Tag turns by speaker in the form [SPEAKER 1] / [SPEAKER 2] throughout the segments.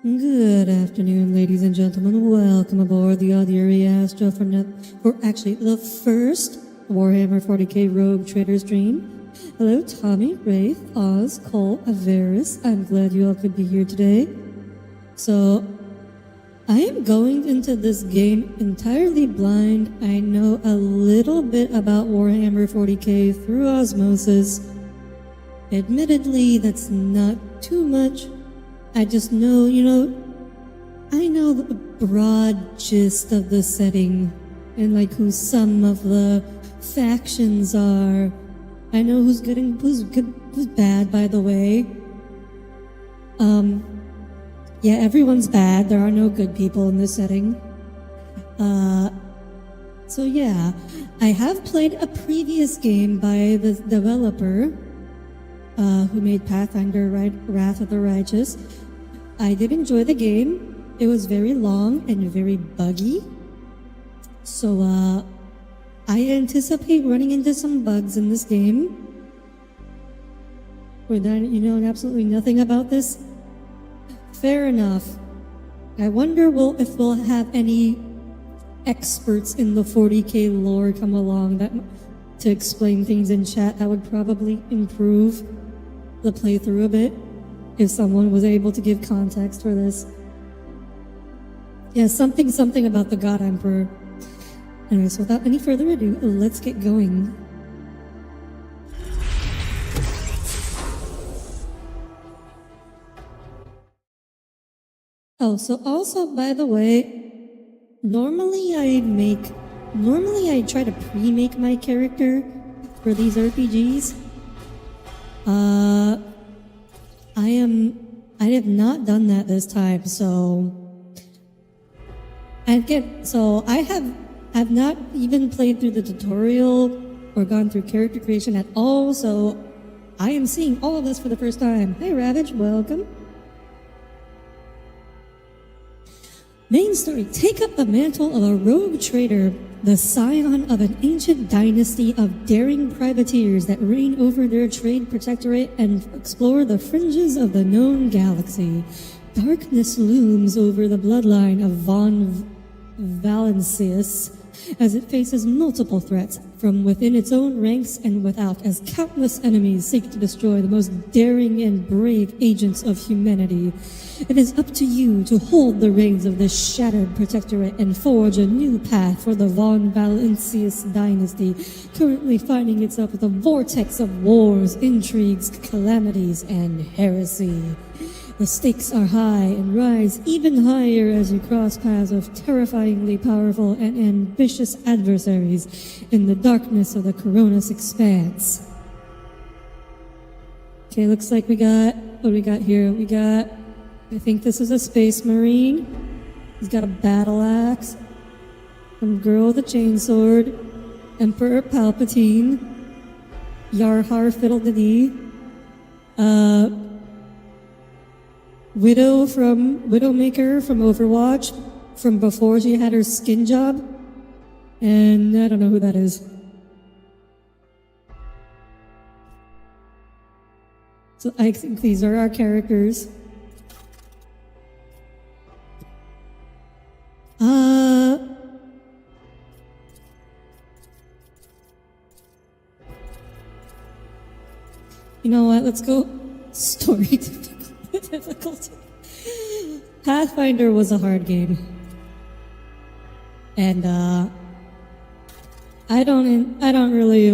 [SPEAKER 1] Good afternoon, ladies and gentlemen. Welcome aboard the Audire Astra for the first Warhammer 40k Rogue Trader stream. Hello, Tommy, Wraith, Oz, Cole, Averis. I'm glad you all could be here today. So, I am going into this game entirely blind. I know a little bit about Warhammer 40k through osmosis. Admittedly, that's not too much. I just know, I know the broad gist of the setting and like who some of the factions are. I know who's good and who's bad, by the way. Yeah, everyone's bad. There are no good people in this setting. So yeah, I have played a previous game by the developer who made Pathfinder Wrath of the Righteous. I did enjoy the game. It was very long and very buggy. So I anticipate running into some bugs in this game. You know absolutely nothing about this? Fair enough. I wonder if we'll have any experts in the 40k lore come along to explain things in chat. That would probably improve the playthrough a bit if someone was able to give context for this. Yeah, something about the God Emperor. Anyway, so without any further ado, let's get going. Oh, so also, by the way, normally I try to pre-make my character for these RPGs. I have not done that this time, so I have not even played through the tutorial or gone through character creation at all, so I am seeing all of this for the first time. Hi Ravage, welcome. Main story, take up the mantle of a rogue trader, the scion of an ancient dynasty of daring privateers that reign over their trade protectorate and explore the fringes of the known galaxy. Darkness looms over the bloodline of von Valancius as it faces multiple threats from within its own ranks and without, as countless enemies seek to destroy the most daring and brave agents of humanity. It is up to you to hold the reins of this shattered protectorate and forge a new path for the von Valancius dynasty, currently finding itself with a vortex of wars, intrigues, calamities, and heresy. The stakes are high and rise even higher as you cross paths with terrifyingly powerful and ambitious adversaries in the darkness of the Coronis expanse. Okay, looks like what do we got here? I think this is a space marine. He's got a battle axe. Some girl with a chainsaw. Emperor Palpatine. Yarhar Fiddle-de-dee. Widowmaker from Overwatch, from before she had her skin job. And I don't know who that is. So I think these are our characters. You know what? Let's go story difficulty. Pathfinder was a hard game, and I don't really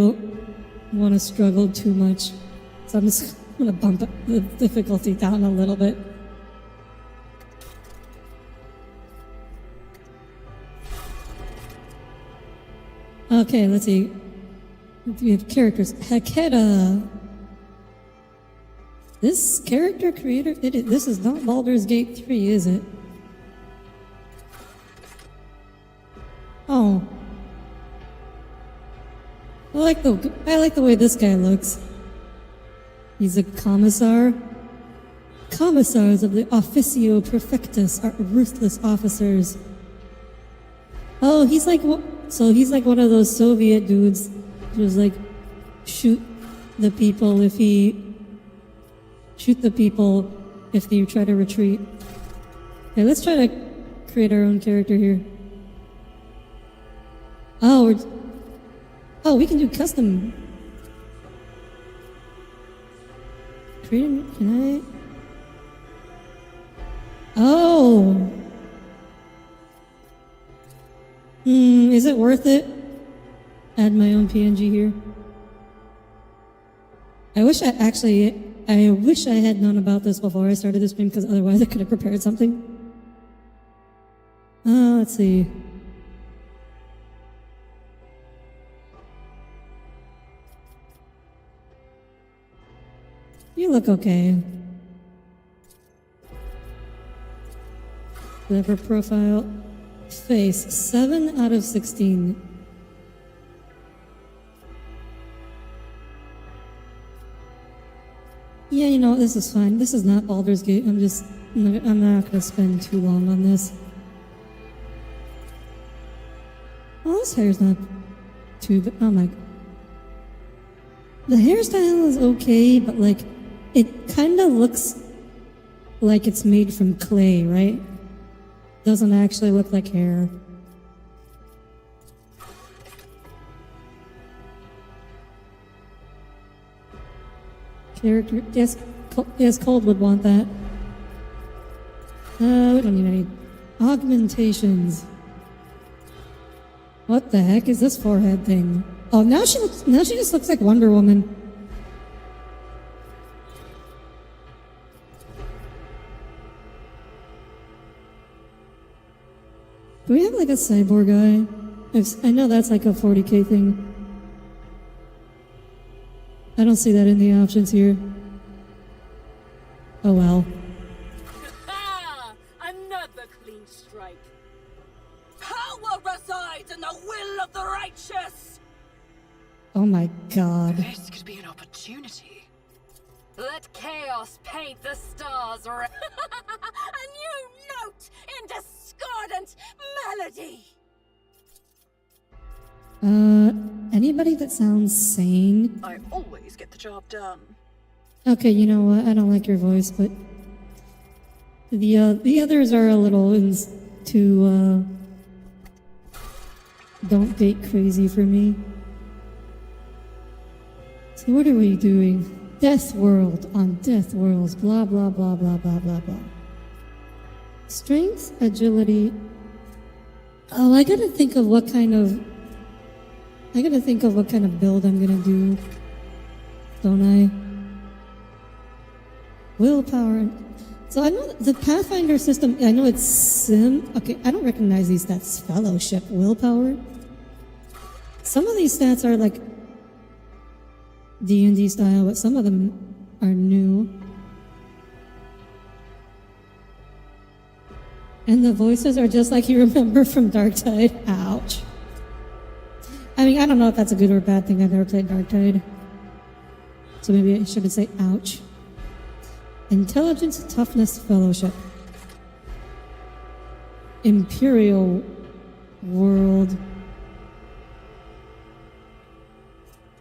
[SPEAKER 1] want to struggle too much, so I'm just gonna bump the difficulty down a little bit. Okay, let's see. We have characters. Hekeda. This character creator did it. This is not Baldur's Gate 3, is it? Oh. I like the way this guy looks. He's a commissar. Commissars of the Officio Perfectus are ruthless officers. Oh, he's like one of those Soviet dudes who's like shoot the people if they try to retreat. Okay, let's try to create our own character here. Oh, we can do custom. Can I? Oh. Is it worth it? Add my own PNG here. I wish I had known about this before I started this stream, because otherwise I could have prepared something. Let's see. You look okay. Clever profile. Face, 7 out of 16. Yeah, you know, this is fine. This is not Baldur's Gate. I'm not gonna spend too long on this. Oh, this hair's not too bad. Oh my. The hairstyle is okay, but like, it kind of looks like it's made from clay, right? Doesn't actually look like hair. Character, yes, Cold would want that. We don't need any augmentations. What the heck is this forehead thing? Oh, now she just looks like Wonder Woman. Do we have like a cyborg guy? I know that's like a 40k thing. I don't see that in the options here. Oh well.
[SPEAKER 2] Another clean strike. Power resides in the will of the righteous.
[SPEAKER 1] Oh my god.
[SPEAKER 2] This could be an opportunity. Let chaos paint the stars red. A new note in discordant melody.
[SPEAKER 1] Anybody that sounds sane?
[SPEAKER 2] I always get the job done.
[SPEAKER 1] Okay, you know what? I don't like your voice, but the others are a little too don't date crazy for me. So what are we doing? Death World on Death Worlds. Blah blah blah blah blah blah blah. Strength, agility. Oh, I gotta think of what kind of build I'm gonna do, don't I? Willpower. So I know the Pathfinder system, I know it's sim. Okay, I don't recognize these stats. Fellowship, willpower. Some of these stats are like D&D style, but some of them are new. And the voices are just like you remember from Darktide. Ouch. I mean, I don't know if that's a good or a bad thing. I've never played Darktide. So maybe I shouldn't say ouch. Intelligence, toughness, fellowship. Imperial world.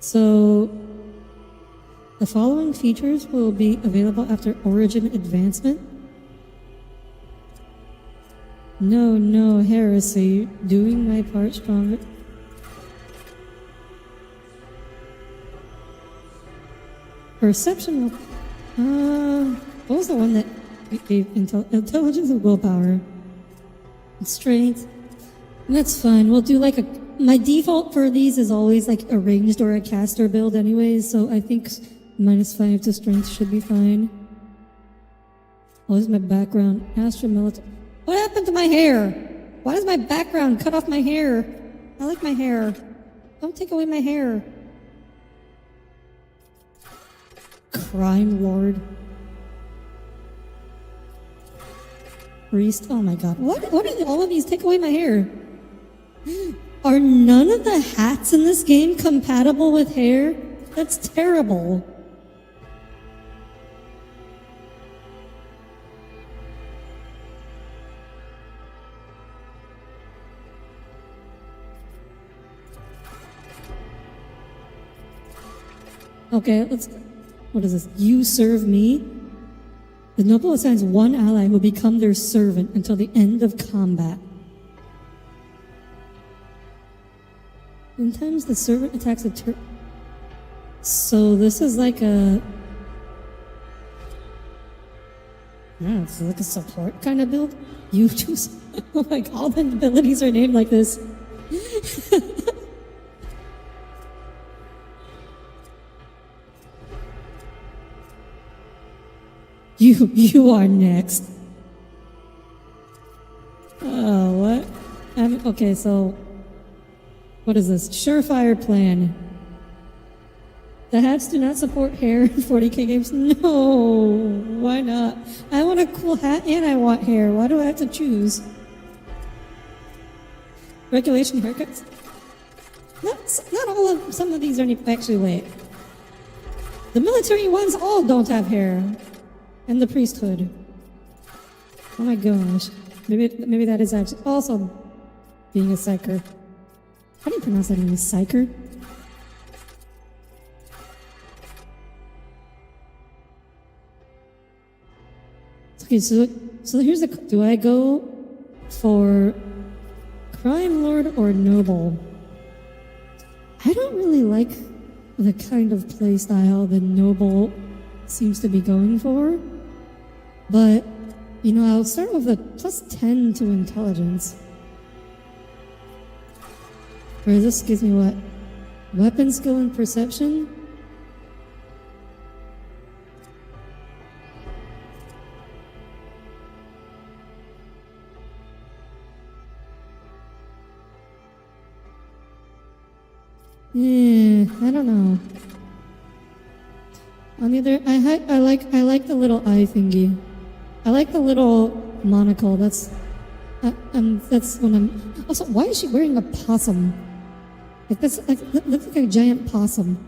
[SPEAKER 1] So, the following features will be available after Origin Advancement. No heresy. Doing my part stronger. Perception. What was the one that gave intelligence and willpower? Strength. That's fine. We'll do like my default for these is always like a ranged or a caster build anyways, so I think -5 to strength should be fine. What is my background? Astra military. What happened to my hair? Why does my background cut off my hair? I like my hair. Don't take away my hair. Crime lord. Priest. Oh my god. What did all of these take away my hair? Are none of the hats in this game compatible with hair? That's terrible. Okay, let's... What is this? You serve me? The noble assigns one ally who will become their servant until the end of combat. Sometimes the servant attacks a turret. So this is like a... Yeah, it's like a support kind of build. You choose... Oh my god, all the abilities are named like this. You are next. Oh, what? Okay, so... What is this? Surefire plan. The hats do not support hair in 40k games. No, why not? I want a cool hat and I want hair. Why do I have to choose? Regulation haircuts? Not all of... Some of these are... Actually, wait. The military ones all don't have hair. And the priesthood. Oh my gosh. Maybe that is actually also being a psyker. How do you pronounce that name? Psyker? Okay, so here's the... Do I go for crime lord or noble? I don't really like the kind of playstyle the noble seems to be going for. But, you know, I'll start with a +10 to intelligence. Whereas this gives me what? Weapon skill and perception? I don't know. On the other, I like the little eye thingy. I like the little monocle. That's when I'm. Also, why is she wearing a possum? Like this, looks like a giant possum.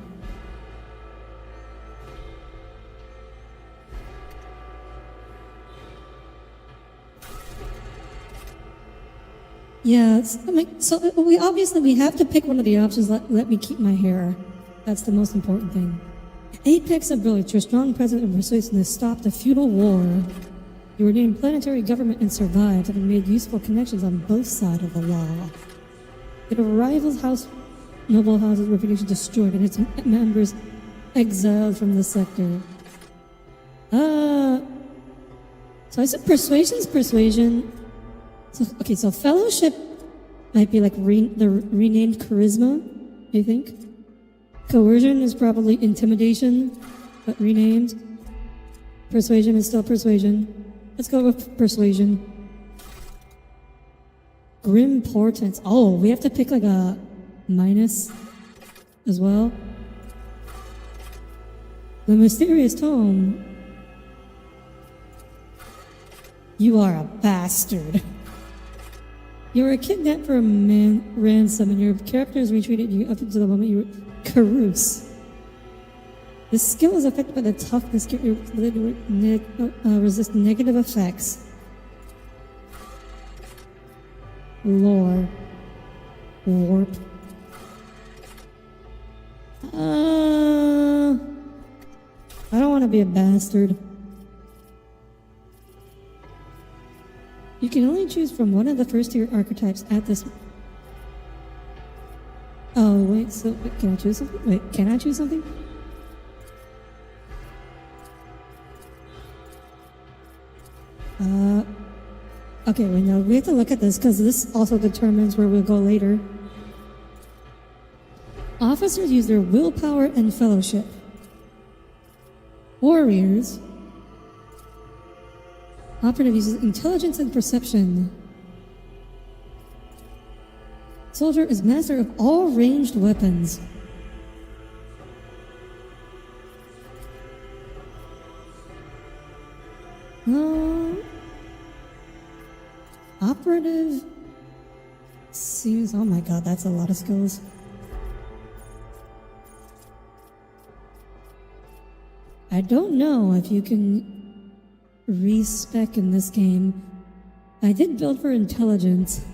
[SPEAKER 1] Yeah, so we have to pick one of the options. Let me keep my hair. That's the most important thing. Apex ability, your strong presence and persuasiveness stopped a feudal war. You were named planetary government and survived, having made useful connections on both sides of the law. Yet a rival's house, noble house's reputation destroyed and its members exiled from the sector. So I said persuasion's persuasion. So, okay, so fellowship might be like the renamed charisma, I think. Coercion is probably intimidation, but renamed. Persuasion is still persuasion. Let's go with persuasion. Grim portents. Oh, we have to pick like a minus as well. The mysterious tome. You are a bastard. You were kidnapped for a ransom, and your characters retreated you up until the moment you were Carouse. This skill is affected by the toughness resist negative effects. Lore. Warp. I don't want to be a bastard. You can only choose from one of the first tier archetypes at this... Oh, wait, so can I choose something? Wait, can I choose something? Okay, wait, no, we have to look at this because this also determines where we'll go later. Officers use their willpower and fellowship. Warriors. Operative uses intelligence and perception. Soldier is master of all ranged weapons. Operative seems... Oh my god, that's a lot of skills. I don't know if you can respec in this game. I did build for intelligence.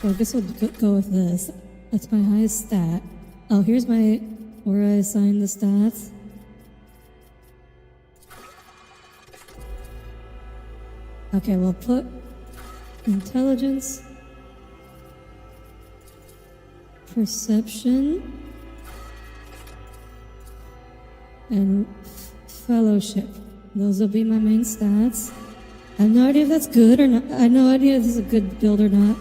[SPEAKER 1] So I guess we'll go with this. That's my highest stat. Oh, here's where I assign the stats. Okay, we'll put intelligence, perception, and fellowship. Those will be my main stats. I have no idea if that's good or not. I have no idea if this is a good build or not.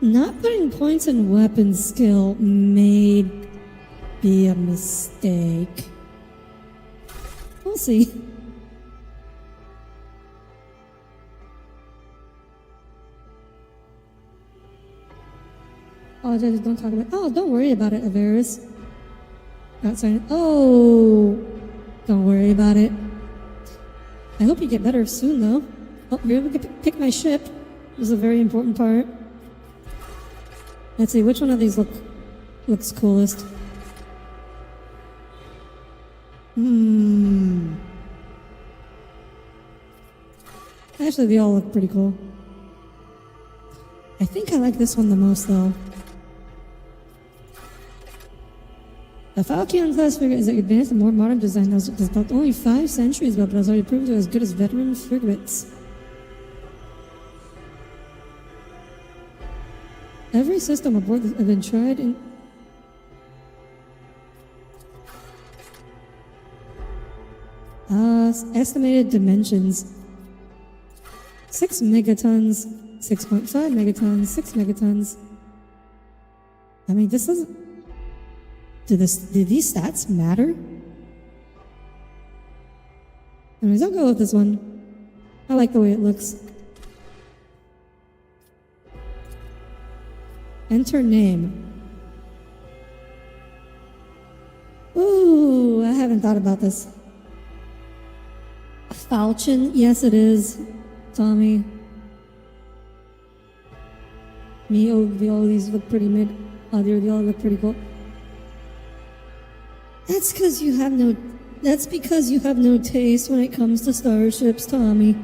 [SPEAKER 1] Not putting points in weapon skill may be a mistake. We'll see. Oh, just don't talk about it. Oh, don't worry about it, Averis. Not saying, oh, don't worry about it. I hope you get better soon, though. Oh, you're able to pick my ship. This is a very important part. Let's see, which one of these looks coolest? Actually, they all look pretty cool. I think I like this one the most, though. The Falcon class frigate is an advanced and more modern design that was built only 5 centuries ago, but has already proven to be as good as veteran frigates. Every system aboard has been tried in... estimated dimensions. 6 megatons, 6.5 megatons, 6 megatons. I mean, this doesn't... Do these stats matter? Anyways, I'll go with this one. I like the way it looks. Enter name. Ooh, I haven't thought about this. Falchion? Yes, it is. Tommy. Me, all these look pretty mid. Audire, they all look pretty cool. That's because you have no... That's because you have no taste when it comes to starships, Tommy.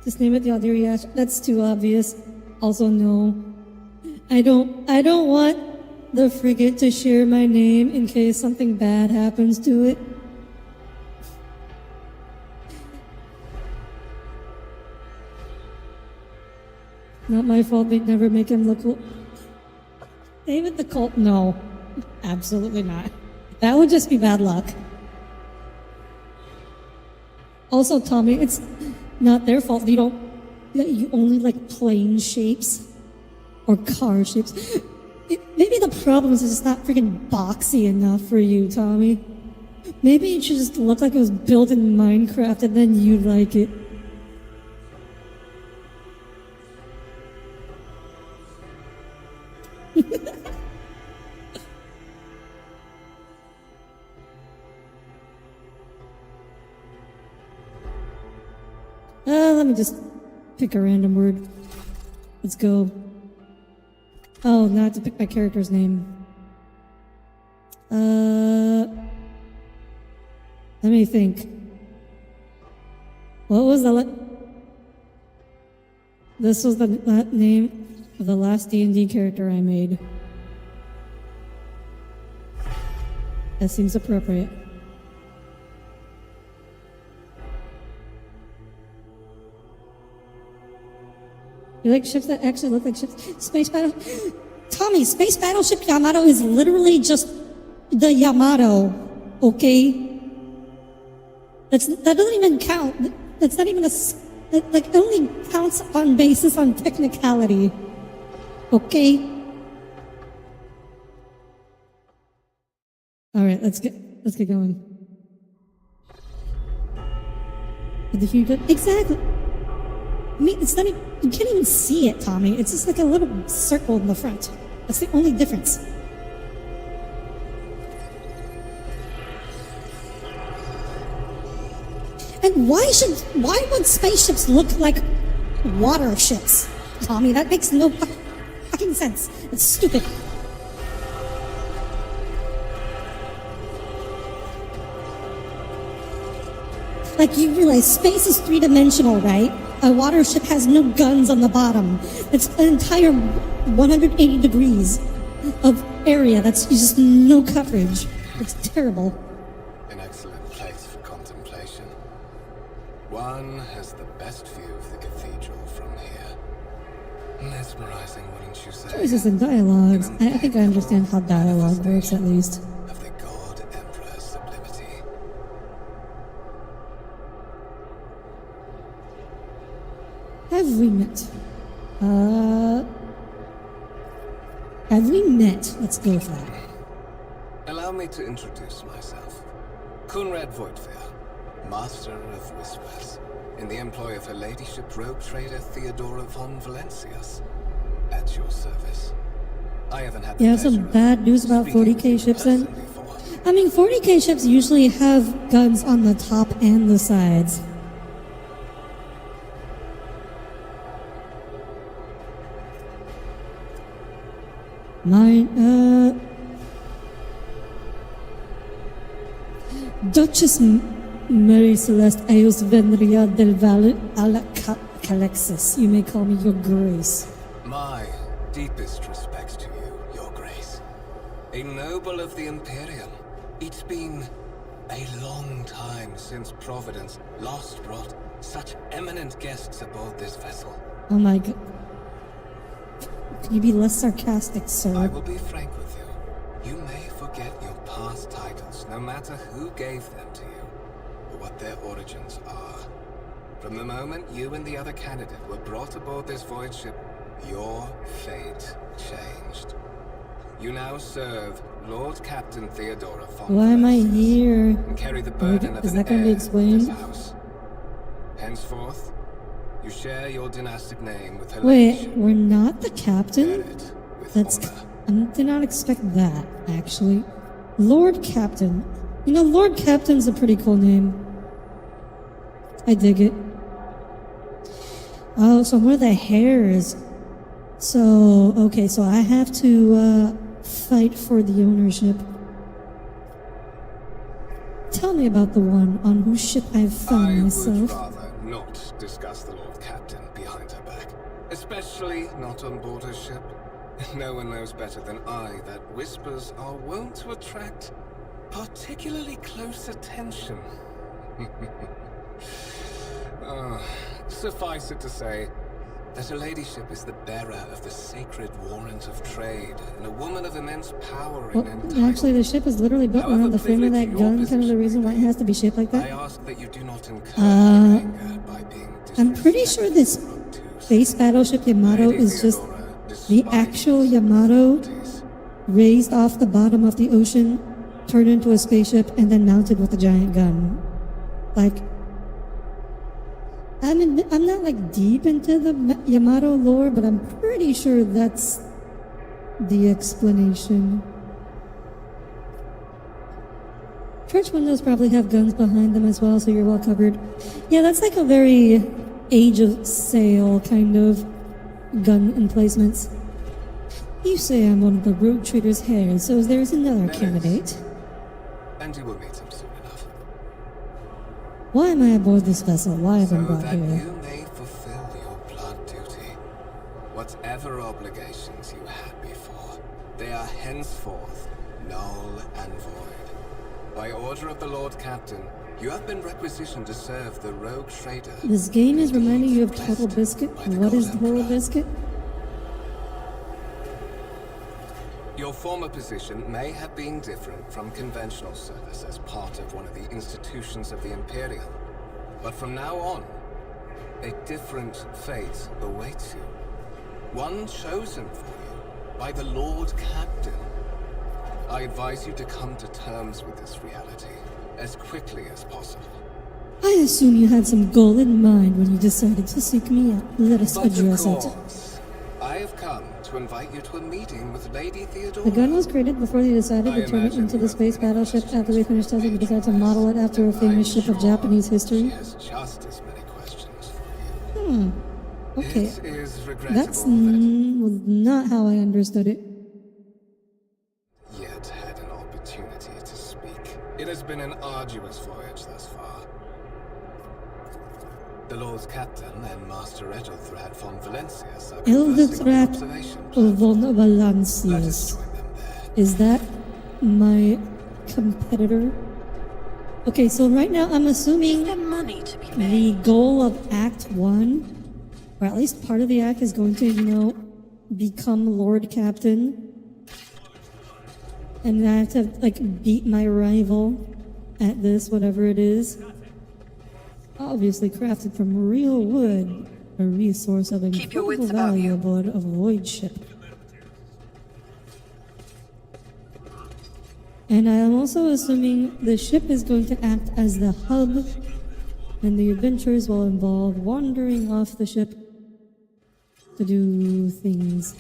[SPEAKER 1] Just name it the Audire Astra. That's too obvious. Also, no. I don't want the frigate to share my name in case something bad happens to it. Not my fault they'd never make him look cool. David the Colt? No. Absolutely not. That would just be bad luck. Also, Tommy, it's not their fault you only like plane shapes or car shapes. Maybe the problem is it's not freaking boxy enough for you, Tommy. Maybe it should just look like it was built in Minecraft and then you'd like it. Let me just pick a random word. Let's go. Oh, now I have to pick my character's name. Let me think. What was this was the name of the last D&D character I made. That seems appropriate. You like ships that actually look like ships? Space battle... Tommy, Space Battleship Yamato is literally just the Yamato, okay? That doesn't even count. That's not even it only counts on basis on technicality, okay? All right, let's get going. With the huge... Exactly. I mean, it's not even, you can't even see it, Tommy. It's just like a little circle in the front. That's the only difference. And why would spaceships look like water ships, Tommy? That makes no fucking sense. It's stupid. Like, you realize space is 3-dimensional, right? A water ship has no guns on the bottom. It's an entire 180 degrees of area. That's just no coverage. It's terrible.
[SPEAKER 3] One has the best view of the cathedral from here. Mesmerizing, wouldn't you say?
[SPEAKER 1] Choices in dialogues. I think I understand how dialogue works at least.
[SPEAKER 3] Of the God Emperor's sublimity.
[SPEAKER 1] Have we met? Have we met? Let's go for that.
[SPEAKER 3] Allow me to introduce myself. Conrad Voigtveer, Master of Whispers, in the employ of Her Ladyship Rogue Trader Theodora von Valencius. At your service. I haven't had the
[SPEAKER 1] You have some
[SPEAKER 3] pleasure of
[SPEAKER 1] bad news about
[SPEAKER 3] speaking with
[SPEAKER 1] 40k
[SPEAKER 3] you
[SPEAKER 1] ships then?
[SPEAKER 3] personally before.
[SPEAKER 1] I mean, 40k ships usually have guns on the top and the sides. Mine, Duchess Mary Celeste Eos Venria del Valle alla Calexis. You may call me your grace.
[SPEAKER 3] My deepest respects to you, your grace. A noble of the Imperium. It's been a long time since Providence last brought such eminent guests aboard this vessel.
[SPEAKER 1] Oh my god. Can you be less sarcastic, sir?
[SPEAKER 3] I will be frank with you. You may forget your past titles, no matter who gave them to you, or what their origins are. From the moment you and the other candidate were brought aboard this void ship, your fate changed. You now serve Lord Captain Theodora von
[SPEAKER 1] Why am I
[SPEAKER 3] Valencius
[SPEAKER 1] here?
[SPEAKER 3] and carry the burden of
[SPEAKER 1] Is
[SPEAKER 3] an
[SPEAKER 1] that gonna be
[SPEAKER 3] heir of
[SPEAKER 1] explained?
[SPEAKER 3] this house. Henceforth, you share your dynastic name with her
[SPEAKER 1] Wait,
[SPEAKER 3] ladyship.
[SPEAKER 1] we're not the
[SPEAKER 3] Bear
[SPEAKER 1] captain?
[SPEAKER 3] it with
[SPEAKER 1] That's.
[SPEAKER 3] honor.
[SPEAKER 1] I did not expect that, actually. Lord Captain. You know, Lord Captain's a pretty cool name. I dig it. Oh, so I'm one of the hairs. So, okay, so I have to fight for the ownership. Tell me about the one on whose ship I've found
[SPEAKER 3] I would
[SPEAKER 1] myself.
[SPEAKER 3] rather not discuss the Lord Captain behind her back. Especially not on board her ship. No one knows better than I that whispers are wont to attract particularly close attention. Suffice it to say that her ladyship is the bearer of the sacred warrant of trade and a woman of immense power
[SPEAKER 1] Well,
[SPEAKER 3] and entitlement.
[SPEAKER 1] actually, the ship is literally built
[SPEAKER 3] However
[SPEAKER 1] around the frame of that
[SPEAKER 3] privileged your
[SPEAKER 1] gun, kind of the
[SPEAKER 3] position
[SPEAKER 1] reason why it has to be shaped like
[SPEAKER 3] I
[SPEAKER 1] that.
[SPEAKER 3] ask that you do not incur her anger by being
[SPEAKER 1] I'm pretty sure this
[SPEAKER 3] disrespectful to
[SPEAKER 1] space battleship Yamato
[SPEAKER 3] Lady
[SPEAKER 1] is just
[SPEAKER 3] Theodora
[SPEAKER 1] the
[SPEAKER 3] despises
[SPEAKER 1] actual Yamato
[SPEAKER 3] authorities.
[SPEAKER 1] raised off the bottom of the ocean, turned into a spaceship, and then mounted with a giant gun. Like, I'm not like deep into the Yamato lore, but I'm pretty sure that's the explanation. Church windows probably have guns behind them as well, so you're well covered. Yeah, that's like a very Age of Sail kind of gun emplacements. You say I'm one of the rogue trader's hairs, so there's another
[SPEAKER 3] There is.
[SPEAKER 1] candidate.
[SPEAKER 3] And you will meet him soon enough.
[SPEAKER 1] Why am I aboard this vessel? Why have I
[SPEAKER 3] So
[SPEAKER 1] been brought
[SPEAKER 3] that
[SPEAKER 1] here?
[SPEAKER 3] you may fulfill your blood duty. Whatever obligations you had before, they are henceforth null and void. By order of the Lord Captain, you have been requisitioned to serve the rogue trader.
[SPEAKER 1] This game is reminding you of
[SPEAKER 3] Blessed
[SPEAKER 1] Total Biscuit.
[SPEAKER 3] by the
[SPEAKER 1] What is
[SPEAKER 3] God
[SPEAKER 1] Total
[SPEAKER 3] Emperor.
[SPEAKER 1] Biscuit?
[SPEAKER 3] Your former position may have been different from conventional service as part of one of the institutions of the Imperium. But from now on, a different fate awaits you. One chosen for you by the Lord Captain. I advise you to come to terms with this reality as quickly as possible.
[SPEAKER 1] I assume you had some goal in mind when you decided to seek me out. Let us
[SPEAKER 3] But of
[SPEAKER 1] address it.
[SPEAKER 3] course, I have come to invite you to a meeting with Lady Theodora.
[SPEAKER 1] The gun was created before they decided
[SPEAKER 3] I
[SPEAKER 1] to turn it
[SPEAKER 3] imagine
[SPEAKER 1] into
[SPEAKER 3] you
[SPEAKER 1] the
[SPEAKER 3] have
[SPEAKER 1] space
[SPEAKER 3] many
[SPEAKER 1] battleship.
[SPEAKER 3] questions
[SPEAKER 1] After we finished testing, we decided to model it after a
[SPEAKER 3] I'm
[SPEAKER 1] famous ship of
[SPEAKER 3] sure
[SPEAKER 1] Japanese history.
[SPEAKER 3] She has just as many questions for you.
[SPEAKER 1] Okay.
[SPEAKER 3] It is regrettable
[SPEAKER 1] That's
[SPEAKER 3] that
[SPEAKER 1] not how I understood it.
[SPEAKER 3] yet had an opportunity to speak. It has been an arduous voyage thus far. The Lord Captain and Master Edelthrad von Valencius are conversing on the
[SPEAKER 1] Edelthrad
[SPEAKER 3] observation
[SPEAKER 1] von
[SPEAKER 3] Let us
[SPEAKER 1] Valencius.
[SPEAKER 3] join them there.
[SPEAKER 1] Is that my competitor? Okay, so right now I'm assuming
[SPEAKER 2] Is there money to be
[SPEAKER 1] the
[SPEAKER 2] made?
[SPEAKER 1] goal of Act 1, or at least part of the act, is going to, become Lord Captain. And I have to, beat my rival at this, whatever it is. Obviously crafted from real wood, a resource of
[SPEAKER 2] Keep your
[SPEAKER 1] incredible
[SPEAKER 2] wits about
[SPEAKER 1] value
[SPEAKER 2] you.
[SPEAKER 1] aboard a void ship. And I am also assuming the ship is going to act as the hub, and the adventures will involve wandering off the ship to do things.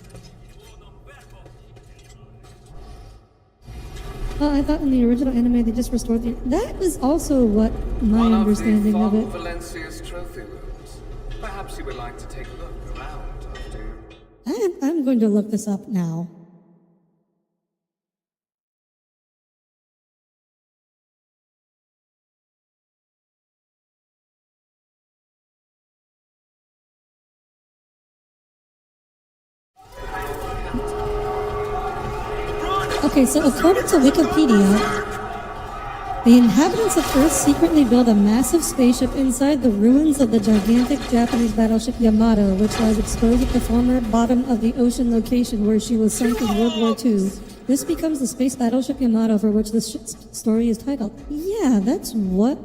[SPEAKER 1] Oh, I thought in the original anime they just restored the... That is also what my
[SPEAKER 3] One
[SPEAKER 1] understanding of
[SPEAKER 3] the
[SPEAKER 1] it.
[SPEAKER 3] Von Valencia's trophy rooms. Perhaps you would like to take a look around after...
[SPEAKER 1] I'm going to look this up now. Okay, so according to Wikipedia, the inhabitants of Earth secretly built a massive spaceship inside the ruins of the gigantic Japanese battleship Yamato, which lies exposed at the former bottom of the ocean location where she was sunk in World War II. This becomes the space battleship Yamato for which this story is titled. Yeah, that's what...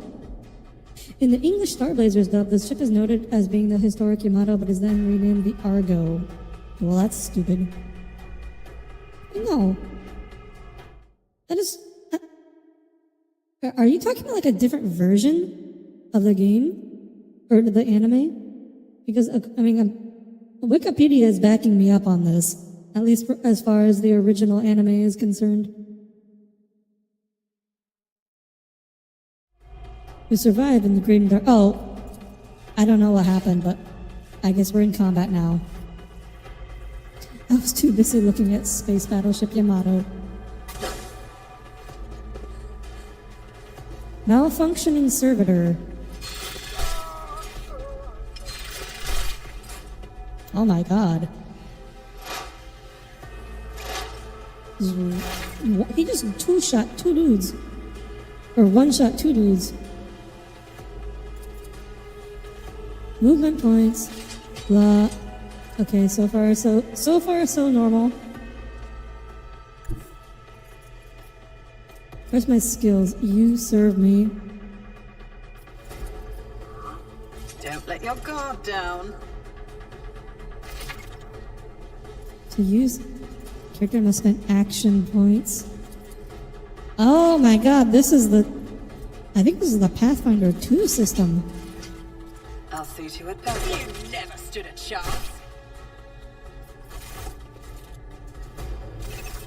[SPEAKER 1] In the English Star Blazers dub, the ship is noted as being the historic Yamato, but is then renamed the Argo. Well, that's stupid. No. That is... Are you talking about a different version of the game? Or the anime? Because, Wikipedia is backing me up on this. At least as far as the original anime is concerned. Who survived in the Great and Dark... Oh, I don't know what happened, but I guess we're in combat now. I was too busy looking at Space Battleship Yamato. Malfunctioning servitor. Oh my god. He just two-shot two dudes. Or one-shot two dudes. Movement points. Blah. Okay, so far so normal. Where's my skills? You serve me.
[SPEAKER 2] Don't let your guard down.
[SPEAKER 1] To use, character must spend action points. Oh my god, this is the... I think this is the Pathfinder 2 system.
[SPEAKER 2] I'll see to it better. You never stood a chance.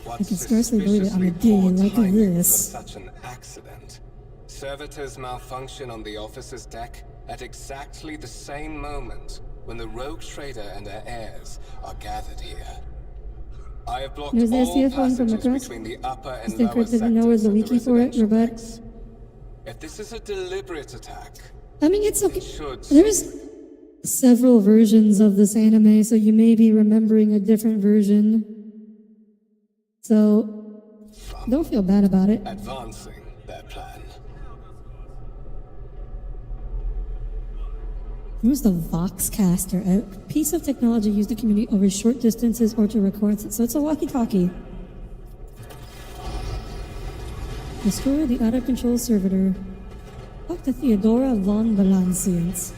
[SPEAKER 3] What
[SPEAKER 1] I can scarcely believe it on a day like this.
[SPEAKER 3] Such an accident. Servitors malfunction on the officer's deck at exactly the same moment when the rogue trader and her heirs are gathered here. I have blocked
[SPEAKER 1] Is there
[SPEAKER 3] all
[SPEAKER 1] CF1 from
[SPEAKER 3] passages
[SPEAKER 1] across?
[SPEAKER 3] between the upper and
[SPEAKER 1] Is there
[SPEAKER 3] lower
[SPEAKER 1] did you know where's
[SPEAKER 3] sectors
[SPEAKER 1] the
[SPEAKER 3] of the
[SPEAKER 1] wiki for it,
[SPEAKER 3] residential
[SPEAKER 1] Rebut?
[SPEAKER 3] decks. If this is a deliberate attack,
[SPEAKER 1] I mean, it's okay.
[SPEAKER 3] it should...
[SPEAKER 1] There's several versions of this anime, so you may be remembering a different version. So, don't feel bad about it.
[SPEAKER 3] advancing their plan.
[SPEAKER 1] Here's the Voxcaster, a piece of technology used to communicate over short distances or to record. So it's a walkie-talkie. Destroy the out-of-control servitor. Talk to Theodora von Valancius.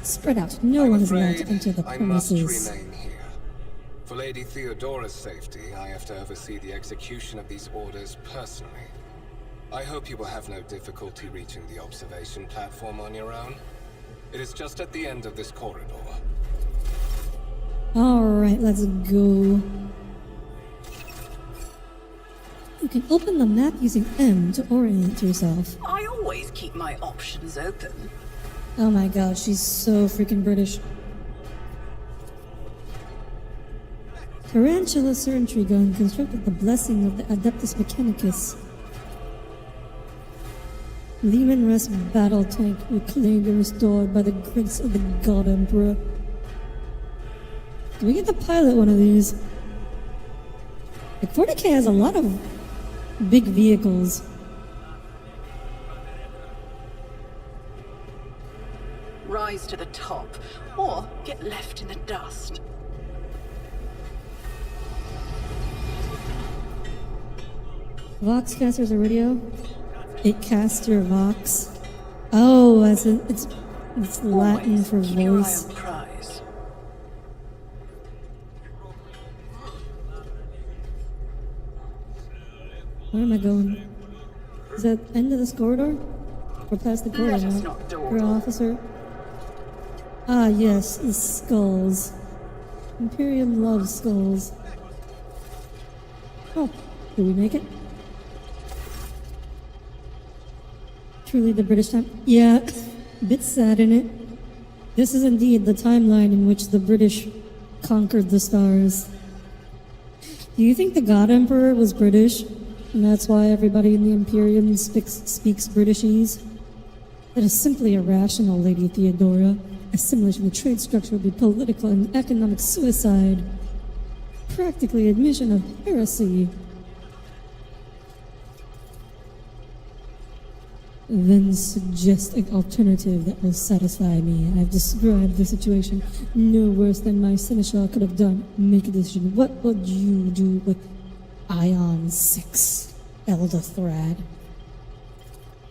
[SPEAKER 1] Spread out. No one is allowed to enter the
[SPEAKER 3] I must
[SPEAKER 1] premises.
[SPEAKER 3] remain here. For Lady Theodora's safety, I have to oversee the execution of these orders personally. I hope you will have no difficulty reaching the observation platform on your own. It is just at the end of this corridor.
[SPEAKER 1] Alright, let's go. You can open the map using M to orient yourself.
[SPEAKER 2] I always keep my options open.
[SPEAKER 1] Oh my god, she's so freaking British. Tarantula Sentry Gun constructed the blessing of the Adeptus Mechanicus. Lehman Russ battle tank reclaimed and restored by the grace of the God Emperor. Do we get to pilot one of these? Like 40k has a lot of big vehicles.
[SPEAKER 4] Rise to the top, or get left in the dust.
[SPEAKER 1] Vox casters a radio. It casts your Vox. Oh, as in, it's Latin
[SPEAKER 4] Always
[SPEAKER 1] for
[SPEAKER 4] keep your eye
[SPEAKER 1] voice.
[SPEAKER 4] on prize.
[SPEAKER 1] Where am I going? Is that end of this corridor? Or past the corridor?
[SPEAKER 4] Let us
[SPEAKER 1] now?
[SPEAKER 4] not
[SPEAKER 1] For
[SPEAKER 4] dawdle.
[SPEAKER 1] officer. Ah, yes, the skulls. Imperium loves skulls. Oh, did we make it? Truly the British time. Yeah, a bit sad in it. This is indeed the timeline in which the British conquered the stars. Do you think the God Emperor was British? And that's why everybody in the Imperium speaks Britishese? That is simply irrational, Lady Theodora. Assimilation of the trade structure would be political and economic suicide. Practically admission of heresy. Then suggest an alternative that will satisfy me. I've described the situation no worse than my seneschal could have done. Make a decision. What would you do with Ion 6, Elder Thrad?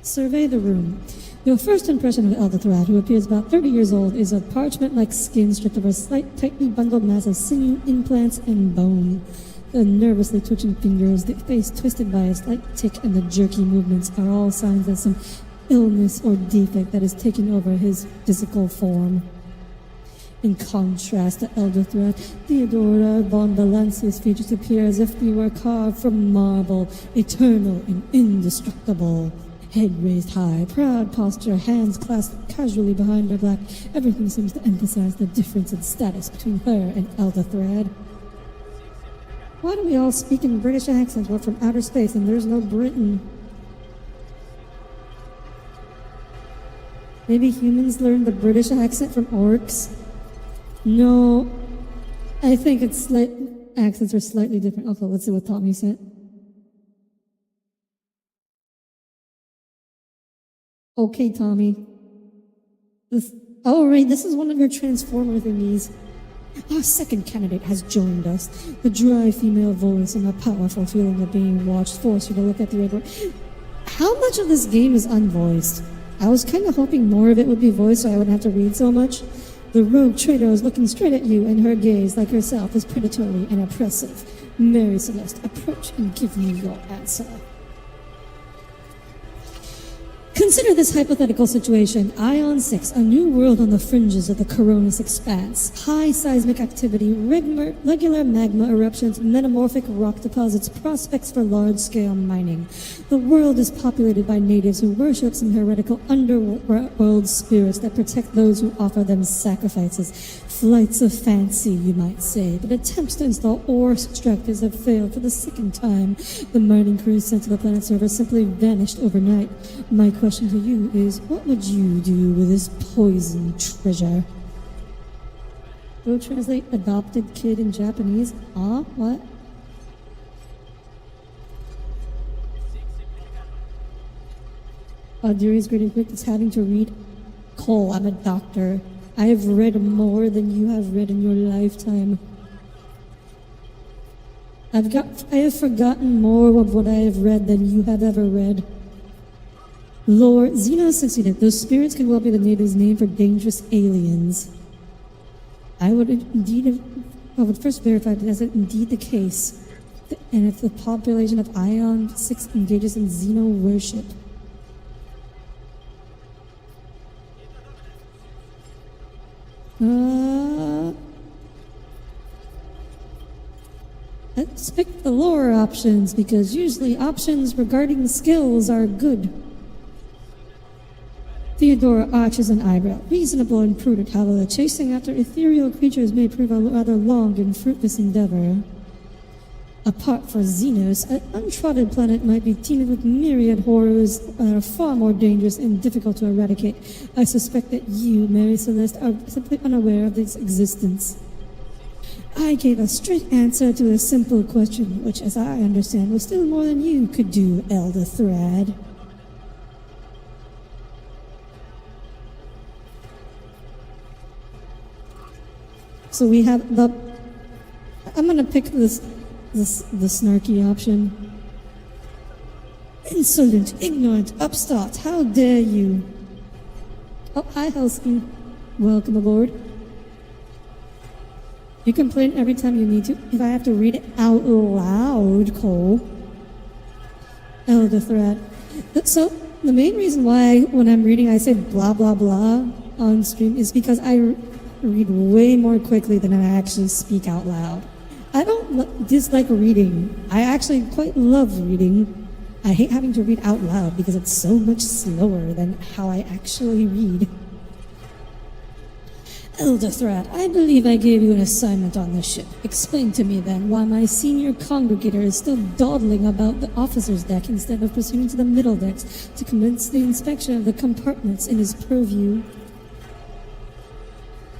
[SPEAKER 1] Survey the room. Your first impression of Elder Thrad, who appears about 30 years old, is of parchment-like skin stripped of a slight, tightly bundled mass of sinew, implants, and bone. The nervously twitching fingers, the face twisted by a slight tic, and the jerky movements are all signs of some illness or defect that is taking over his physical form. In contrast to Elder Thrad, Theodora von Valancia's features appear as if they were carved from marble, eternal and indestructible. Head raised high, proud posture, hands clasped casually behind her back. Everything seems to emphasize the difference in status between her and Elder Thrad. Why do we all speak in British accents? We're from outer space and there's no Britain. Maybe humans learned the British accent from orcs? No, I think accents are slightly different. Okay, let's see what Tommy said. Okay, Tommy. Right, this is one of your Transformer thingies. Our second candidate has joined us. The dry female voice and the powerful feeling of being watched force you to look at the other. How much of this game is unvoiced? I was kind of hoping more of it would be voiced so I wouldn't have to read so much. The rogue trader is looking straight at you, and her gaze, like herself, is predatory and oppressive. Mary Celeste, approach and give me your answer. Consider this hypothetical situation. Ion 6, a new world on the fringes of the Coronis expanse. High seismic activity, regular magma eruptions, metamorphic rock deposits, prospects for large-scale mining. The world is populated by natives who worship some heretical underworld spirits that protect those who offer them sacrifices. Flights of fancy, you might say, but attempts to install ore extractors have failed for the second time. The mining crews sent to the planet surface simply vanished overnight. My question to you is, what would you do with this poison treasure? Go translate adopted kid in Japanese. What? Audire's greeting quick is having to read. Cole, I'm a doctor. I have read more than you have read in your lifetime. I have forgotten more of what I have read than you have ever read. Lord, Xeno succeeded. Those spirits could well be the native's name for dangerous aliens. I would first verify that is indeed the case, and if the population of Ion 6 engages in Xeno worship. Let's pick the lore options, because usually options regarding skills are good. Theodora arches an eyebrow. Reasonable and prudent, however, chasing after ethereal creatures may prove a rather long and fruitless endeavor. Apart from Xenos, an untrodden planet might be teeming with myriad horrors that are far more dangerous and difficult to eradicate. I suspect that you, Mary Celeste, are simply unaware of its existence. I gave a straight answer to a simple question, which, as I understand, was still more than you could do, Elder Thrad. So we have the... I'm gonna pick the snarky option. Insolent, ignorant, upstart, how dare you? Oh, hi, Helsky. Welcome aboard. You complain every time you need to. If I have to read it out loud, Cole. Elder Threat. So, the main reason why when I'm reading I say blah blah blah on stream is because I read way more quickly than I actually speak out loud. I don't dislike reading. I actually quite love reading. I hate having to read out loud because it's so much slower than how I actually read. Elder Threat, I believe I gave you an assignment on the ship. Explain to me then why my senior congregator is still dawdling about the officer's deck instead of proceeding to the middle decks to commence the inspection of the compartments in his purview.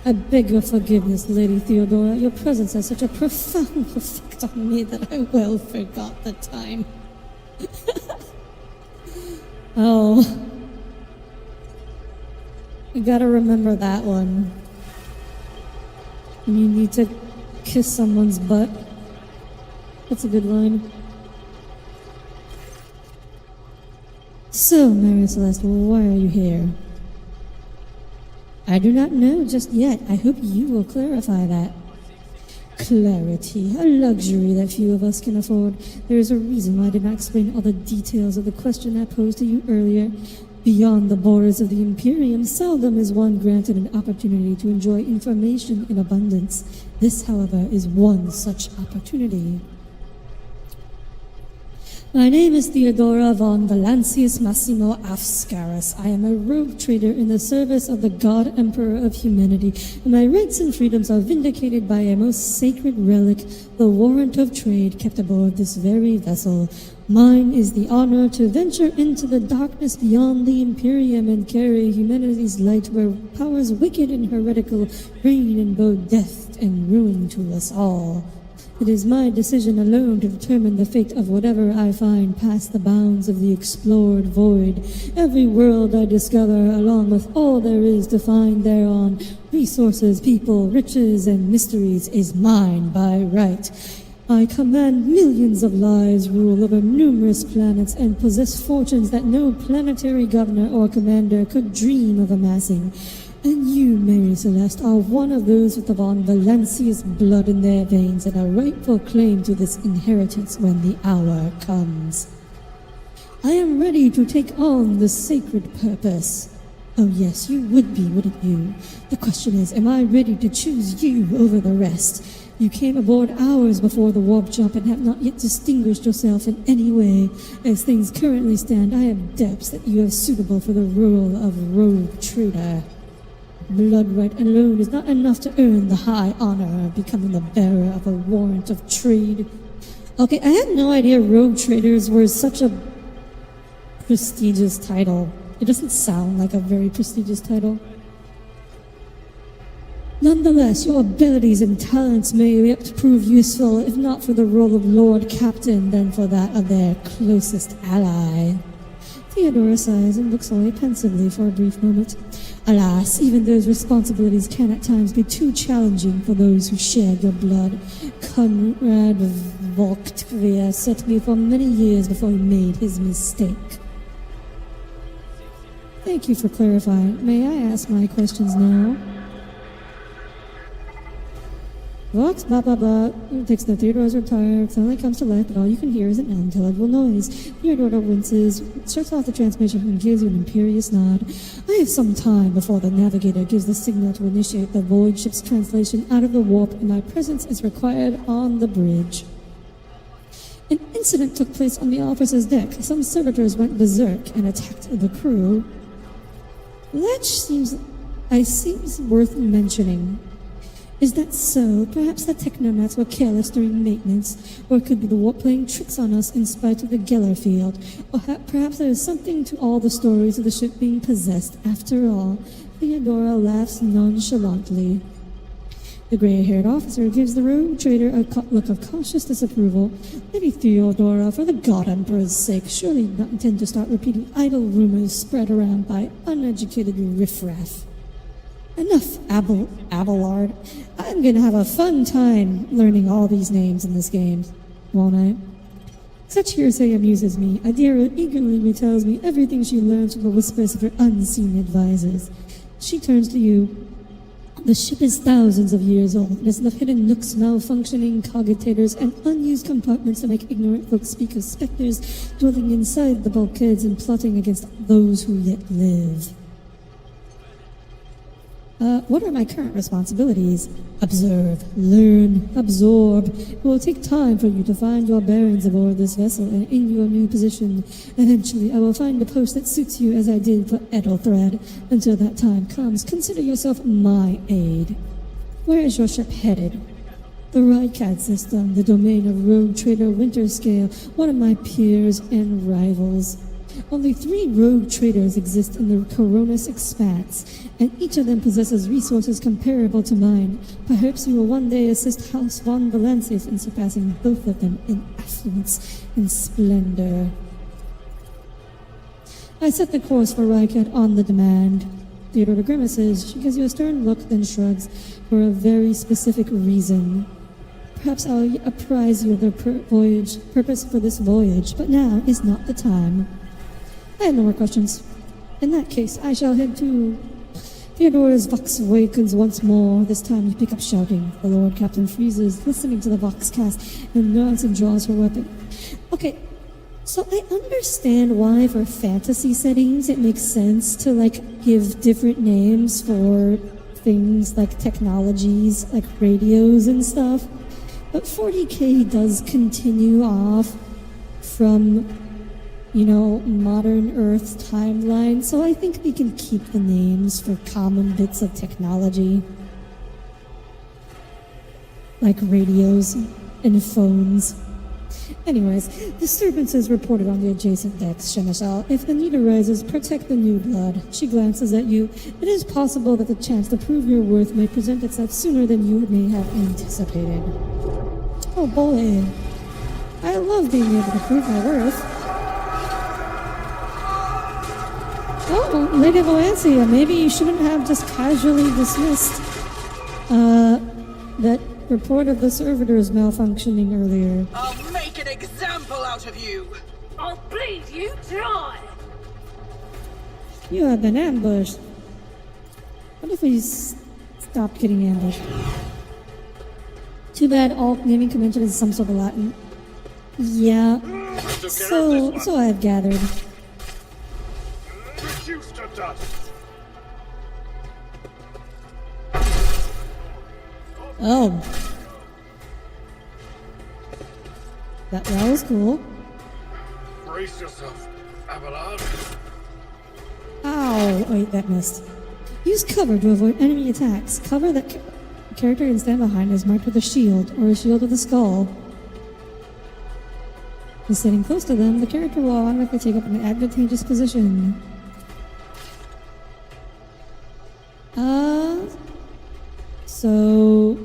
[SPEAKER 1] I beg your forgiveness, Lady Theodora. Your presence has such a profound effect on me that I well forgot the time. Oh. I gotta remember that one. You need to kiss someone's butt. That's a good line. So, Mary Celeste, why are you here? I do not know just yet. I hope you will clarify that. Clarity, a luxury that few of us can afford. There is a reason why I did not explain all the details of the question I posed to you earlier. Beyond the borders of the Imperium, seldom is one granted an opportunity to enjoy information in abundance. This, however, is one such opportunity. My name is Theodora von Valancius Massimo Afscaris. I am a rogue trader in the service of the God Emperor of humanity, and my rights and freedoms are vindicated by a most sacred relic, the warrant of trade kept aboard this very vessel. Mine is the honor to venture into the darkness beyond the Imperium and carry humanity's light where powers wicked and heretical reign and bow death and ruin to us all. It is my decision alone to determine the fate of whatever I find past the bounds of the explored void. Every world I discover, along with all there is to find thereon, resources, people, riches, and mysteries, is mine by right. I command millions of lives, rule over numerous planets, and possess fortunes that no planetary governor or commander could dream of amassing. And you, Mary Celeste, are one of those with the von Valancius blood in their veins and a rightful claim to this inheritance when the hour comes. I am ready to take on the sacred purpose. Oh yes, you would be, wouldn't you? The question is, am I ready to choose you over the rest? You came aboard hours before the warp jump and have not yet distinguished yourself in any way. As things currently stand, I have doubts that you are suitable for the role of rogue trader. Blood right alone is not enough to earn the high honor of becoming the bearer of a warrant of trade. Okay, I had no idea rogue traders were such a prestigious title. It doesn't sound like a very prestigious title. Nonetheless, your abilities and talents may yet prove useful, if not for the role of Lord Captain, then for that of their closest ally. Theodora sighs and looks away pensively for a brief moment. Alas, even those responsibilities can at times be too challenging for those who shared your blood. Conrad Volktvia set me for many years before he made his mistake. Thank you for clarifying. May I ask my questions now? Vox, blah blah blah. Takes the Theodora's retire. Suddenly comes to life, but all you can hear is an unintelligible noise. Theodora winces, shuts off the transmission, and gives you an imperious nod. I have some time before the navigator gives the signal to initiate the void ship's translation out of the warp, and my presence is required on the bridge. An incident took place on the officer's deck. Some servitors went berserk and attacked the crew. That seems worth mentioning. Is that so? Perhaps the technomats were careless during maintenance, or it could be the warp playing tricks on us in spite of the Geller field. Or perhaps there is something to all the stories of the ship being possessed after all. Theodora laughs nonchalantly. The gray-haired officer gives the rogue trader a look of cautious disapproval. Lady Theodora, for the God Emperor's sake, surely not intend to start repeating idle rumors spread around by uneducated riffraff. Enough, Abelard. I'm gonna have a fun time learning all these names in this game, won't I? Such hearsay amuses me. Audire eagerly retells me everything she learns from the whispers of her unseen advisors. She turns to you. The ship is thousands of years old. It has left hidden nooks, malfunctioning cogitators, and unused compartments to make ignorant folks speak of specters dwelling inside the bulkheads and plotting against those who yet live. What are my current responsibilities? Observe, learn, absorb. It will take time for you to find your bearings aboard this vessel and in your new position. Eventually, I will find a post that suits you as I did for Ethelthred. Until that time comes, consider yourself my aide. Where is your ship headed? The Rydcat system, the domain of rogue trader Winterscale, one of my peers and rivals. Only 3 rogue traders exist in the Coronis expanse, and each of them possesses resources comparable to mine. Perhaps you will one day assist House von Valencius in surpassing both of them in affluence and splendor. I set the course for Rydcat on the demand. Theodora grimaces. She gives you a stern look, then shrugs, for a very specific reason. Perhaps I'll apprise you of the purpose for this voyage, but now is not the time. I have no more questions. In that case, I shall head to... Theodora's vox awakens once more. This time you pick up shouting. The Lord Captain freezes, listening to the vox cast, and nods and draws her weapon. Okay, so I understand why for fantasy settings it makes sense to, give different names for things like technologies, like radios and stuff. But 40K does continue off from... modern Earth timeline, so I think we can keep the names for common bits of technology. Like radios and phones. Anyways, disturbances reported on the adjacent decks, Seneschal. If the need arises, protect the new blood. She glances at you. It is possible that the chance to prove your worth may present itself sooner than you may have anticipated. Oh boy. I love being able to prove my worth. Oh, Lady Valencia, maybe you shouldn't have just casually dismissed that report of the servitors malfunctioning earlier.
[SPEAKER 4] I'll make an example out of you!
[SPEAKER 2] I'll bleed you dry!
[SPEAKER 1] You have been ambushed. What if we stopped getting ambushed? Too bad all naming convention is some sort of Latin. Yeah. So I have gathered.
[SPEAKER 5] Reduced to dust.
[SPEAKER 1] Oh. That was cool.
[SPEAKER 5] Brace yourself, Abelard.
[SPEAKER 1] Ow. Wait, that missed. Use cover to avoid enemy attacks. Cover that the character can stand behind is marked with a shield or a shield with a skull. When standing close to them, the character will automatically take up an advantageous position. So...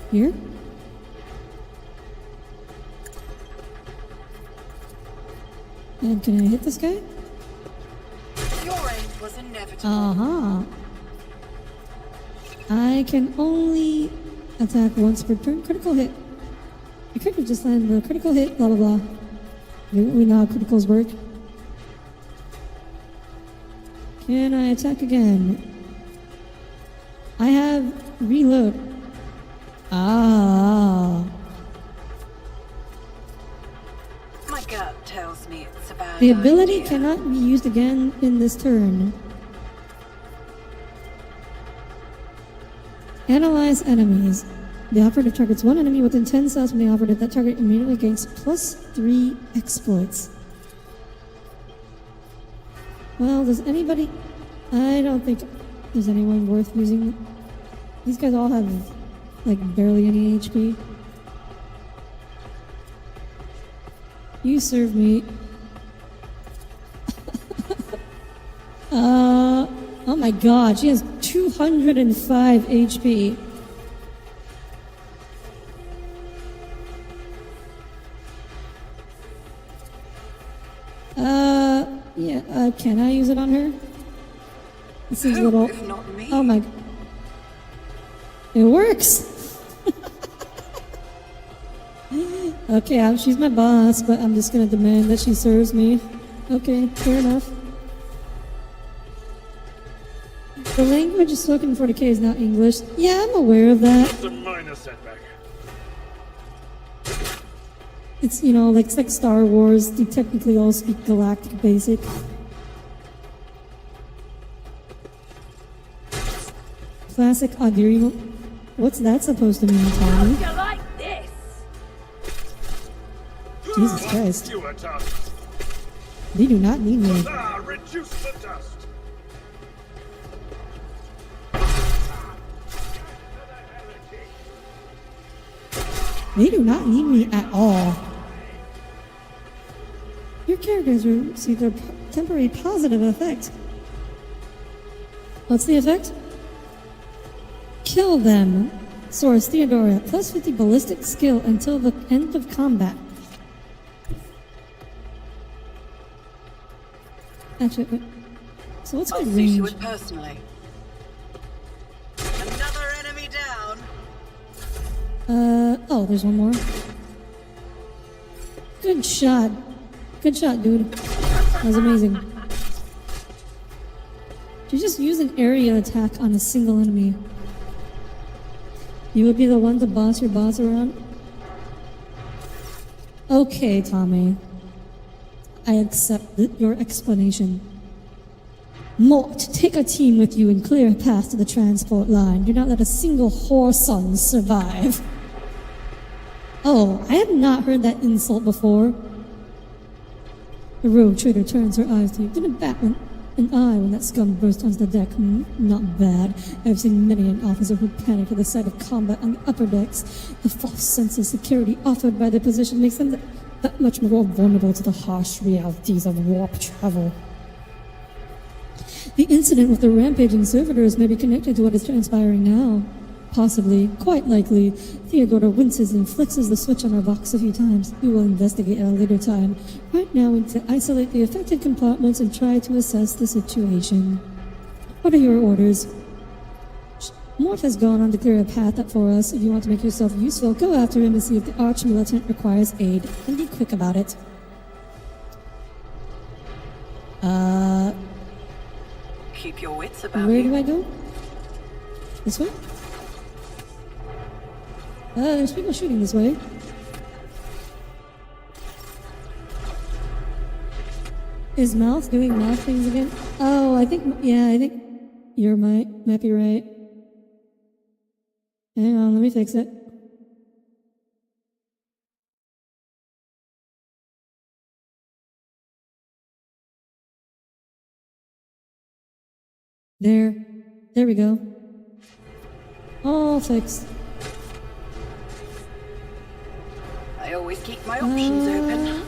[SPEAKER 1] here? And can I hit this guy?
[SPEAKER 4] Your end was inevitable.
[SPEAKER 1] Uh-huh. I can only attack once per turn. Critical hit. I could have just landed a critical hit, blah, blah, blah. We know how criticals work. Can I attack again? I have reload. Ah.
[SPEAKER 4] My gut tells me it's a bad
[SPEAKER 1] The ability
[SPEAKER 4] idea.
[SPEAKER 1] cannot be used again in this turn. Analyze enemies. The operative targets one enemy within 10 cells from the operative. That target immediately gains +3 exploits. Well, does anybody... I don't think there's anyone worth using. These guys all have, barely any HP. You serve me. I'm my god, she has 205 HP. Yeah, can I use it on her? This seems a little...
[SPEAKER 4] If not me.
[SPEAKER 1] Oh my... It works! Okay, she's my boss, but I'm just gonna demand that she serves me. Okay, fair enough. The language spoken for the K is not English. Yeah, I'm aware of that.
[SPEAKER 5] It's a minor setback.
[SPEAKER 1] It's, you know, like, it's like Star Wars. They technically all speak Galactic Basic. Classic Audire. What's that supposed to mean, Tommy?
[SPEAKER 2] You like this?
[SPEAKER 1] Jesus Christ.
[SPEAKER 5] Fewer tasks.
[SPEAKER 1] They do not need me.
[SPEAKER 5] Reduce the dust.
[SPEAKER 1] They do not need me at all. Your characters receive their temporary positive effect. What's the effect? Kill them. Source Theodora, plus 50 ballistic skill until the end of combat. Actually, wait. So what's my
[SPEAKER 4] I'll see to
[SPEAKER 1] range?
[SPEAKER 4] it personally. Another enemy down.
[SPEAKER 1] Oh, there's one more. Good shot. Good shot, dude. That was amazing. You just use an area attack on a single enemy. You would be the one to boss your boss around? Okay, Tommy. I accept your explanation. Mort, take a team with you and clear a path to the transport line. Do not let a single whoreson survive. Oh, I have not heard that insult before. The rogue trader turns her eyes to you. Didn't bat an eye when that scum burst onto the deck. Not bad. I've seen many an officer who panicked at the sight of combat on the upper decks. The false sense of security offered by their position makes them that much more vulnerable to the harsh realities of warp travel. The incident with the rampaging servitors may be connected to what is transpiring now. Possibly, quite likely. Theodora winces and flicks the switch on her box a few times. We will investigate at a later time. Right now, we need to isolate the affected compartments and try to assess the situation. What are your orders? Mort has gone on to clear a path up for us. If you want to make yourself useful, go after him and see if the arch-militant requires aid. And be quick about it.
[SPEAKER 4] Keep your wits about
[SPEAKER 1] Where
[SPEAKER 4] you.
[SPEAKER 1] do I go? This way? There's people shooting this way. Is mouth doing mouth things again? Oh, I think you might be right. Hang on, let me fix it. There we go. All fixed.
[SPEAKER 4] I always keep my options open.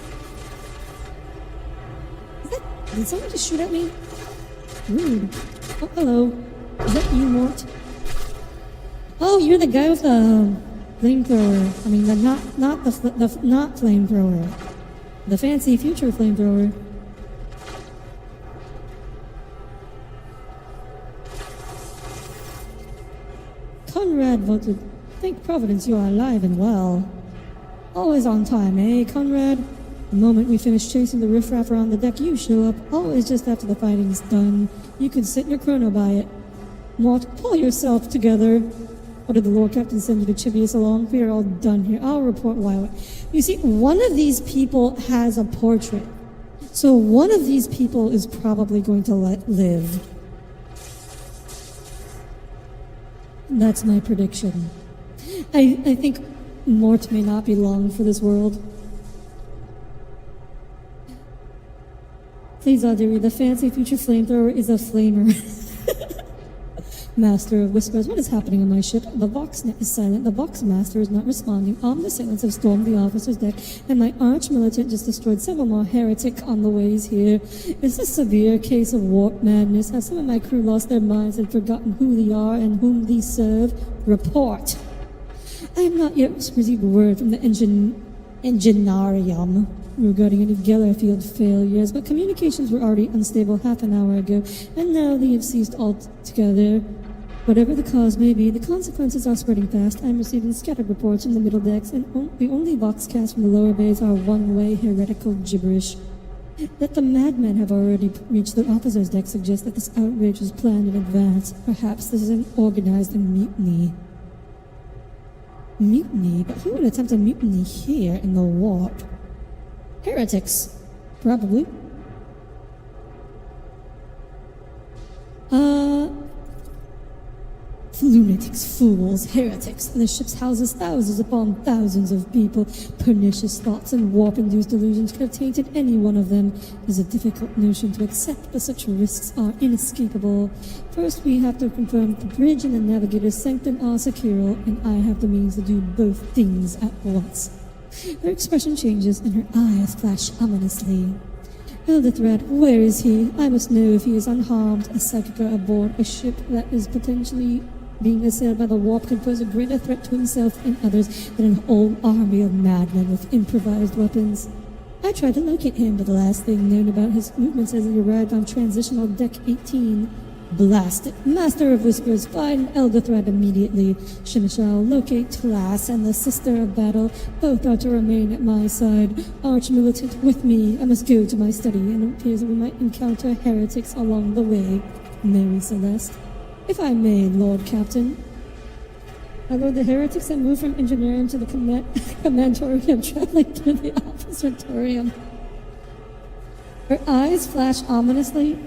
[SPEAKER 1] Did someone just shoot at me? Rude. Oh, hello. Is that you, Mort? Oh, you're the guy with the flamethrower. I mean, the not flamethrower. The fancy future flamethrower. Conrad voted, thank Providence you are alive and well. Always on time, eh, Conrad? The moment we finish chasing the riffraff around the deck, you show up, always just after the fighting's done. You can sit your chrono by it. Mort, pull yourself together. Or did the Lord Captain send you to chivvy us along? We are all done here. I'll report why. You see, one of these people has a portrait. So one of these people is probably going to live. That's my prediction. I think Mort may not be long for this world. Please, Audire, the fancy future flamethrower is a flamer. Master of Whispers, what is happening on my ship? The Voxnet is silent. The Vox Master is not responding. Armed assailants have stormed the officer's deck, and my arch-militant just destroyed several more heretic on the ways here. Is this a severe case of warp madness? Have some of my crew lost their minds and forgotten who they are and whom they serve? Report. I have not yet received word from the Enginarium regarding any Gellerfield failures, but communications were already unstable half an hour ago, and now they have ceased altogether. Whatever the cause may be, the consequences are spreading fast. I'm receiving scattered reports from the middle decks, and the only voxcasts from the lower bays are one-way heretical gibberish. That the madmen have already reached the officer's deck suggests that this outrage was planned in advance. Perhaps this is an organized mutiny. Mutiny? But who would attempt a mutiny here in the warp? Heretics. Probably. Lunatics, fools, heretics. The ship houses thousands upon thousands of people. Pernicious thoughts and warp-induced delusions could have tainted any one of them. It is a difficult notion to accept, but such risks are inescapable. First, we have to confirm that the bridge and the navigator's sanctum are secure, and I have the means to do both things at once. Her expression changes, and her eyes flash ominously. Elderthread, where is he? I must know if he is unharmed. A psychica aboard a ship that is potentially being assailed by the warp can pose a greater threat to himself and others than an whole army of madmen with improvised weapons. I tried to locate him, but the last thing known about his movements as he arrived on transitional deck 18. Blast it. Master of Whispers, find Elderthread immediately. Shimishal, locate Class and the Sister of Battle. Both are to remain at my side. Arch-militant with me. I must go to my study, and it appears that we might encounter heretics along the way. Mary Celeste. If I may, Lord Captain. Although the heretics that move from engineering to the commandatorium traveling through the officertorium. Her eyes flash ominously.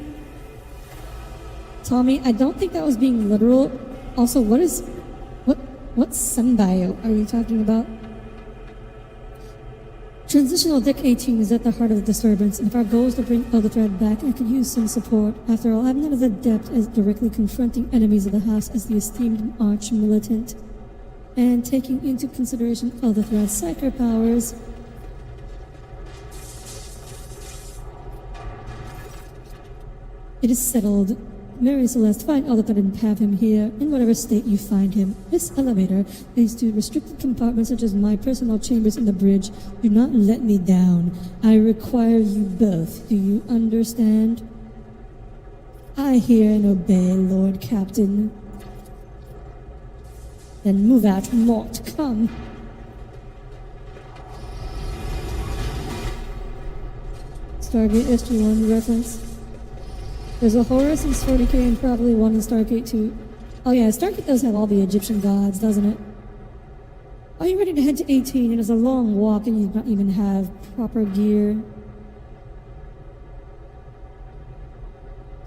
[SPEAKER 1] Tommy, I don't think that was being literal. Also, what symbiote are you talking about? Transitional Deck 18 is at the heart of the disturbance, and if our goal is to bring Elderthread back, I could use some support. After all, I'm not as adept as directly confronting enemies of the house as the esteemed arch-militant. And taking into consideration Elderthread's psycho powers, it is settled. Mary Celeste, find Elderthread and have him here, in whatever state you find him. This elevator leads to restricted compartments such as my personal chambers in the bridge. Do not let me down. I require you both. Do you understand? I hear and obey, Lord Captain. Then move out, Mort. Come. Stargate SG-1 reference. There's a Horus in 40K and probably one in Stargate 2. Oh yeah, Stargate does have all the Egyptian gods, doesn't it? Are you ready to head to 18? It is a long walk and you don't even have proper gear.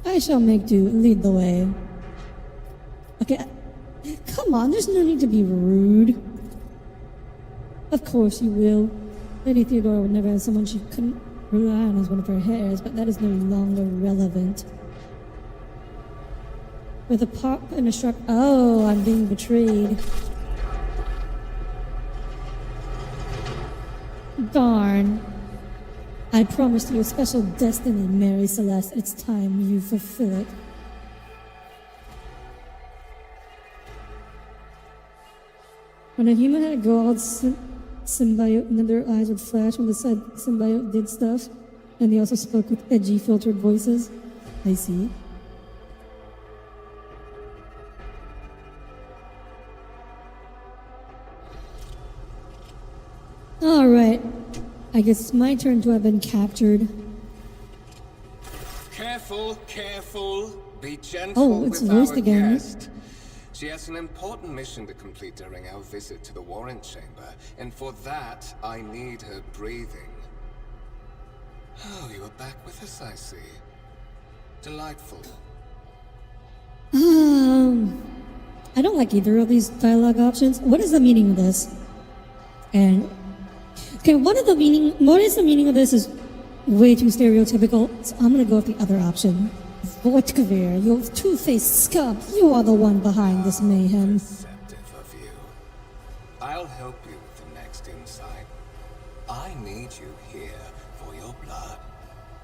[SPEAKER 1] I shall make do. Lead the way. Okay, come on, there's no need to be rude. Of course you will. Lady Theodora would never have someone she couldn't rely on as one of her heirs, but that is no longer relevant. With a pop and a shrug. Oh, I'm being betrayed. Darn. I promised you a special destiny, Mary Celeste. It's time you fulfill it. When a human had a gold symbiote, and then their eyes would flash when the symbiote did stuff, and they also spoke with edgy, filtered voices. I see. Alright. I guess it's my turn to have been captured.
[SPEAKER 3] Careful, careful. Be gentle
[SPEAKER 1] it's
[SPEAKER 3] with
[SPEAKER 1] Roost
[SPEAKER 3] our
[SPEAKER 1] again.
[SPEAKER 3] guest. She has an important mission to complete during our visit to the Warrant Chamber, and for that, I need her breathing. Oh, you are back with us, I see. Delightful.
[SPEAKER 1] I don't like either of these dialogue options. What is the meaning of this? And okay, what is the meaning of this is way too stereotypical, so I'm gonna go with the other option. Vtuber, you two-faced scum, you are the one behind this mayhem.
[SPEAKER 3] Receptive of you. I'll help you with the next insight. I need you here for your blood.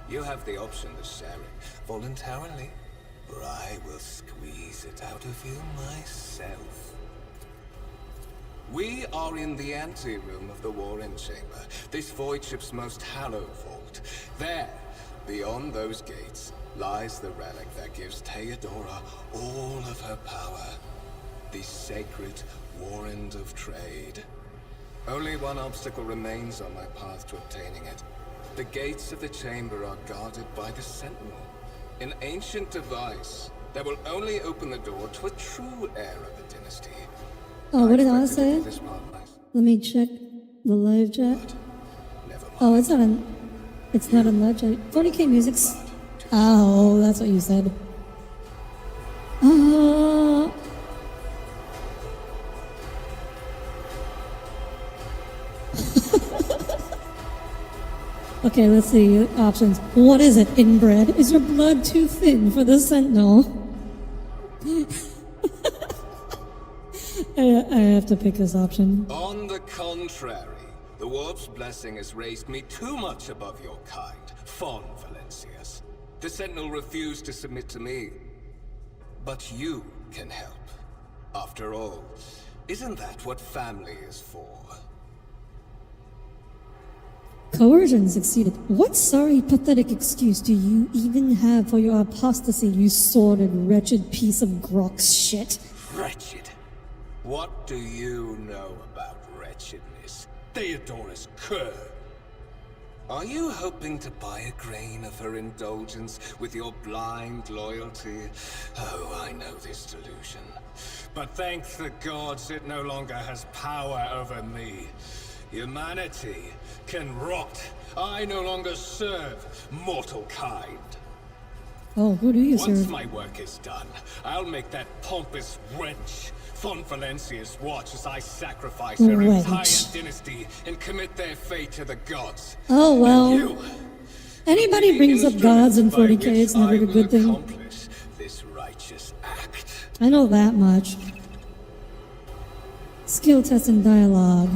[SPEAKER 3] You have the option to share it voluntarily, or I will squeeze it out of you myself. We are in the anteroom of the Warren Chamber, this void ship's most hallowed vault. There, beyond those gates, lies the relic that gives Theodora all of her power. The sacred Warrant of Trade. Only one obstacle remains on my path to obtaining it. The gates of the chamber are guarded by the Sentinel. An ancient device that will only open the door to a true heir of the dynasty.
[SPEAKER 1] Oh, what did I
[SPEAKER 3] expected to
[SPEAKER 1] say?
[SPEAKER 3] do this part myself,
[SPEAKER 1] Let me check the live chat.
[SPEAKER 3] but never mind.
[SPEAKER 1] Oh, it's not in live chat. 40k music's. Oh, that's what you said. Okay, let's see options. What is it, inbred? Is your blood too thin for the Sentinel? I have to pick this option.
[SPEAKER 3] On the contrary, the Warp's blessing has raised me too much above your kind, Fon Valencius. The Sentinel refused to submit to me. But you can help. After all, isn't that what family is for?
[SPEAKER 1] Coercion succeeded. What sorry, pathetic excuse do you even have for your apostasy, you sordid, wretched piece of Grok's shit?
[SPEAKER 3] Wretched? What do you know about wretchedness? Theodora's cur. Are you hoping to buy a grain of her indulgence with your blind loyalty? Oh, I know this delusion. But thank the gods it no longer has power over me. Humanity can rot. I no longer serve mortal kind.
[SPEAKER 1] Oh, who do you
[SPEAKER 3] Once
[SPEAKER 1] serve?
[SPEAKER 3] my work is done, I'll make that pompous wench, Fon Valencius, watch as I sacrifice her
[SPEAKER 1] Wench.
[SPEAKER 3] entire dynasty and commit their fate to the gods.
[SPEAKER 1] Oh, well.
[SPEAKER 3] And you,
[SPEAKER 1] Anybody
[SPEAKER 3] the
[SPEAKER 1] brings up gods in
[SPEAKER 3] instrument by
[SPEAKER 1] 40k, it's
[SPEAKER 3] which
[SPEAKER 1] never
[SPEAKER 3] I
[SPEAKER 1] a
[SPEAKER 3] will
[SPEAKER 1] good thing.
[SPEAKER 3] accomplish this righteous act.
[SPEAKER 1] I know that much. Skill test and dialogue.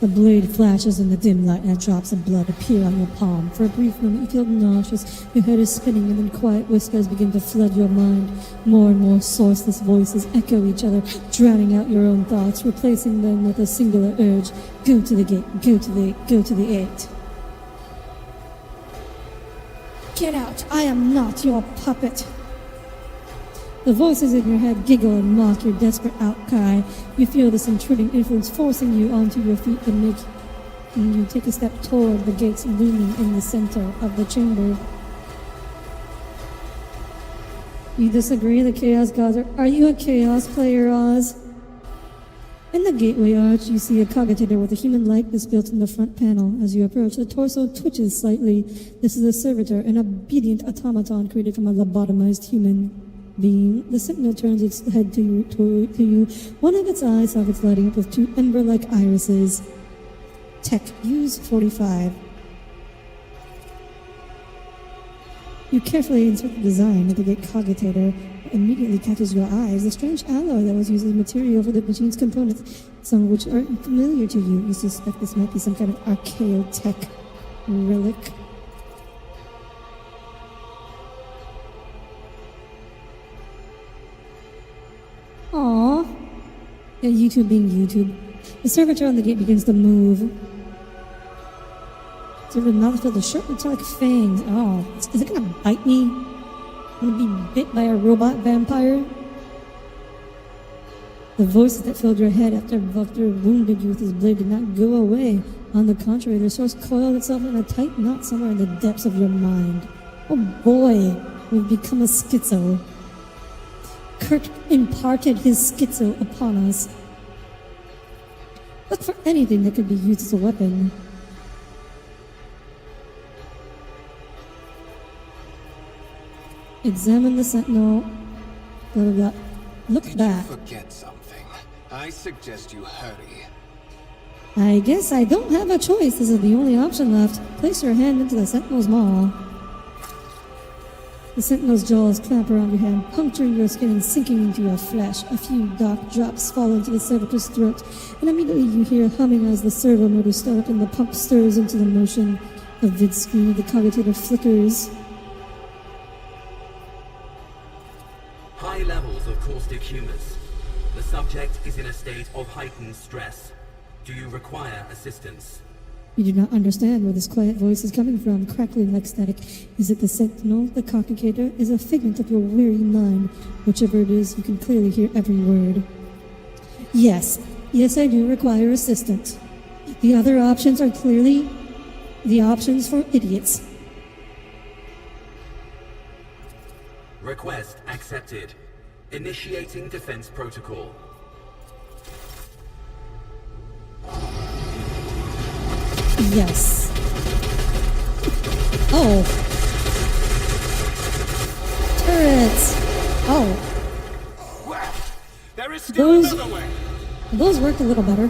[SPEAKER 1] The blade flashes in the dim light and drops of blood appear on your palm. For a brief moment you feel nauseous, your head is spinning, and then quiet whispers begin to flood your mind. More and more sourceless voices echo each other, drowning out your own thoughts, replacing them with a singular urge. Go to the gate, go to the gate, go to the gate. Get out, I am not your puppet. The voices in your head giggle and mock your desperate outcry. You feel this intruding influence forcing you onto your feet and making you take a step toward the gates looming in the center of the chamber. You disagree? The Chaos Gods are you a Chaos player, Oz? In the gateway arch, you see a cogitator with a human likeness built in the front panel. As you approach, the torso twitches slightly. This is a servitor, an obedient automaton created from a lobotomized human being. The Sentinel turns its head to you. One of its eye sockets lighting up with two ember-like irises. Tech, use 45. You carefully insert the design of the gate cogitator. What immediately catches your eyes the strange alloy that was used as material for the machine's components, some of which aren't familiar to you. You suspect this might be some kind of archaeotech relic. Aww. Yeah, YouTube being YouTube. The servitor on the gate begins to move. Is there a mouthful of sharp metallic fangs? Oh, is it gonna bite me? I'm gonna be bit by a robot vampire? The voices that filled your head after Vulture wounded you with his blade did not go away. On the contrary, their source coiled itself in a tight knot somewhere in the depths of your mind. Oh boy, we've become a schizo. Kurt imparted his schizo upon us. Look for anything that could be used as a weapon. Examine the Sentinel. Blah, blah, blah. Look
[SPEAKER 3] Did
[SPEAKER 1] back.
[SPEAKER 3] you forget something? I suggest you hurry.
[SPEAKER 1] I guess I don't have a choice. This is the only option left. Place your hand into the Sentinel's maw. The Sentinel's jaws clamp around your hand, puncturing your skin and sinking into your flesh. A few dark drops fall into the servitor's throat, and immediately you hear humming as the servo motors start up and the pump stirs into the motion. The vid screen of the cogitator flickers.
[SPEAKER 6] High levels of caustic humors. The subject is in a state of heightened stress. Do you require assistance?
[SPEAKER 1] You do not understand where this quiet voice is coming from, crackling like static. Is it the Sentinel, the cogitator? Is a figment of your weary mind? Whichever it is, you can clearly hear every word. Yes, I do require assistance. The other options are clearly the options for idiots.
[SPEAKER 6] Request accepted. Initiating defense protocol.
[SPEAKER 1] Yes. Oh. Turrets. Oh.
[SPEAKER 5] Well, there is still another way.
[SPEAKER 1] Those worked a little better.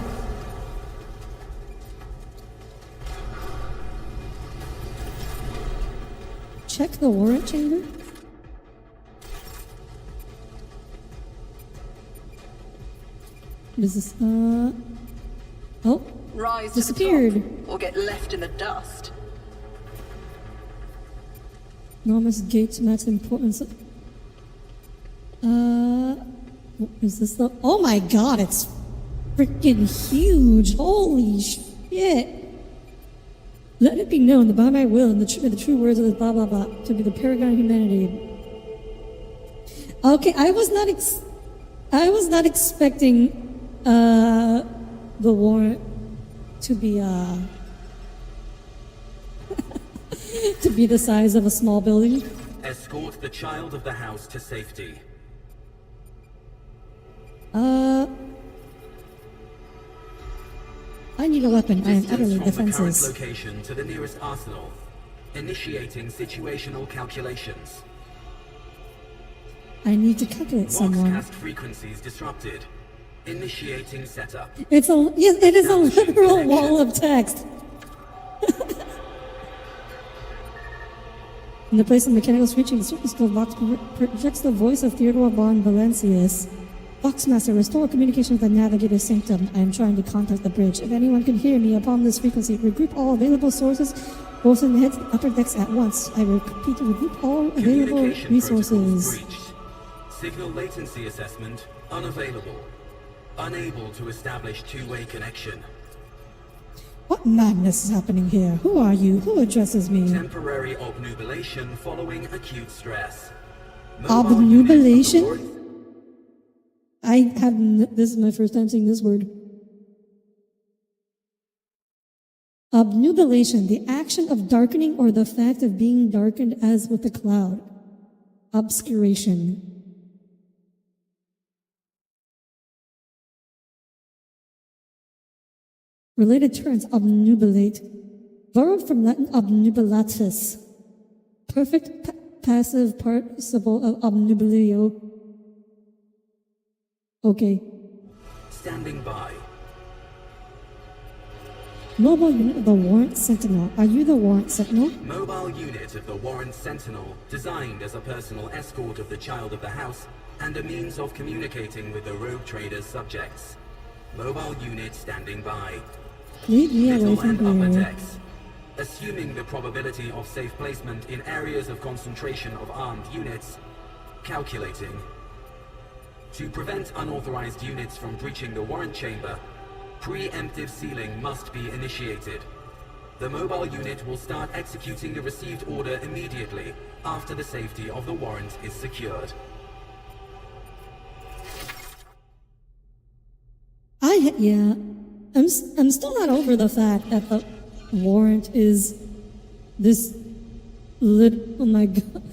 [SPEAKER 1] Check the warrant chamber. What is this? Oh.
[SPEAKER 4] Rise
[SPEAKER 1] Disappeared.
[SPEAKER 4] to the top, or get left in the dust.
[SPEAKER 1] Enormous gates match the importance of... Is this the... Oh my god, it's freaking huge. Holy shit. Let it be known that by my will and the true words of this blah blah blah to be the paragon of humanity. Okay, I was not expecting the warrant to be to be the size of a small building.
[SPEAKER 6] Escort the child of the house to safety.
[SPEAKER 1] I need a weapon. I am
[SPEAKER 6] Distance
[SPEAKER 1] utterly
[SPEAKER 6] from the current
[SPEAKER 1] defenseless.
[SPEAKER 6] location to the nearest arsenal. Initiating situational calculations.
[SPEAKER 1] I need to calculate someone.
[SPEAKER 6] Voxcast frequencies disrupted. Initiating setup.
[SPEAKER 1] It is a literal wall of text. In the place of mechanical screeching, the surface called Vox projects the voice of Theodore von Valencius. Voxmaster, restore communication with the Navigator's Sanctum. I am trying to contact the bridge. If anyone can hear me upon this frequency, regroup all available sources, both in the heads and upper decks at once. I repeat, regroup all available
[SPEAKER 6] Communication
[SPEAKER 1] resources.
[SPEAKER 6] protocols breached. Signal latency assessment unavailable. Unable to establish two-way connection.
[SPEAKER 1] What madness is happening here? Who are you? Who addresses me?
[SPEAKER 6] Temporary obnubilation following acute stress.
[SPEAKER 1] Obnubilation? This is my first time seeing this word. Obnubilation, the action of darkening or the fact of being darkened as with a cloud. Obscuration. Related terms, obnubilate, borrowed from Latin obnubilatus, perfect passive participle of obnubilio. Okay.
[SPEAKER 6] Standing by.
[SPEAKER 1] Mobile unit of the Warrant Sentinel. Are you the Warrant Sentinel?
[SPEAKER 6] Mobile unit of the Warrant Sentinel, designed as a personal escort of the child of the house and a means of communicating with the rogue trader's subjects. Mobile unit standing by.
[SPEAKER 1] Leave me away
[SPEAKER 6] Middle
[SPEAKER 1] from
[SPEAKER 6] and upper
[SPEAKER 1] here.
[SPEAKER 6] decks. Assuming the probability of safe placement in areas of concentration of armed units. Calculating. To prevent unauthorized units from breaching the warrant chamber, preemptive sealing must be initiated. The mobile unit will start executing the received order immediately after the safety of the warrant is secured.
[SPEAKER 1] I'm still not over the fact that the warrant is this oh my god.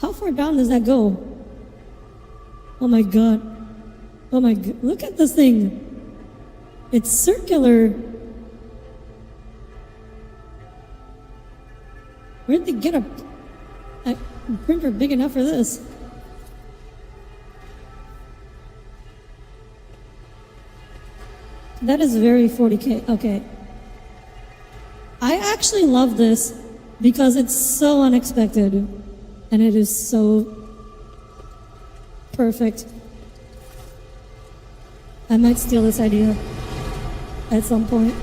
[SPEAKER 1] How far down does that go? Oh my god. Oh my god. Look at this thing. It's circular. Where'd they get a printer big enough for this? That is very 40k. Okay. I actually love this because it's so unexpected and it is so perfect. I might steal this idea at some point.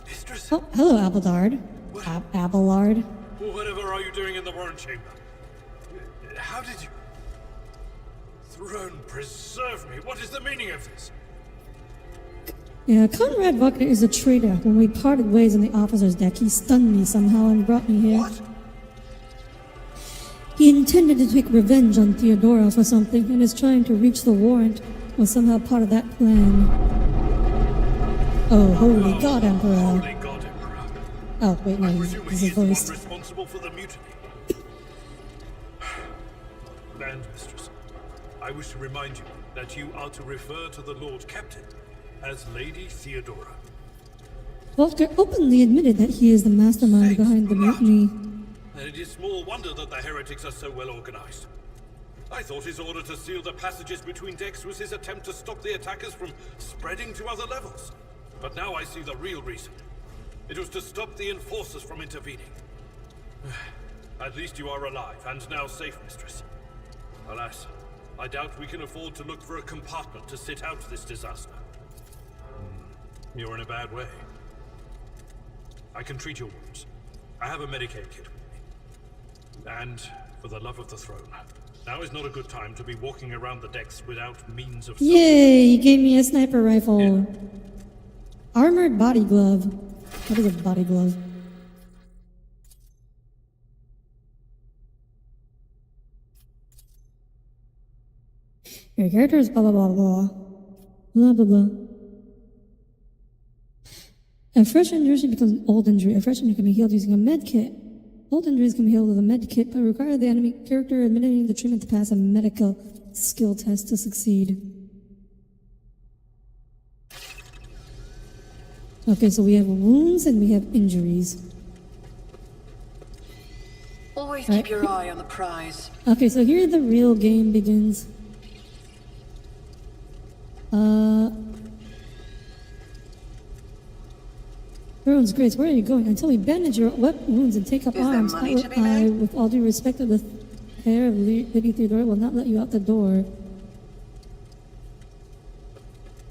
[SPEAKER 5] Mistress?
[SPEAKER 1] Oh, hello, Abelard. Abelard.
[SPEAKER 5] Whatever are you doing in the warrant chamber? How did you... Throne preserve me. What is the meaning of this?
[SPEAKER 1] Yeah, Conrad Wagner is a traitor. When we parted ways in the officer's deck, he stunned me somehow and brought me here.
[SPEAKER 5] What?
[SPEAKER 1] He intended to take revenge on Theodora for something, and is trying to reach the warrant was somehow part of that plan. Oh, holy God, Emperor.
[SPEAKER 5] Holy God, Emperor.
[SPEAKER 1] Oh, wait, no,
[SPEAKER 5] I presume
[SPEAKER 1] this
[SPEAKER 5] he
[SPEAKER 1] is
[SPEAKER 5] is the one
[SPEAKER 1] voiced.
[SPEAKER 5] responsible for the mutiny. Land Mistress, I wish to remind you that you are to refer to the Lord Captain as Lady Theodora.
[SPEAKER 1] Walker openly admitted that he is the mastermind
[SPEAKER 5] Saints
[SPEAKER 1] behind the
[SPEAKER 5] blood.
[SPEAKER 1] mutiny.
[SPEAKER 5] And it is small wonder that the heretics are so well organized. I thought his order to seal the passages between decks was his attempt to stop the attackers from spreading to other levels. But now I see the real reason. It was to stop the enforcers from intervening. At least you are alive, and now safe, Mistress. Alas, I doubt we can afford to look for a compartment to sit out this disaster. You're in a bad way. I can treat your wounds. I have a Medicaid kit with me. And, for the love of the throne, now is not a good time to be walking around the decks without means of
[SPEAKER 1] Yay, he gave me a sniper rifle. Armored body glove. What is a body glove? Your character is blah blah blah blah. Blah blah blah. A fresh injury becomes an old injury. A fresh injury can be healed using a med kit. Old injuries can be healed with a med kit, but require the enemy character administering the treatment to pass a medical skill test to succeed. Okay, so we have wounds and we have injuries.
[SPEAKER 4] Always
[SPEAKER 1] Right.
[SPEAKER 4] keep your eye on the prize.
[SPEAKER 1] Okay, so here the real game begins. Runes, Grace, where are you going? Until we bandage your wounds and take up
[SPEAKER 4] Is there
[SPEAKER 1] arms,
[SPEAKER 4] money to be
[SPEAKER 1] I,
[SPEAKER 4] made?
[SPEAKER 1] with all due respect to the pair of Lady Theodora, will not let you out the door.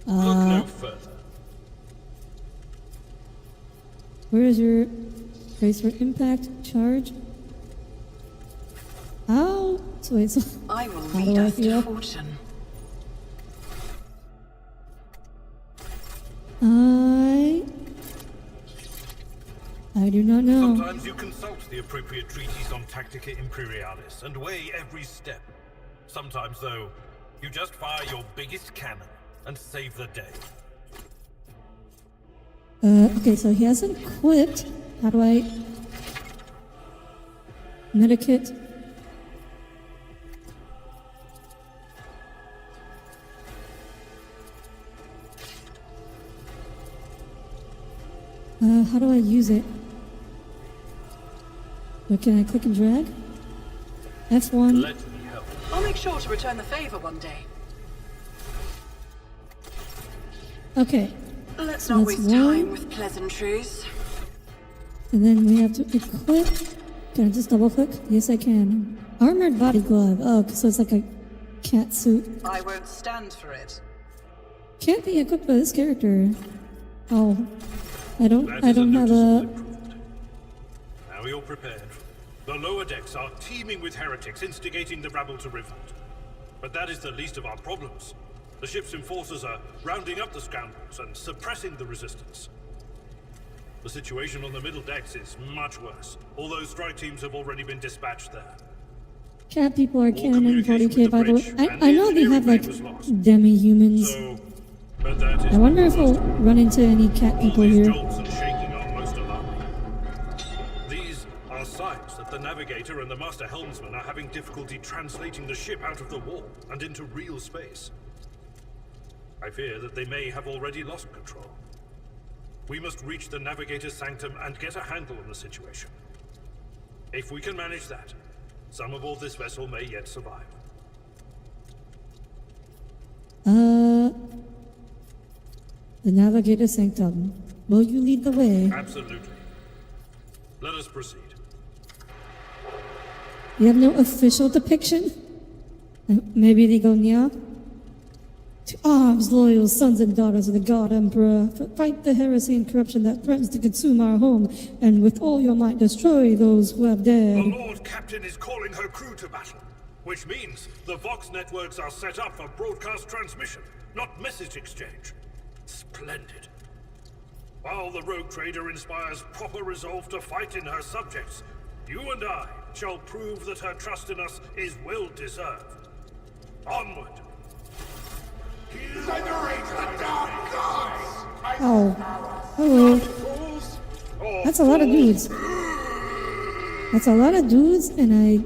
[SPEAKER 5] Look no further.
[SPEAKER 1] Where is your brace for impact charge? Ow! So wait, so
[SPEAKER 4] I will
[SPEAKER 1] How
[SPEAKER 4] lead
[SPEAKER 1] do I
[SPEAKER 4] us to
[SPEAKER 1] feel?
[SPEAKER 4] fortune.
[SPEAKER 1] I do not know.
[SPEAKER 5] Sometimes you consult the appropriate treaties on Tactica Imperialis and weigh every step. Sometimes, though, you just fire your biggest cannon and save the day.
[SPEAKER 1] Okay, so he hasn't quit. How do I... Medikit? How do I use it? Or can I click and drag? F1.
[SPEAKER 5] Let me help.
[SPEAKER 4] I'll make sure to return the favor one day.
[SPEAKER 1] Okay.
[SPEAKER 4] Let's
[SPEAKER 1] So
[SPEAKER 4] not
[SPEAKER 1] that's
[SPEAKER 4] waste
[SPEAKER 1] one.
[SPEAKER 4] time with pleasantries.
[SPEAKER 1] And then we have to equip. Can I just double click? Yes, I can. Armored body glove. Oh, so it's like a cat suit.
[SPEAKER 4] I won't stand for it.
[SPEAKER 1] Can't be equipped by this character. Oh. I don't
[SPEAKER 5] That
[SPEAKER 1] have
[SPEAKER 5] is noticeable
[SPEAKER 1] a...
[SPEAKER 5] improvement. Now you're prepared. The lower decks are teeming with heretics instigating the rabble to revolt. But that is the least of our problems. The ship's enforcers are rounding up the scoundrels and suppressing the resistance. The situation on the middle decks is much worse, although strike teams have already been dispatched there.
[SPEAKER 1] Cat people are
[SPEAKER 5] All
[SPEAKER 1] canon in
[SPEAKER 5] communication
[SPEAKER 1] 40k,
[SPEAKER 5] with
[SPEAKER 1] by
[SPEAKER 5] the
[SPEAKER 1] the way.
[SPEAKER 5] bridge and
[SPEAKER 1] I
[SPEAKER 5] the
[SPEAKER 1] know they have, like,
[SPEAKER 5] engineering was lost.
[SPEAKER 1] demi-humans.
[SPEAKER 5] So, but that is
[SPEAKER 1] I wonder if
[SPEAKER 5] not
[SPEAKER 1] we'll
[SPEAKER 5] the worst.
[SPEAKER 1] run into any cat
[SPEAKER 5] All
[SPEAKER 1] people
[SPEAKER 5] these
[SPEAKER 1] here.
[SPEAKER 5] jolts and shaking are most alarming. These are signs that the navigator and the master helmsman are having difficulty translating the ship out of the wall and into real space. I fear that they may have already lost control. We must reach the navigator's sanctum and get a handle on the situation. If we can manage that, some aboard this vessel may yet survive.
[SPEAKER 1] the Navigator Sanctum. Will you lead the way?
[SPEAKER 5] Absolutely. Let us proceed.
[SPEAKER 1] You have no official depiction? Maybe they go near? To arms, loyal sons and daughters of the God Emperor, fight the heresy and corruption that threatens to consume our home, and with all your might destroy those who have
[SPEAKER 5] The
[SPEAKER 1] dared.
[SPEAKER 5] Lord Captain is calling her crew to battle, which means the Vox networks are set up for broadcast transmission, not message exchange. Splendid. While the rogue trader inspires proper resolve to fight in her subjects, you and I shall prove that her trust in us is well deserved. Onward!
[SPEAKER 1] Oh. Hello. That's a lot of dudes. That's a lot of dudes, and I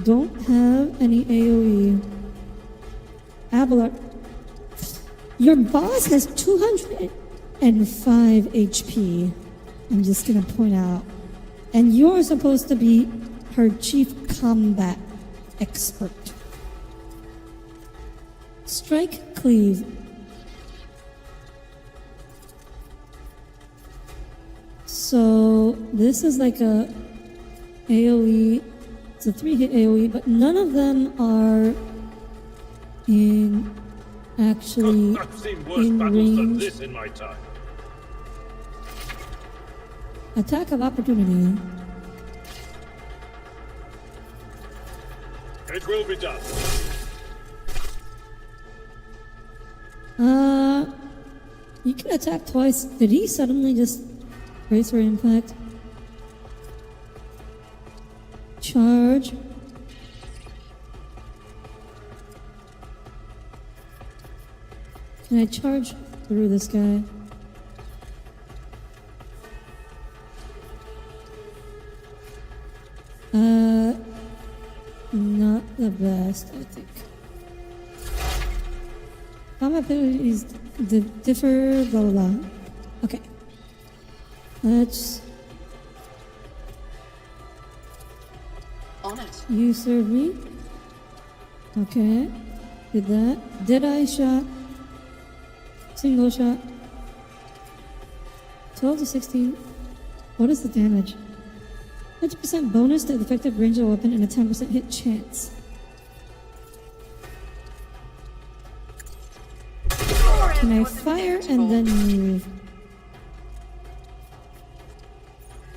[SPEAKER 1] don't have any AoE. Abelard. Your boss has 205 HP. I'm just gonna point out. And you're supposed to be her chief combat expert. Strike, cleave. So this is like a AoE. It's a 3-hit AoE, but none of them are in actually
[SPEAKER 5] I've seen worse
[SPEAKER 1] in
[SPEAKER 5] battles than
[SPEAKER 1] range.
[SPEAKER 5] this in my time.
[SPEAKER 1] Attack of opportunity.
[SPEAKER 5] It will be done.
[SPEAKER 1] You can attack twice. Did he suddenly just brace for impact? Charge. Can I charge through this guy? Not the best, I think. Combat abilities differ, blah blah blah. Okay. Let's.
[SPEAKER 4] On it.
[SPEAKER 1] You serve me. Okay. Did that. Dead eye shot. Single shot. 12 to 16. What is the damage? 50% bonus to the effective range of the weapon and a 10% hit chance. Can I fire and then move?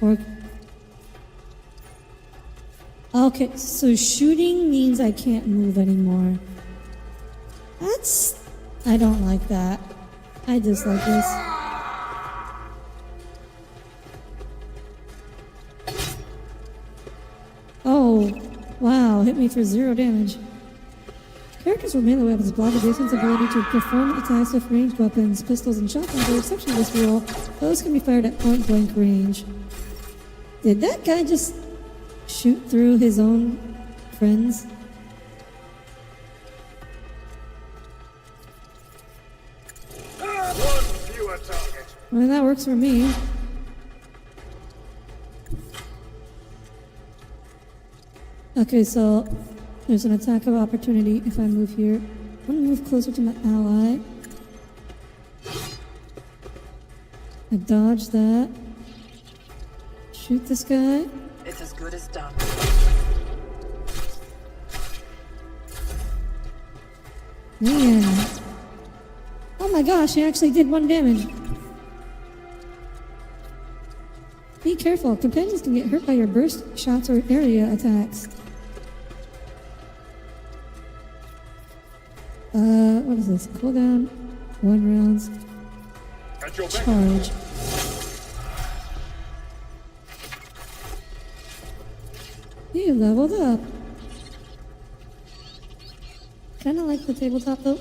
[SPEAKER 1] Or... Okay, so shooting means I can't move anymore. That's... I don't like that. I dislike this. Oh, wow, hit me for 0 damage. Characters with melee weapons block adjacent's ability to perform attacks with ranged weapons, pistols, and shotguns are exception to this rule. Those can be fired at point-blank range. Did that guy just shoot through his own friends?
[SPEAKER 5] One fewer target.
[SPEAKER 1] Well, that works for me. Okay, so there's an attack of opportunity if I move here. I'm gonna move closer to my ally. I dodge that. Shoot this guy.
[SPEAKER 4] It's as good as done.
[SPEAKER 1] Man. Oh my gosh, he actually did 1 damage. Be careful, companions can get hurt by your burst shots or area attacks. What is this? Cooldown, 1 rounds,
[SPEAKER 5] At your back.
[SPEAKER 1] charge. You leveled up. Kinda like the tabletop though.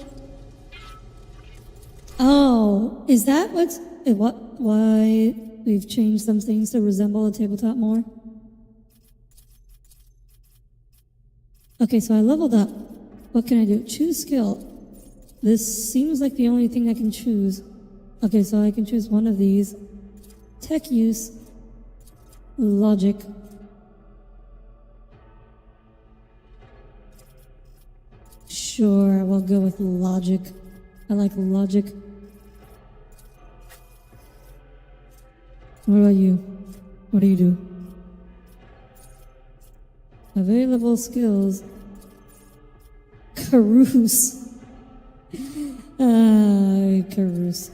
[SPEAKER 1] Oh, is that why we've changed some things to resemble a tabletop more? Okay, so I leveled up. What can I do? Choose skill. This seems like the only thing I can choose. Okay, so I can choose one of these. Tech use. Logic. Sure, we'll go with logic. I like logic. What about you? What do you do? Available skills. Carouse. Carouse.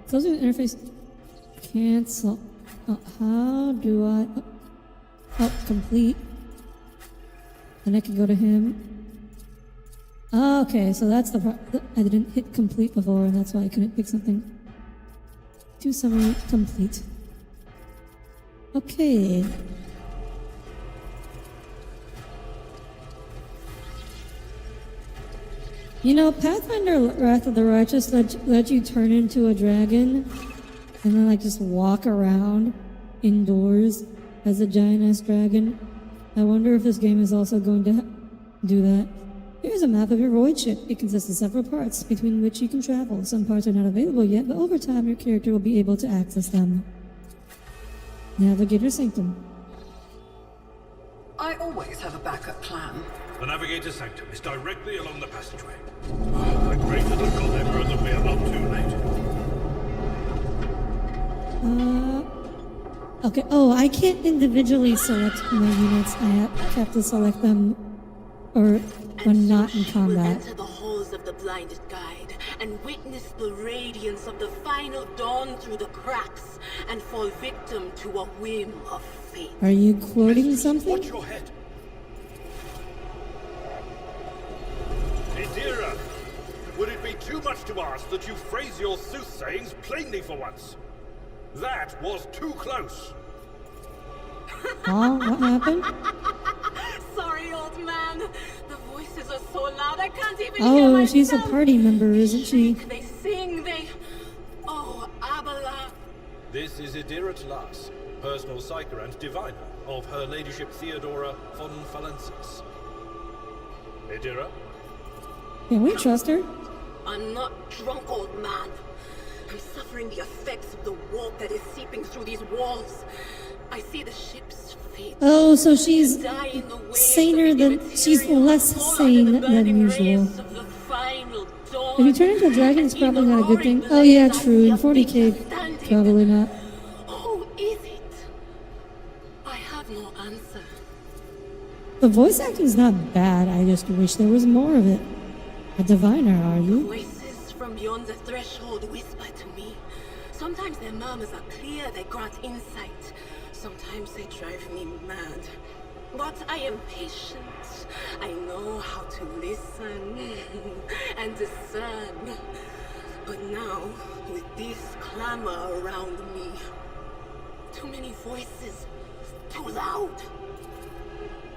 [SPEAKER 1] Closing the interface. Cancel. How do I? Oh, complete. Then I can go to him. Okay, so that's the part. I didn't hit complete before, and that's why I couldn't pick something. Do summary complete. Okay. You know, Pathfinder Wrath of the Righteous let you turn into a dragon and then like just walk around indoors as a giant-ass dragon. I wonder if this game is also going to do that. Here's a map of your void ship. It consists of several parts between which you can travel. Some parts are not available yet, but over time your character will be able to access them. Navigator Sanctum.
[SPEAKER 4] I always have a backup plan.
[SPEAKER 5] The Navigator Sanctum is directly along the passageway. I'm grateful to God Emperor that we are not too late.
[SPEAKER 1] Okay. Oh, I can't individually select my units. I have to select them or when not in combat.
[SPEAKER 2] Enter the halls of the blinded guide and witness the radiance of the final dawn through the cracks and fall victim to a whim of fate.
[SPEAKER 1] Are you quoting something?
[SPEAKER 5] Watch your head. Audire, would it be too much to ask that you phrase your soothsayings plainly for once? That was too close.
[SPEAKER 1] Oh, what happened?
[SPEAKER 2] Sorry, old man. The voices are so loud I can't even hear myself.
[SPEAKER 1] Oh, she's a party member, isn't she?
[SPEAKER 2] They sing, they... Oh, Abala.
[SPEAKER 5] This is Audire Astra, personal psyker and diviner of Her Ladyship Theodora von Valensis. Audire?
[SPEAKER 1] Can we trust her?
[SPEAKER 2] I'm not drunk, old man. I'm suffering the effects of the warp that is seeping through these walls. I see the ship's fate.
[SPEAKER 1] Oh, so she's
[SPEAKER 2] Die in the waves
[SPEAKER 1] saner
[SPEAKER 2] of the
[SPEAKER 1] than... She's
[SPEAKER 2] immaterial,
[SPEAKER 1] less
[SPEAKER 2] fall
[SPEAKER 1] sane
[SPEAKER 2] under the
[SPEAKER 1] than
[SPEAKER 2] burning
[SPEAKER 1] usual.
[SPEAKER 2] rays of the final dawn.
[SPEAKER 1] If you turn into a dragon, it's probably not a good thing. Oh yeah, true. In 40k, probably not.
[SPEAKER 2] Who is it? I have no answer.
[SPEAKER 1] The voice acting's not bad. I just wish there was more of it. A diviner, are you?
[SPEAKER 2] Voices from beyond the threshold whisper to me. Sometimes their murmurs are clear, they grant insight. Sometimes they drive me mad. But I am patient. I know how to listen and discern. But now, with this clamor around me, too many voices, too loud.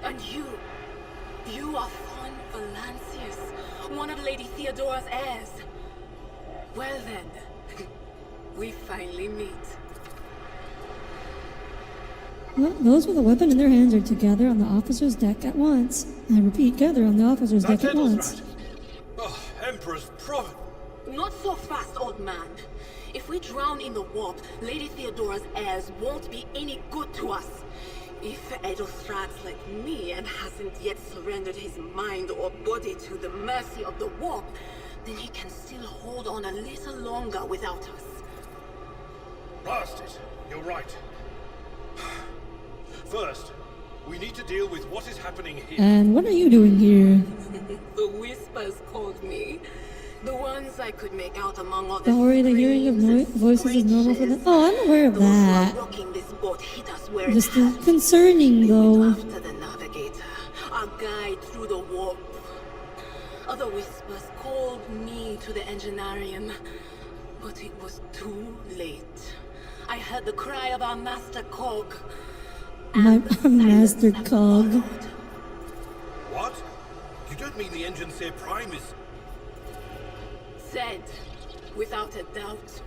[SPEAKER 2] And you are Von Valancius, one of Lady Theodora's heirs. Well then, we finally meet.
[SPEAKER 1] Well, those with a weapon in their hands are to gather on the officer's deck at once. I repeat, gather on the officer's deck at once.
[SPEAKER 5] Right. Oh, Emperor's Province.
[SPEAKER 2] Not so fast, old man. If we drown in the warp, Lady Theodora's heirs won't be any good to us. If Edelstrad's like me and hasn't yet surrendered his mind or body to the mercy of the warp, then he can still hold on a little longer without us.
[SPEAKER 5] Blast it. You're right. First, we need to deal with what is happening here.
[SPEAKER 1] And what are you doing here?
[SPEAKER 2] The whispers called me. The ones I could make out among all the
[SPEAKER 1] Don't worry, the hearing of voices is normal for them. Oh, I'm aware of that. Just concerning, though.
[SPEAKER 2] After the navigator, our guide through the warp. Other whispers called me to the engineering, but it was too late. I heard the cry of our master cog.
[SPEAKER 1] My master cog.
[SPEAKER 5] What? You don't mean the engine Seer Prime is...
[SPEAKER 2] Said, without a doubt.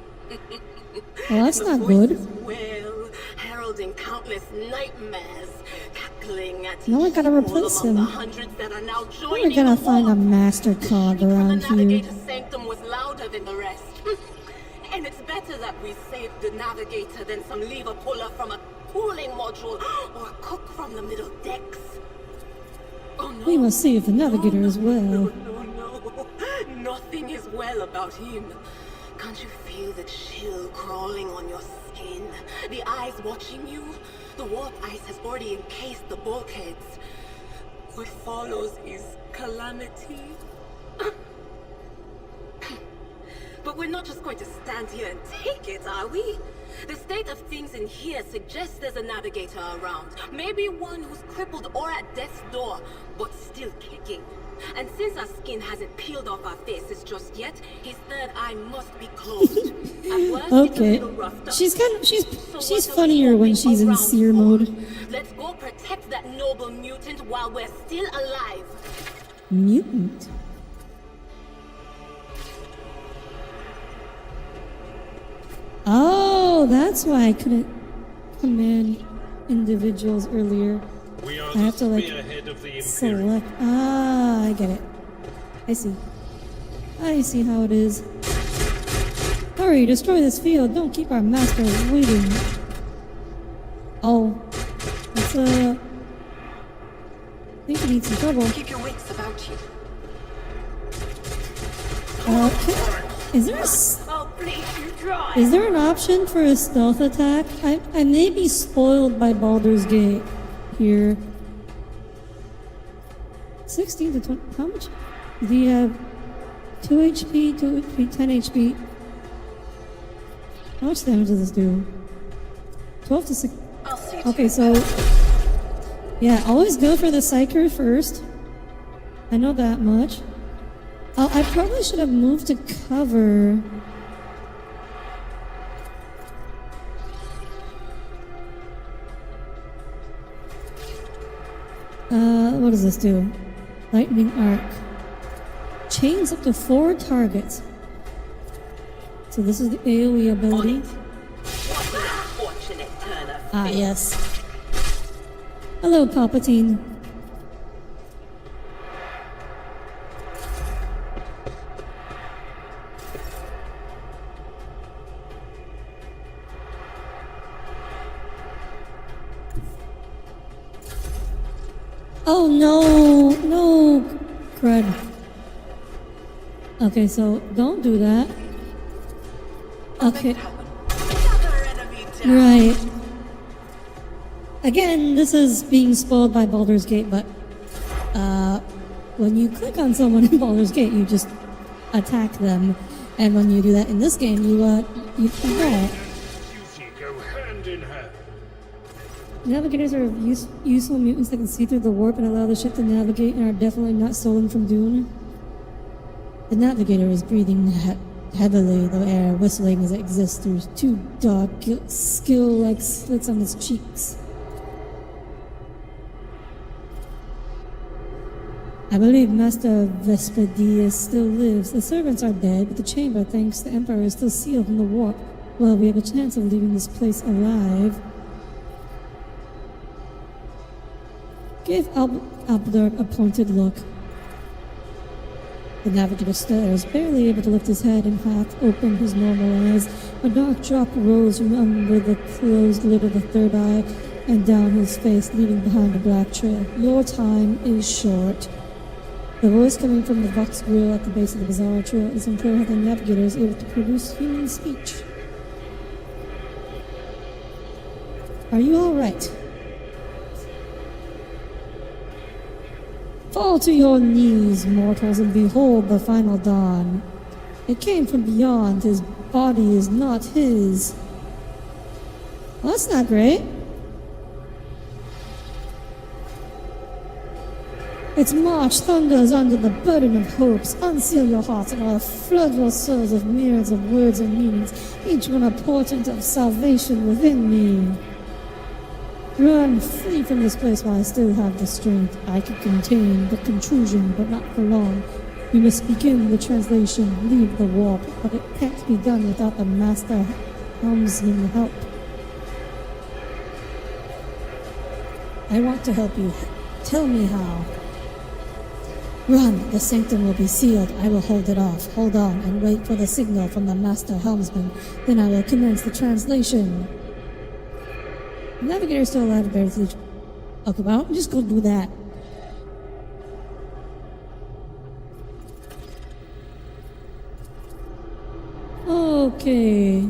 [SPEAKER 1] Well, that's
[SPEAKER 2] The
[SPEAKER 1] not good.
[SPEAKER 2] voices wail, heralding countless nightmares, cackling at
[SPEAKER 1] Now I
[SPEAKER 2] each
[SPEAKER 1] gotta
[SPEAKER 2] fall
[SPEAKER 1] replace
[SPEAKER 2] among
[SPEAKER 1] him.
[SPEAKER 2] the hundreds that are now
[SPEAKER 1] We're
[SPEAKER 2] joining
[SPEAKER 1] gonna
[SPEAKER 2] the
[SPEAKER 1] find a
[SPEAKER 2] war.
[SPEAKER 1] master cog
[SPEAKER 2] The
[SPEAKER 1] around here.
[SPEAKER 2] Navigator's sanctum was louder than the rest. And it's better that we saved the Navigator than some lever puller from a cooling module or a cook from the middle decks. Oh no.
[SPEAKER 1] We must save the navigator
[SPEAKER 2] No,
[SPEAKER 1] as well.
[SPEAKER 2] No, no, no. Nothing is well about him. Can't you feel the chill crawling on your skin? The eyes watching you? The warp ice has already encased the bulkheads. What follows is calamity. But we're not just going to stand here and take it, are we? The state of things in here suggests there's a navigator around. Maybe one who's crippled or at death's door, but still kicking. And since our skin hasn't peeled off our faces just yet, his third eye must be closed. At worst, it's a
[SPEAKER 1] Okay.
[SPEAKER 2] little roughed up.
[SPEAKER 1] She's
[SPEAKER 2] So
[SPEAKER 1] she's
[SPEAKER 2] what are
[SPEAKER 1] funnier
[SPEAKER 2] we
[SPEAKER 1] when she's in
[SPEAKER 2] around
[SPEAKER 1] seer
[SPEAKER 2] for?
[SPEAKER 1] mode.
[SPEAKER 2] Let's go protect that noble mutant while we're still alive.
[SPEAKER 1] Mutant. Oh, that's why I couldn't command individuals earlier.
[SPEAKER 5] We are
[SPEAKER 1] I have to
[SPEAKER 5] the
[SPEAKER 1] like
[SPEAKER 5] spearhead of the Imperium.
[SPEAKER 1] select. Ah, I get it. I see. I see how it is. Hurry, destroy this field. Don't keep our master waiting. Oh, it's I think we need some trouble.
[SPEAKER 4] Keep your wits about you.
[SPEAKER 1] Is there
[SPEAKER 2] Oh, please, you try.
[SPEAKER 1] is there an option for a stealth attack? I may be spoiled by Baldur's Gate here. 16 to 20. How much? Do you have 2 HP, 2 HP, 10 HP? How much damage does this do? 12 to 6.
[SPEAKER 4] I'll see you.
[SPEAKER 1] Okay, so yeah, always go for the psyker first. I know that much. Oh, I probably should have moved to cover. What does this do? Lightning arc. Chains up to 4 targets. So this is the AoE ability.
[SPEAKER 2] What an unfortunate turn of
[SPEAKER 1] Ah,
[SPEAKER 2] fate.
[SPEAKER 1] yes. Hello, Palpatine. Oh no, no, crud. Okay, so don't do that. Okay,
[SPEAKER 2] Another enemy down.
[SPEAKER 1] right. Again, this is being spoiled by Baldur's Gate, but when you click on someone in Baldur's Gate, you just attack them, and when you do that in this game, you don't.
[SPEAKER 5] Duty go hand in hand.
[SPEAKER 1] Navigators are useful mutants that can see through the warp and allow the ship to navigate and are definitely not stolen from Dune. The Navigator is breathing heavily, the air whistling as it exists through 2 dark, skill-like slits on its cheeks. I believe Master Vespedius still lives. The servants are dead, but the chamber, thanks to the Emperor, is still sealed in the warp. Well, we have a chance of leaving this place alive. Give Audire a pointed look. The Navigator stares, barely able to lift his head and half open his normal eyes. A dark drop rose from under the closed lid of the third eye and down his face, leaving behind a black trail. Your time is short. The voice coming from the Vox grill at the base of the bizarre trail is unclear how the Navigator is able to produce human speech. Are you all right? Fall to your knees, mortals, and behold the final dawn. It came from beyond. His body is not his. Well, that's not great. Its march thunders under the burden of hopes. Unseal your hearts and I'll flood your souls with myriads of words and meanings, each one a portent of salvation within me. Run, flee from this place while I still have the strength. I can contain the contusion, but not for long. We must begin the translation, leave the warp, but it can't be done without the master helmsman help. I want to help you. Tell me how. Run, the sanctum will be sealed. I will hold it off. Hold on and wait for the signal from the master helmsman. Then I will commence the translation. The Navigator's still alive, barely. Okay, why don't we just go do that? Okay.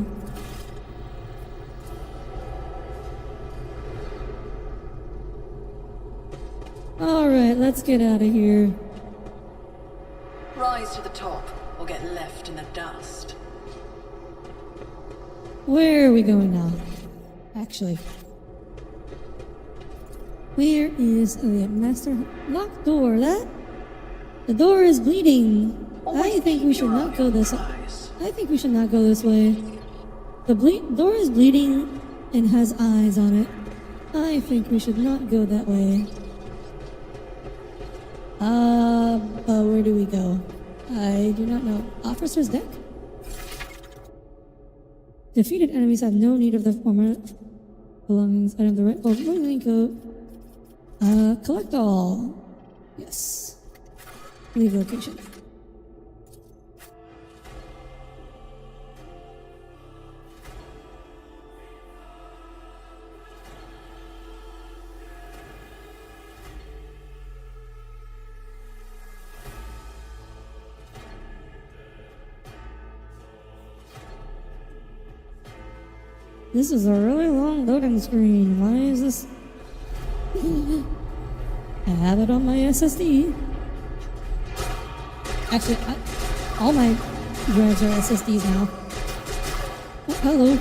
[SPEAKER 1] Alright, let's get out of here.
[SPEAKER 4] Rise to the top, or get left in the dust.
[SPEAKER 1] Where are we going now? Actually. Where is the master locked door? The door is bleeding. I think we should not go this way. I think we should not go this way. The door is bleeding and has eyes on it. I think we should not go that way. Where do we go? I do not know. Officer's deck? Defeated enemies have no need of the former belongings. Item the right. Oh, link code. Collect all. Yes. Leave location. This is a really long loading screen. Why is this? I have it on my SSD. Actually, all my drives are SSDs now. Oh, hello.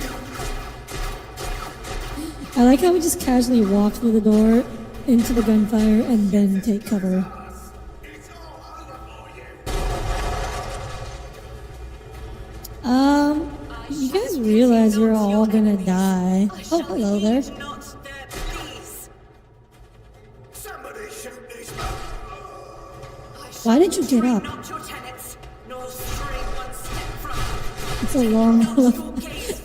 [SPEAKER 1] I like how we just casually walk through the door into the gunfire and then take cover. You guys realize you're all gonna die. Oh, hello there. Why did you get up? It's a long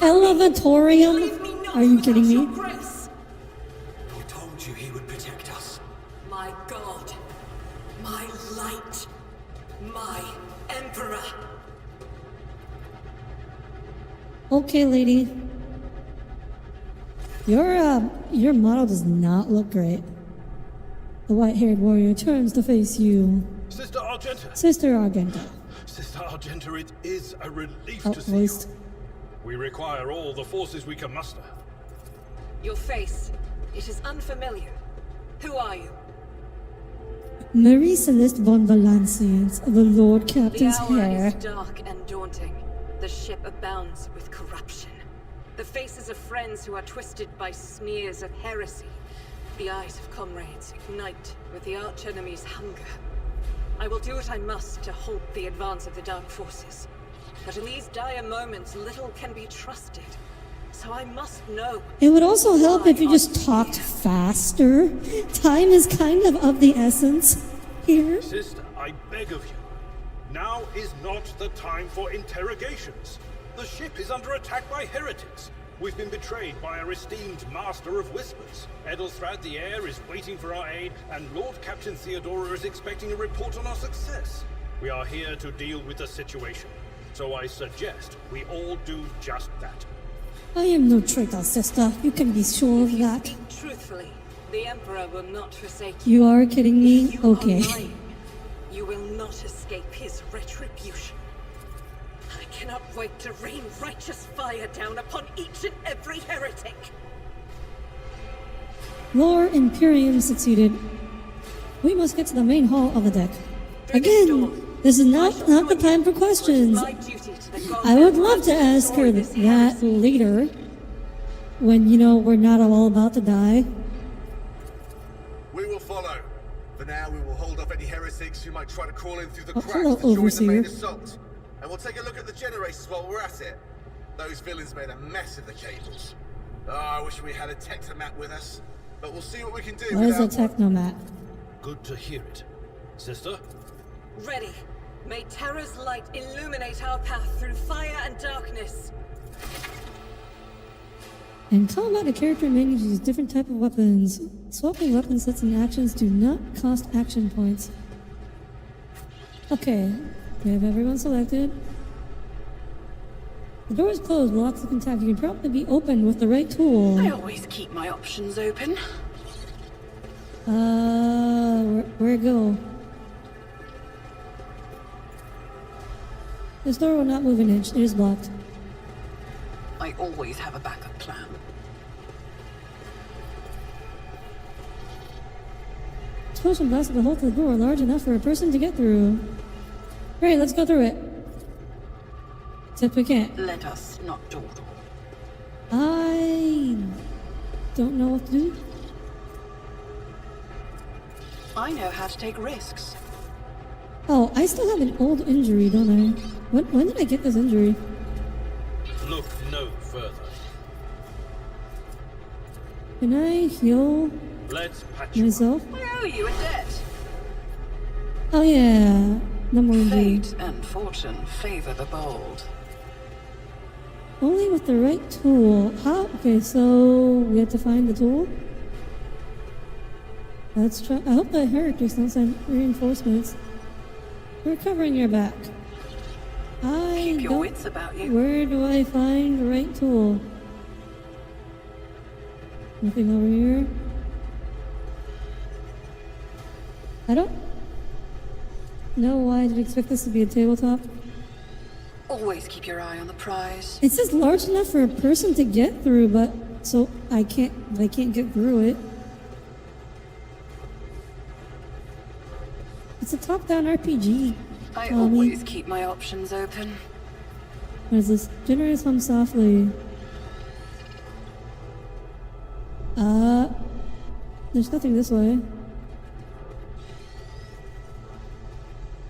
[SPEAKER 1] elevatorium. Are you kidding me?
[SPEAKER 6] Who told you he would protect us?
[SPEAKER 2] My God, my light, my Emperor.
[SPEAKER 1] Okay, lady. Your model does not look great. The white-haired warrior turns to face you.
[SPEAKER 5] Sister Argenta.
[SPEAKER 1] Sister Argenta.
[SPEAKER 5] Sister Argenta, it is a relief
[SPEAKER 1] Oh,
[SPEAKER 5] to see you.
[SPEAKER 1] voiced.
[SPEAKER 5] We require all the forces we can muster.
[SPEAKER 2] Your face, it is unfamiliar. Who are you?
[SPEAKER 1] Marie Celeste von Valanciens, the Lord
[SPEAKER 2] The
[SPEAKER 1] Captain's
[SPEAKER 2] hour
[SPEAKER 1] heir.
[SPEAKER 2] is dark and daunting. The ship abounds with corruption. The faces of friends who are twisted by sneers of heresy. The eyes of comrades ignite with the archenemy's hunger. I will do what I must to halt the advance of the Dark Forces. But in these dire moments, little can be trusted. So I must know.
[SPEAKER 1] It would also help if you
[SPEAKER 2] why
[SPEAKER 1] just talked faster. Time is kind of the essence here.
[SPEAKER 5] Sister, I beg of you. Now is not the time for interrogations. The ship is under attack by heretics. We've been betrayed by our esteemed Master of Whispers. Edelstrad the Heir is waiting for our aid, and Lord Captain Theodora is expecting a report on our success. We are here to deal with the situation, so I suggest we all do just that.
[SPEAKER 1] I am no traitor, sister. You can be sure of that.
[SPEAKER 2] Speak truthfully. The Emperor will not forsake
[SPEAKER 1] You
[SPEAKER 2] you.
[SPEAKER 1] are kidding me?
[SPEAKER 2] If you
[SPEAKER 1] Okay.
[SPEAKER 2] are lying, you will not escape his retribution. I cannot wait to rain righteous fire down upon each and every heretic.
[SPEAKER 1] Lord Imperium succeeded. We must get to the main hall of the deck. Again, this is not the time for questions.
[SPEAKER 2] My duty to the gods
[SPEAKER 1] I would
[SPEAKER 2] and
[SPEAKER 1] love to ask her
[SPEAKER 2] destroy this
[SPEAKER 1] that
[SPEAKER 2] heresy.
[SPEAKER 1] later, when, you know, we're not all about to die.
[SPEAKER 7] We will follow. For now, we will hold off any heretics who might try to crawl in through the
[SPEAKER 1] Oh,
[SPEAKER 7] cracks
[SPEAKER 1] hello,
[SPEAKER 7] to join the
[SPEAKER 1] Overseer.
[SPEAKER 7] main assault. And we'll take a look at the generators while we're at it. Those villains made a mess of the cables. Oh, I wish we had a technomat with us. But we'll see what we can do
[SPEAKER 1] What is a
[SPEAKER 7] without one.
[SPEAKER 1] technomat?
[SPEAKER 5] Good to hear it. Sister?
[SPEAKER 2] Ready. May terror's light illuminate our path through fire and darkness.
[SPEAKER 1] In combat, a character may use different type of weapons. Swapping weapon sets and actions do not cost action points. Okay, we have everyone selected. The door is closed, locked with intact. You can probably be opened with the right tool.
[SPEAKER 4] I always keep my options open.
[SPEAKER 1] Where go? This door will not move an inch. It is blocked.
[SPEAKER 4] I always have a backup plan.
[SPEAKER 1] Explosion blasted a hole to the door large enough for a person to get through. Great, let's go through it. Except we can't.
[SPEAKER 4] Let us not dawdle.
[SPEAKER 1] I don't know what to do.
[SPEAKER 4] I know how to take risks.
[SPEAKER 1] Oh, I still have an old injury, don't I? When did I get this injury?
[SPEAKER 5] Look no further.
[SPEAKER 1] Can I heal
[SPEAKER 5] Let's patch you up.
[SPEAKER 1] myself?
[SPEAKER 4] I owe you a debt.
[SPEAKER 1] Oh yeah, no more injury.
[SPEAKER 4] Fate and fortune favor the bold.
[SPEAKER 1] Only with the right tool. How? Okay, so we have to find the tool. Let's try. I hope the heretics don't send reinforcements. We're covering your back.
[SPEAKER 4] Keep your wits about you.
[SPEAKER 1] Where do I find the right tool? Nothing over here. I don't know why I did expect this to be a tabletop.
[SPEAKER 4] Always keep your eye on the prize.
[SPEAKER 1] It says large enough for a person to get through, but so I can't get through it. It's a top-down RPG.
[SPEAKER 4] I
[SPEAKER 1] Tommy.
[SPEAKER 4] always keep my options open.
[SPEAKER 1] What is this? Generators hum softly. There's nothing this way.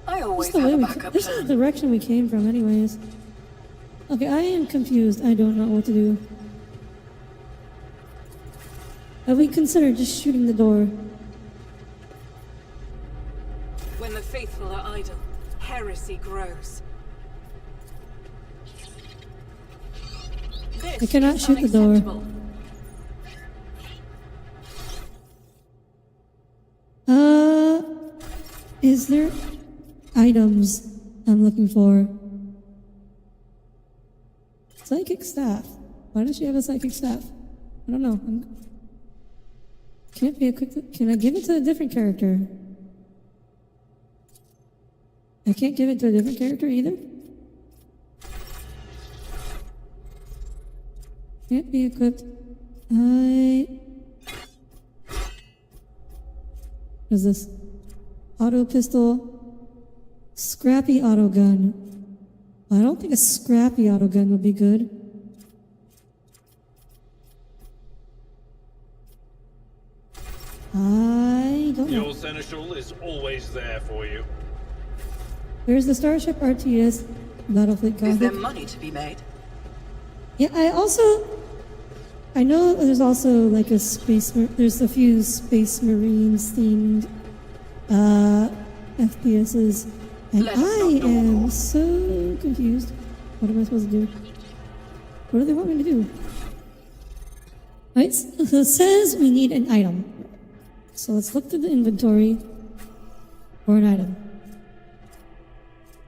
[SPEAKER 4] I always
[SPEAKER 1] This is the
[SPEAKER 4] have
[SPEAKER 1] way
[SPEAKER 4] a
[SPEAKER 1] we
[SPEAKER 4] backup
[SPEAKER 1] this is
[SPEAKER 4] plan.
[SPEAKER 1] the direction we came from, anyways. Okay, I am confused. I don't know what to do. Have we considered just shooting the door?
[SPEAKER 2] When the faithful are idle, heresy grows. This
[SPEAKER 1] I cannot
[SPEAKER 2] is
[SPEAKER 1] shoot the door.
[SPEAKER 2] unacceptable.
[SPEAKER 1] Is there items I'm looking for? Psychic staff. Why does she have a psychic staff? I don't know. Can't be equipped. Can I give it to a different character? I can't give it to a different character either? Can't be equipped. What is this? Auto pistol. Scrappy auto gun. I don't think a scrappy auto gun would be good. I don't know.
[SPEAKER 5] Your seneschal is always there for you.
[SPEAKER 1] There's the Starship RTS Battlefleet
[SPEAKER 4] Is there
[SPEAKER 1] Gothic.
[SPEAKER 4] money to be made?
[SPEAKER 1] Yeah, I know there's also like there's a few Space Marines themed FPSs, and
[SPEAKER 4] Let us
[SPEAKER 1] I
[SPEAKER 4] not dawdle.
[SPEAKER 1] am so confused. What am I supposed to do? What do they want me to do? Right, so it says we need an item. So let's look through the inventory for an item.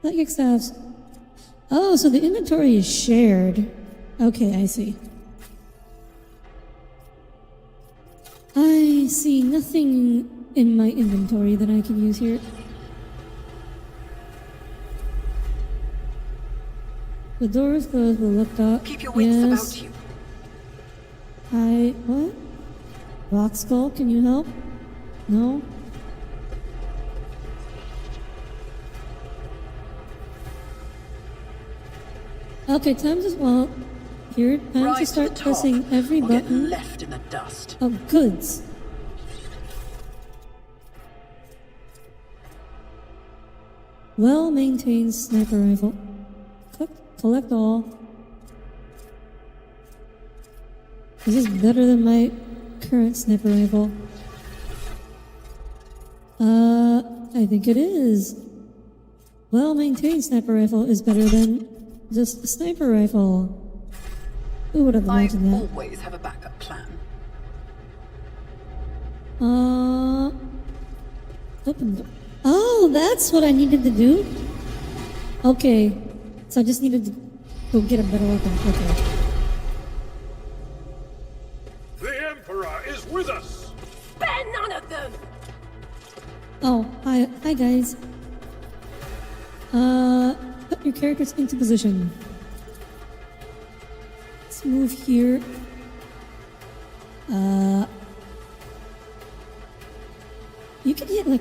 [SPEAKER 1] Psychic staffs. Oh, so the inventory is shared. Okay, I see. I see nothing in my inventory that I can use here. The door is closed, we'll look up.
[SPEAKER 4] Keep your wits about you.
[SPEAKER 1] What? Rock Skull, can you help? No? Okay, time to, well, here, time
[SPEAKER 4] Rise
[SPEAKER 1] to
[SPEAKER 4] to
[SPEAKER 1] start
[SPEAKER 4] the top,
[SPEAKER 1] pressing every
[SPEAKER 4] or get
[SPEAKER 1] button
[SPEAKER 4] left in the dust.
[SPEAKER 1] of goods. Well-maintained sniper rifle. Collect all. This is better than my current sniper rifle. I think it is. Well-maintained sniper rifle is better than just a sniper rifle. Who would have
[SPEAKER 4] I
[SPEAKER 1] imagined that?
[SPEAKER 4] always have a backup plan.
[SPEAKER 1] Open door. Oh, that's what I needed to do? Okay. So I just needed to go get a better weapon. Okay.
[SPEAKER 5] The Emperor is with us!
[SPEAKER 2] Spare none of them!
[SPEAKER 1] Oh, hi guys. Put your characters into position. Let's move here. You can hit like,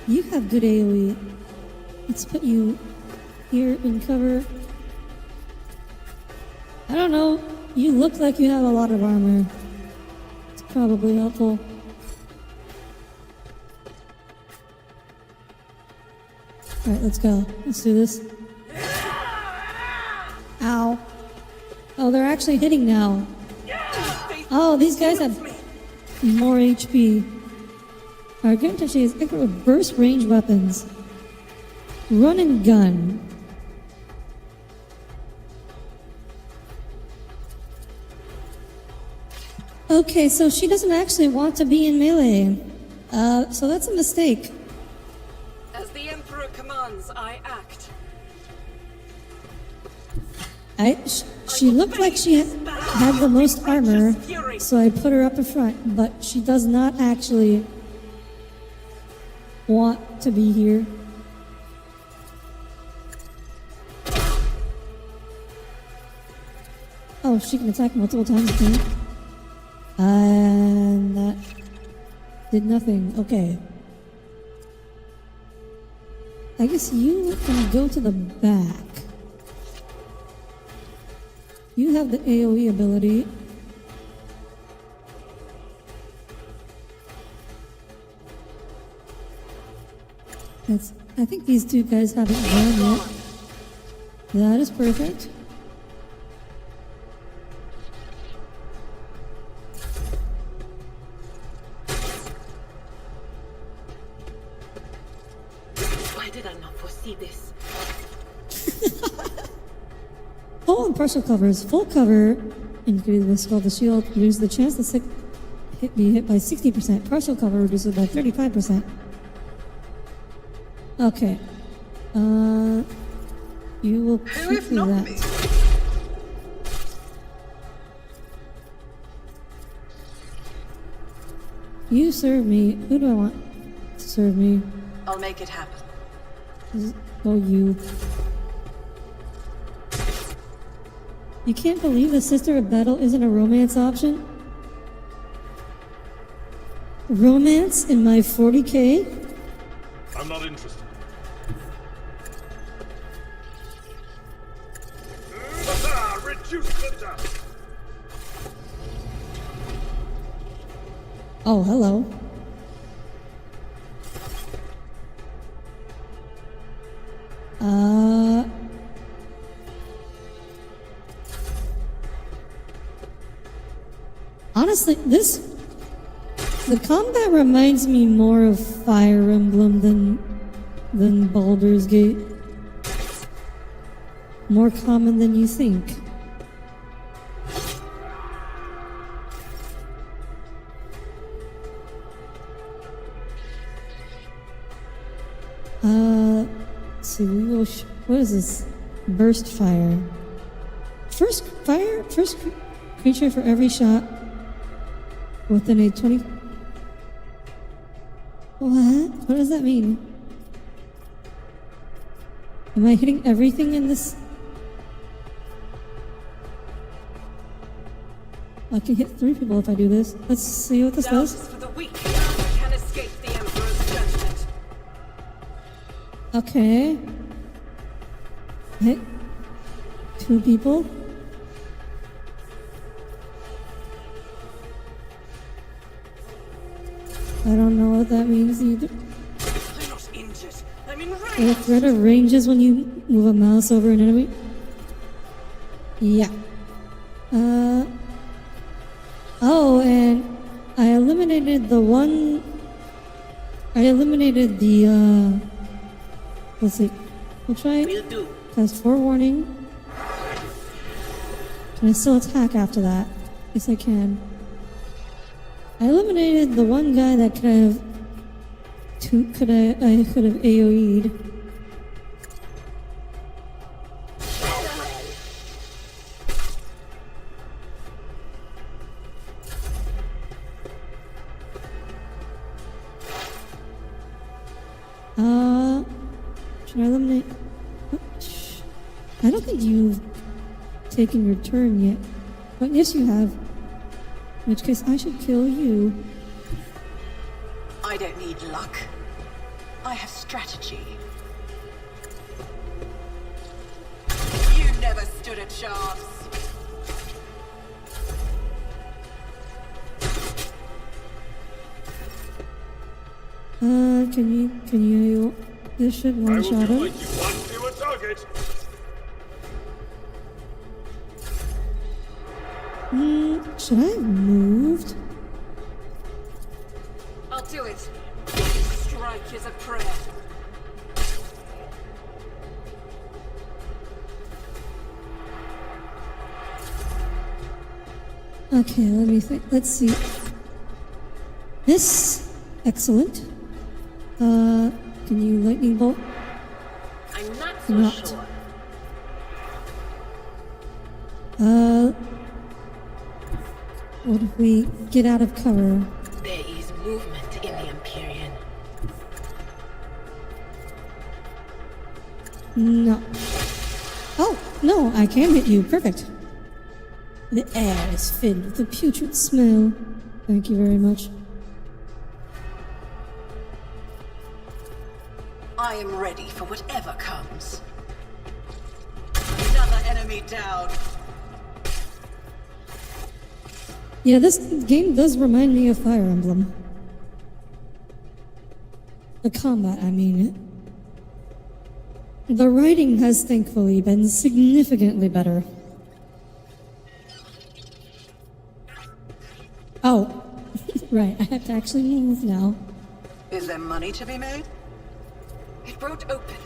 [SPEAKER 1] you have good AoE. Let's put you here in cover. I don't know, you look like you have a lot of armor. It's probably helpful. Alright, let's go. Let's do this. Ow. Oh, they're actually hitting now. Oh, these guys have more HP. Our Guntashi is equipped with burst range weapons. Run and gun. Okay, so she doesn't actually want to be in melee. So that's a mistake.
[SPEAKER 4] As the Emperor commands, I act.
[SPEAKER 1] She looked like she had the most armor, so I put her up in front, but she does not actually want to be here. Oh, she can attack multiple times, I think. And that did nothing. Okay. I guess you can go to the back. You have the AoE ability. I think these two guys haven't gone yet. That is perfect.
[SPEAKER 2] Why did I not foresee this?
[SPEAKER 1] Full and partial covers. Full cover increases the skull the shield, reduces the chance to be hit by 60%. Partial cover reduces it by 35%. Okay. You will shoot through that. You serve me. Who do I want to serve me?
[SPEAKER 4] I'll make it happen.
[SPEAKER 1] Oh, you. You can't believe the Sister of Battle isn't a romance option? Romance in my 40k?
[SPEAKER 5] I'm not interested. Reduce the dust.
[SPEAKER 1] Oh, hello. Honestly, the combat reminds me more of Fire Emblem than Baldur's Gate. More common than you think. Let's see, we will. What is this? Burst fire. First creature for every shot within a 20. What? What does that mean? Am I hitting everything in this? I can hit 3 people if I do this. Let's see what this does.
[SPEAKER 4] Justice for the weak. None can escape the Emperor's judgment.
[SPEAKER 1] Okay. Hit 2 people. I don't know what that means either.
[SPEAKER 4] I'm not injured. I'm
[SPEAKER 1] The
[SPEAKER 4] enraged.
[SPEAKER 1] threat of ranges when you move a mouse over an enemy. Yeah. Oh, and I eliminated the one. I eliminated the. Let's see. We'll try it.
[SPEAKER 2] Will do.
[SPEAKER 1] Cast forewarning. Can I still attack after that? Yes, I can. I eliminated the one guy that could have. I could have AoE'd. Should I eliminate? I don't think you've taken your turn yet. But yes, you have. In which case, I should kill you.
[SPEAKER 4] I don't need luck. I have strategy. You never stood a chance.
[SPEAKER 1] Can you, this should
[SPEAKER 5] I will
[SPEAKER 1] one-shot
[SPEAKER 5] do
[SPEAKER 1] him.
[SPEAKER 5] like you want to a target.
[SPEAKER 1] Should I have moved?
[SPEAKER 4] I'll do it. Strike is a prayer.
[SPEAKER 1] Okay, let me think. Let's see. This, excellent. Can you lightning bolt?
[SPEAKER 2] I'm not so
[SPEAKER 1] Not.
[SPEAKER 2] sure.
[SPEAKER 1] What if we get out of cover?
[SPEAKER 2] There is movement in the Empyrean.
[SPEAKER 1] No. Oh, no, I can hit you. Perfect. The air is filled with a putrid smell. Thank you very much.
[SPEAKER 4] I am ready for whatever comes. Another enemy down.
[SPEAKER 1] Yeah, this game does remind me of Fire Emblem. The combat, I mean. The writing has thankfully been significantly better. Oh, right, I have to actually move now.
[SPEAKER 4] Is there money to be made?
[SPEAKER 2] It won't open.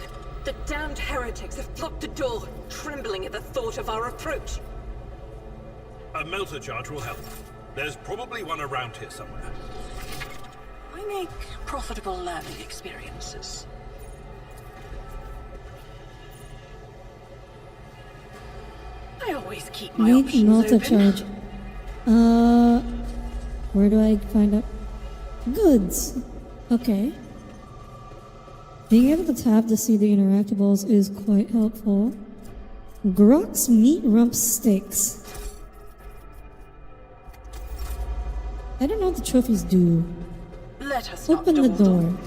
[SPEAKER 2] The damned heretics have blocked the door, trembling at the thought of our approach.
[SPEAKER 5] A melter charge will help. There's probably one around here somewhere.
[SPEAKER 4] I make profitable learning experiences.
[SPEAKER 2] I always keep my
[SPEAKER 1] Need
[SPEAKER 2] options
[SPEAKER 1] multi
[SPEAKER 2] open.
[SPEAKER 1] charge. Where do I find out? Goods. Okay. Being able to tap to see the interactables is quite helpful. Grok's meat rump steaks. I don't know what the trophies do.
[SPEAKER 4] Let us
[SPEAKER 1] Open
[SPEAKER 4] not
[SPEAKER 1] the
[SPEAKER 4] dawdle.
[SPEAKER 1] door.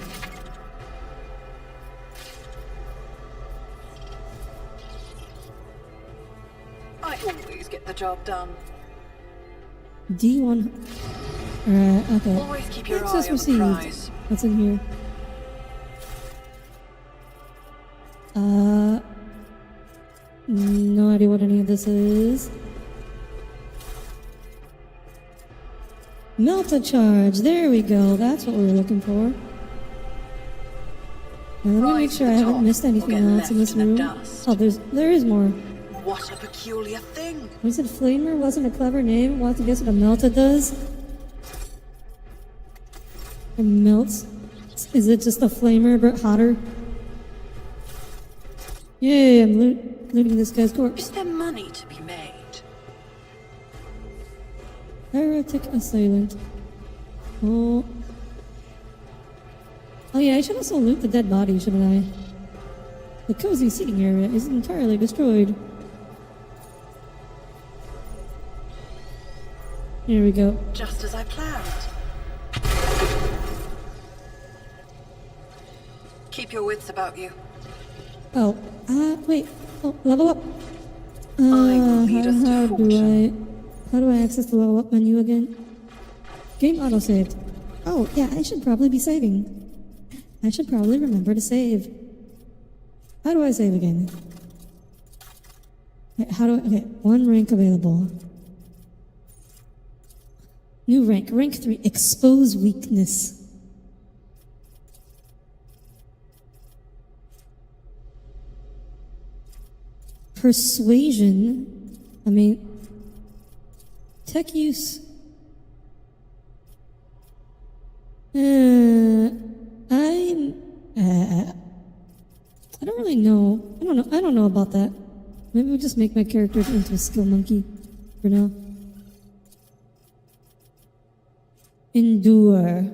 [SPEAKER 4] I always get the job done.
[SPEAKER 1] D1. Alright, okay.
[SPEAKER 4] Always keep your
[SPEAKER 1] Access
[SPEAKER 4] eye on the
[SPEAKER 1] received.
[SPEAKER 4] prize.
[SPEAKER 1] What's in here? No idea what any of this is. Melta charge. There we go. That's what we were looking for. Now, let me make
[SPEAKER 4] Rise
[SPEAKER 1] sure
[SPEAKER 4] to
[SPEAKER 1] I
[SPEAKER 4] the
[SPEAKER 1] haven't
[SPEAKER 4] top
[SPEAKER 1] missed
[SPEAKER 4] or
[SPEAKER 1] anything
[SPEAKER 4] get
[SPEAKER 1] else
[SPEAKER 4] left
[SPEAKER 1] in this
[SPEAKER 4] in the
[SPEAKER 1] room.
[SPEAKER 4] dust.
[SPEAKER 1] Oh, there is more.
[SPEAKER 4] What a peculiar thing.
[SPEAKER 1] Was it Flamer? Wasn't a clever name. Want to guess what a Melta does? It melts. Is it just a Flamer but hotter? Yay! I'm looting this guy's corpse.
[SPEAKER 4] Is there money to be made?
[SPEAKER 1] Heretic assailant. Oh. Oh yeah, I should also loot the dead body, shouldn't I? The cozy seating area is entirely destroyed. Here we go.
[SPEAKER 4] Just as I planned. Keep your wits about you.
[SPEAKER 1] Oh, wait. Oh, level up.
[SPEAKER 4] I will lead us to
[SPEAKER 1] How do I access the level up menu again? Game autosaved. Oh, yeah, I should probably be saving. I should probably remember to save. How do I save again? Wait, okay, one rank available. New rank, rank 3, expose weakness. Persuasion, tech use. I don't really know. I don't know about that. Maybe we'll just make my character into a skill monkey for now. Endure.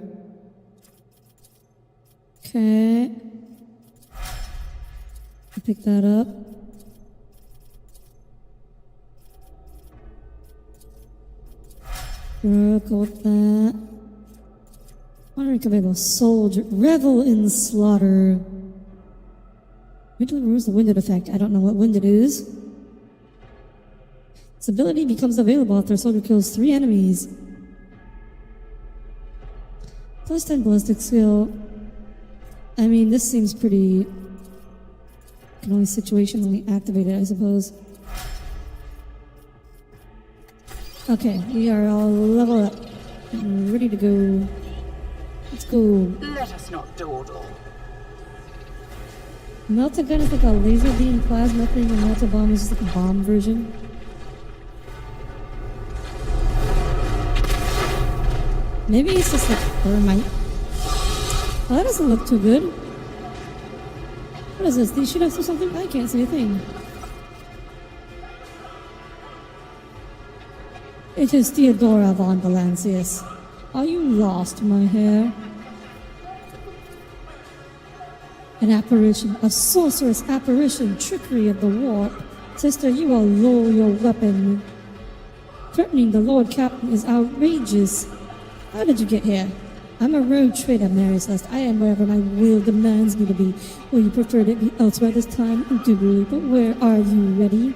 [SPEAKER 1] Okay. Pick that up. Sure, go with that. Honoring available soldier. Revel in slaughter. Vigilantly removes the winded effect. I don't know what winded is. This ability becomes available after a soldier kills 3 enemies. Plus 10 ballistic skill. I mean, this seems pretty... Can only situationally activate it, I suppose. Okay, we are all level up. And ready to go. Let's go.
[SPEAKER 4] Let us not dawdle.
[SPEAKER 1] Melta gun is like a laser beam plasma thing, and Melta bomb is just like a bomb version. Maybe it's just like thermite. Oh, that doesn't look too good. What is this? They shoot us or something? I can't see a thing. It is Theodora von Valancius. Are you lost, my hair? An apparition, a sorceress apparition, trickery of the warp. Sister, you will lower your weapon. Threatening the Lord Captain is outrageous. How did you get here? I'm a rogue trader, Mary Celeste. I am wherever my will demands me to be. Will you prefer to be elsewhere this time? Indubitably, but where are you? Ready?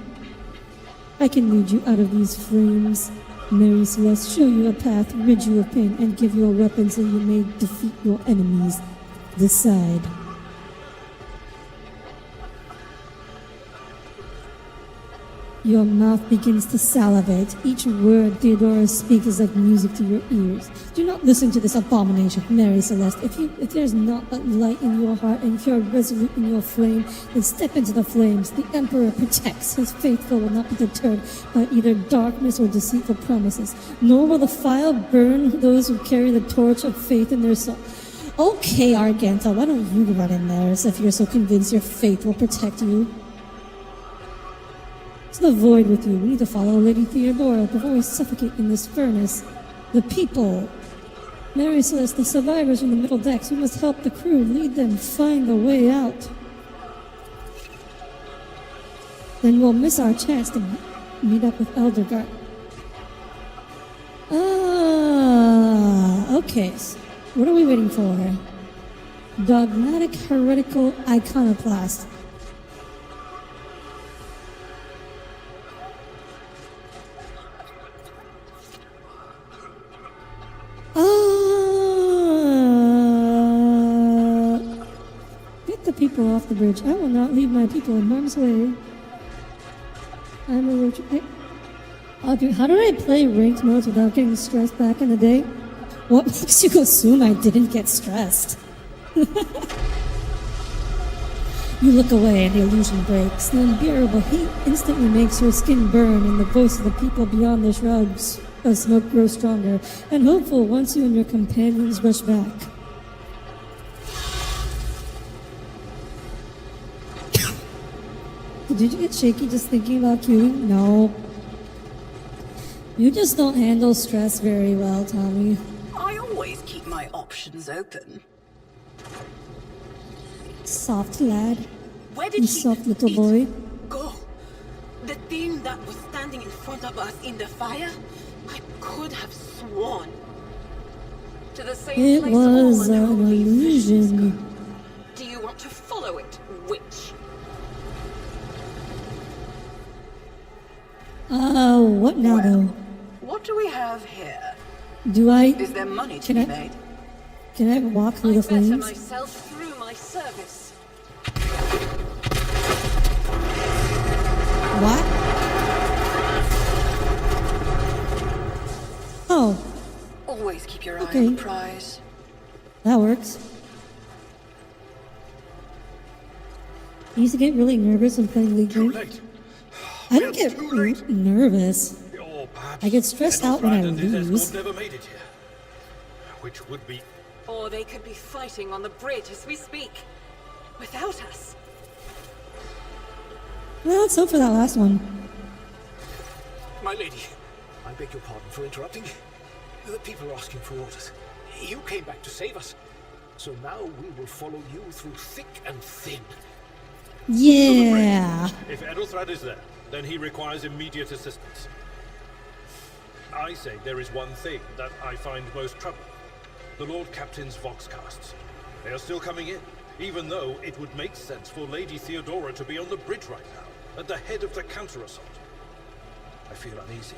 [SPEAKER 1] I can lead you out of these flames. Mary Celeste, show you a path, rid you of pain, and give you a weapon so you may defeat your enemies. Decide. Your mouth begins to salivate. Each word Theodora speaks is like music to your ears. Do not listen to this abomination, Mary Celeste. If there's not a light in your heart and if you're resolute in your flame, then step into the flames. The Emperor protects. His faithful will not be deterred by either darkness or deceitful promises, nor will the fire burn those who carry the torch of faith in their soul. Okay, Argenta, why don't you run in there as if you're so convinced your faith will protect you? The void with you. We need to follow Lady Theodora before we suffocate in this furnace. The people. Mary Celeste, the survivors from the middle decks. We must help the crew, lead them, find the way out. Then we'll miss our chance to meet up with Eldergard. Okay. What are we waiting for? Dogmatic heretical iconoclast. Get the people off the bridge. I will not leave my people in harm's way. I'm a roach. Okay, how did I play ranked modes without getting stressed back in the day? What makes you assume I didn't get stressed? You look away and the illusion breaks. The unbearable heat instantly makes your skin burn and the voice of the people beyond the shrouds of smoke grows stronger and hopeful once you and your companions rush back. Did you get shaky just thinking about queuing? No. You just don't handle stress very well, Tommy.
[SPEAKER 4] I always keep my options open.
[SPEAKER 1] Soft lad.
[SPEAKER 2] Where did
[SPEAKER 1] You
[SPEAKER 2] he
[SPEAKER 1] soft little boy.
[SPEAKER 2] go? The thing that was standing in front of us in the fire? I could have sworn.
[SPEAKER 4] To the same
[SPEAKER 1] It
[SPEAKER 4] place
[SPEAKER 1] was
[SPEAKER 4] all
[SPEAKER 1] an
[SPEAKER 4] unholy visions go.
[SPEAKER 1] illusion.
[SPEAKER 2] Do you want to follow it, witch?
[SPEAKER 1] What now though?
[SPEAKER 4] What do we have here?
[SPEAKER 1] Do I...
[SPEAKER 4] Is there money to
[SPEAKER 1] Can
[SPEAKER 4] be
[SPEAKER 1] I-
[SPEAKER 4] made?
[SPEAKER 1] Can I walk through the
[SPEAKER 2] I better
[SPEAKER 1] flames?
[SPEAKER 2] myself through my service.
[SPEAKER 1] What? Oh,
[SPEAKER 4] Always keep your eye
[SPEAKER 1] Okay.
[SPEAKER 4] on the prize.
[SPEAKER 1] that works. I used to get really nervous when playing League
[SPEAKER 5] Too
[SPEAKER 1] games.
[SPEAKER 5] late.
[SPEAKER 1] I don't
[SPEAKER 5] We're
[SPEAKER 1] get
[SPEAKER 5] too late.
[SPEAKER 1] nervous.
[SPEAKER 5] Or perhaps
[SPEAKER 1] I get stressed out when I
[SPEAKER 5] Edward and his
[SPEAKER 1] lose.
[SPEAKER 5] escort never made it here. Which would be...
[SPEAKER 2] Or they could be fighting on the bridge as we speak. Without us.
[SPEAKER 1] Well, let's hope for that last one.
[SPEAKER 8] My lady, I beg your pardon for interrupting. The people are asking for orders. You came back to save us. So now we will follow you through thick and thin.
[SPEAKER 1] Yeah.
[SPEAKER 5] If Edelthrad is there, then he requires immediate assistance. I say there is one thing that I find most troubling. The Lord Captain's Voxcasts. They are still coming in, even though it would make sense for Lady Theodora to be on the bridge right now, at the head of the counter-assault. I feel uneasy.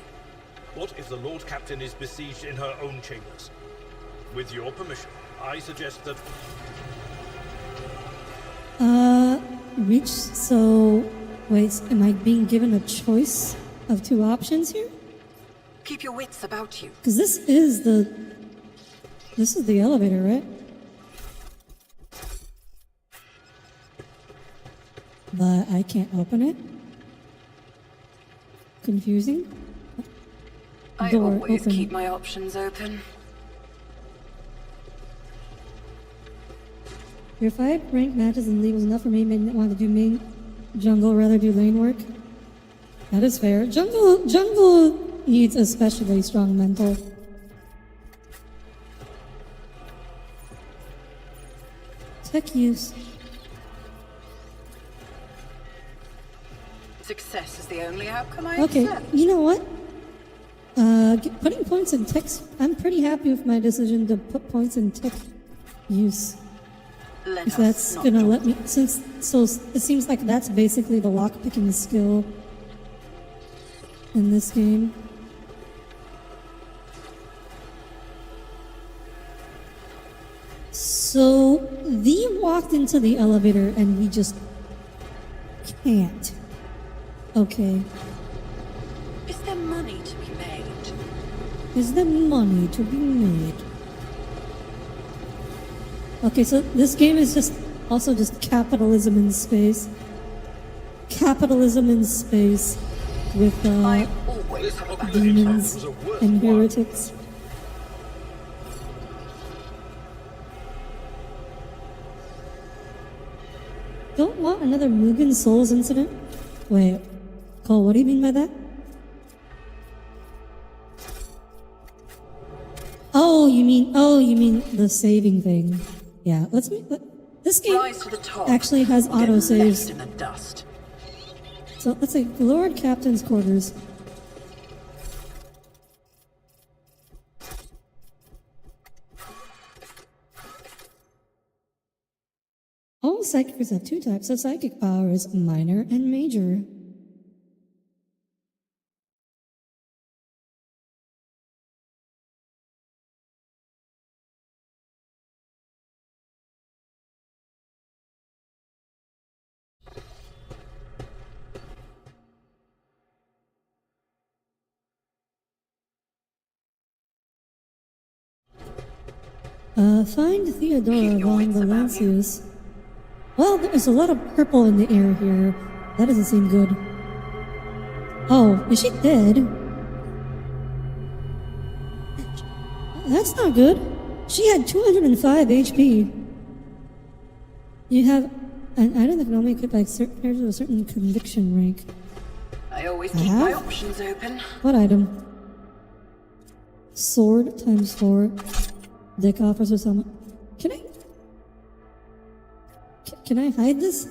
[SPEAKER 5] What if the Lord Captain is besieged in her own chambers? With your permission, I suggest that...
[SPEAKER 1] Reach, so... Wait, am I being given a choice of two options here?
[SPEAKER 4] Keep your wits about you.
[SPEAKER 1] Because this is the elevator, right? But I can't open it. Confusing.
[SPEAKER 4] I
[SPEAKER 1] Door
[SPEAKER 4] always
[SPEAKER 1] open.
[SPEAKER 4] keep my options open.
[SPEAKER 1] Your 5 rank matches and league was enough for me. Made me want to do main jungle, rather do lane work. That is fair. Jungle needs especially strong mental. Tech use.
[SPEAKER 4] Success is the only outcome I
[SPEAKER 1] Okay,
[SPEAKER 4] accept.
[SPEAKER 1] you know what? Putting points in tech. I'm pretty happy with my decision to put points in tech use.
[SPEAKER 4] Let
[SPEAKER 1] If
[SPEAKER 4] us
[SPEAKER 1] that's
[SPEAKER 4] not
[SPEAKER 1] gonna
[SPEAKER 4] talk.
[SPEAKER 1] let me, so it seems like that's basically the lock-picking skill in this game. So, we walked into the elevator and we just can't. Okay.
[SPEAKER 4] Is there money to be made?
[SPEAKER 1] Is there money to be made? Okay, so this game is also just capitalism in space. Capitalism in space with
[SPEAKER 4] I always have a back.
[SPEAKER 1] demons
[SPEAKER 5] was a worth
[SPEAKER 1] and
[SPEAKER 5] while.
[SPEAKER 1] heretics. Don't want another Mugen Souls incident? Wait, Cole, what do you mean by that? Oh, you mean the saving thing. Yeah, this game
[SPEAKER 4] Rise to the top.
[SPEAKER 1] actually has
[SPEAKER 4] or get
[SPEAKER 1] autosaves.
[SPEAKER 4] left in the dust.
[SPEAKER 1] So let's say Lord Captain's quarters. All psychics have 2 types of psychic powers, minor and major. Find Theodora
[SPEAKER 4] Keep your
[SPEAKER 1] von
[SPEAKER 4] wits about you.
[SPEAKER 1] Valencius. Well, there's a lot of purple in the air here. That doesn't seem good. Oh, is she dead? That's not good. She had 205 HP. You have an item that can only equip by pairs with a certain conviction rank.
[SPEAKER 4] I always keep my
[SPEAKER 1] Uh-huh.
[SPEAKER 4] options open.
[SPEAKER 1] What item? Sword times 4. Deck offers or summon. Can I? Can I hide this?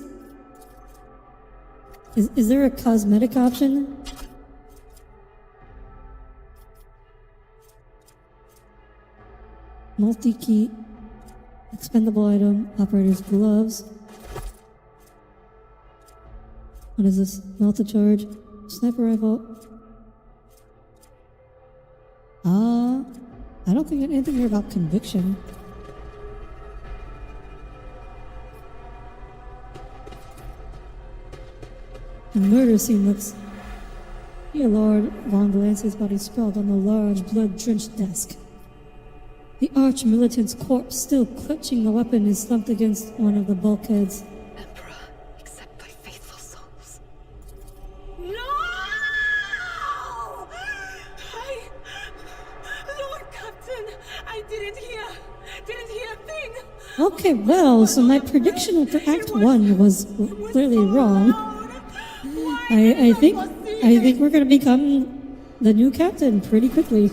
[SPEAKER 1] Is there a cosmetic option? Multi-key. Expendable item. Operator's gloves. What is this? Melted charge. Sniper rifle. I don't think anything here about conviction. The murder scene looks... Dear Lord, Von Valencia's body sprawled on the large, blood-drenched desk. The arch-militant's corpse, still clutching the weapon, is slumped against one of the bulkheads.
[SPEAKER 4] Emperor, accept thy faithful souls.
[SPEAKER 2] No! Lord Captain, I didn't hear a thing.
[SPEAKER 1] Okay, well, so my prediction for Act 1 was clearly wrong. I think we're gonna become the new captain pretty quickly.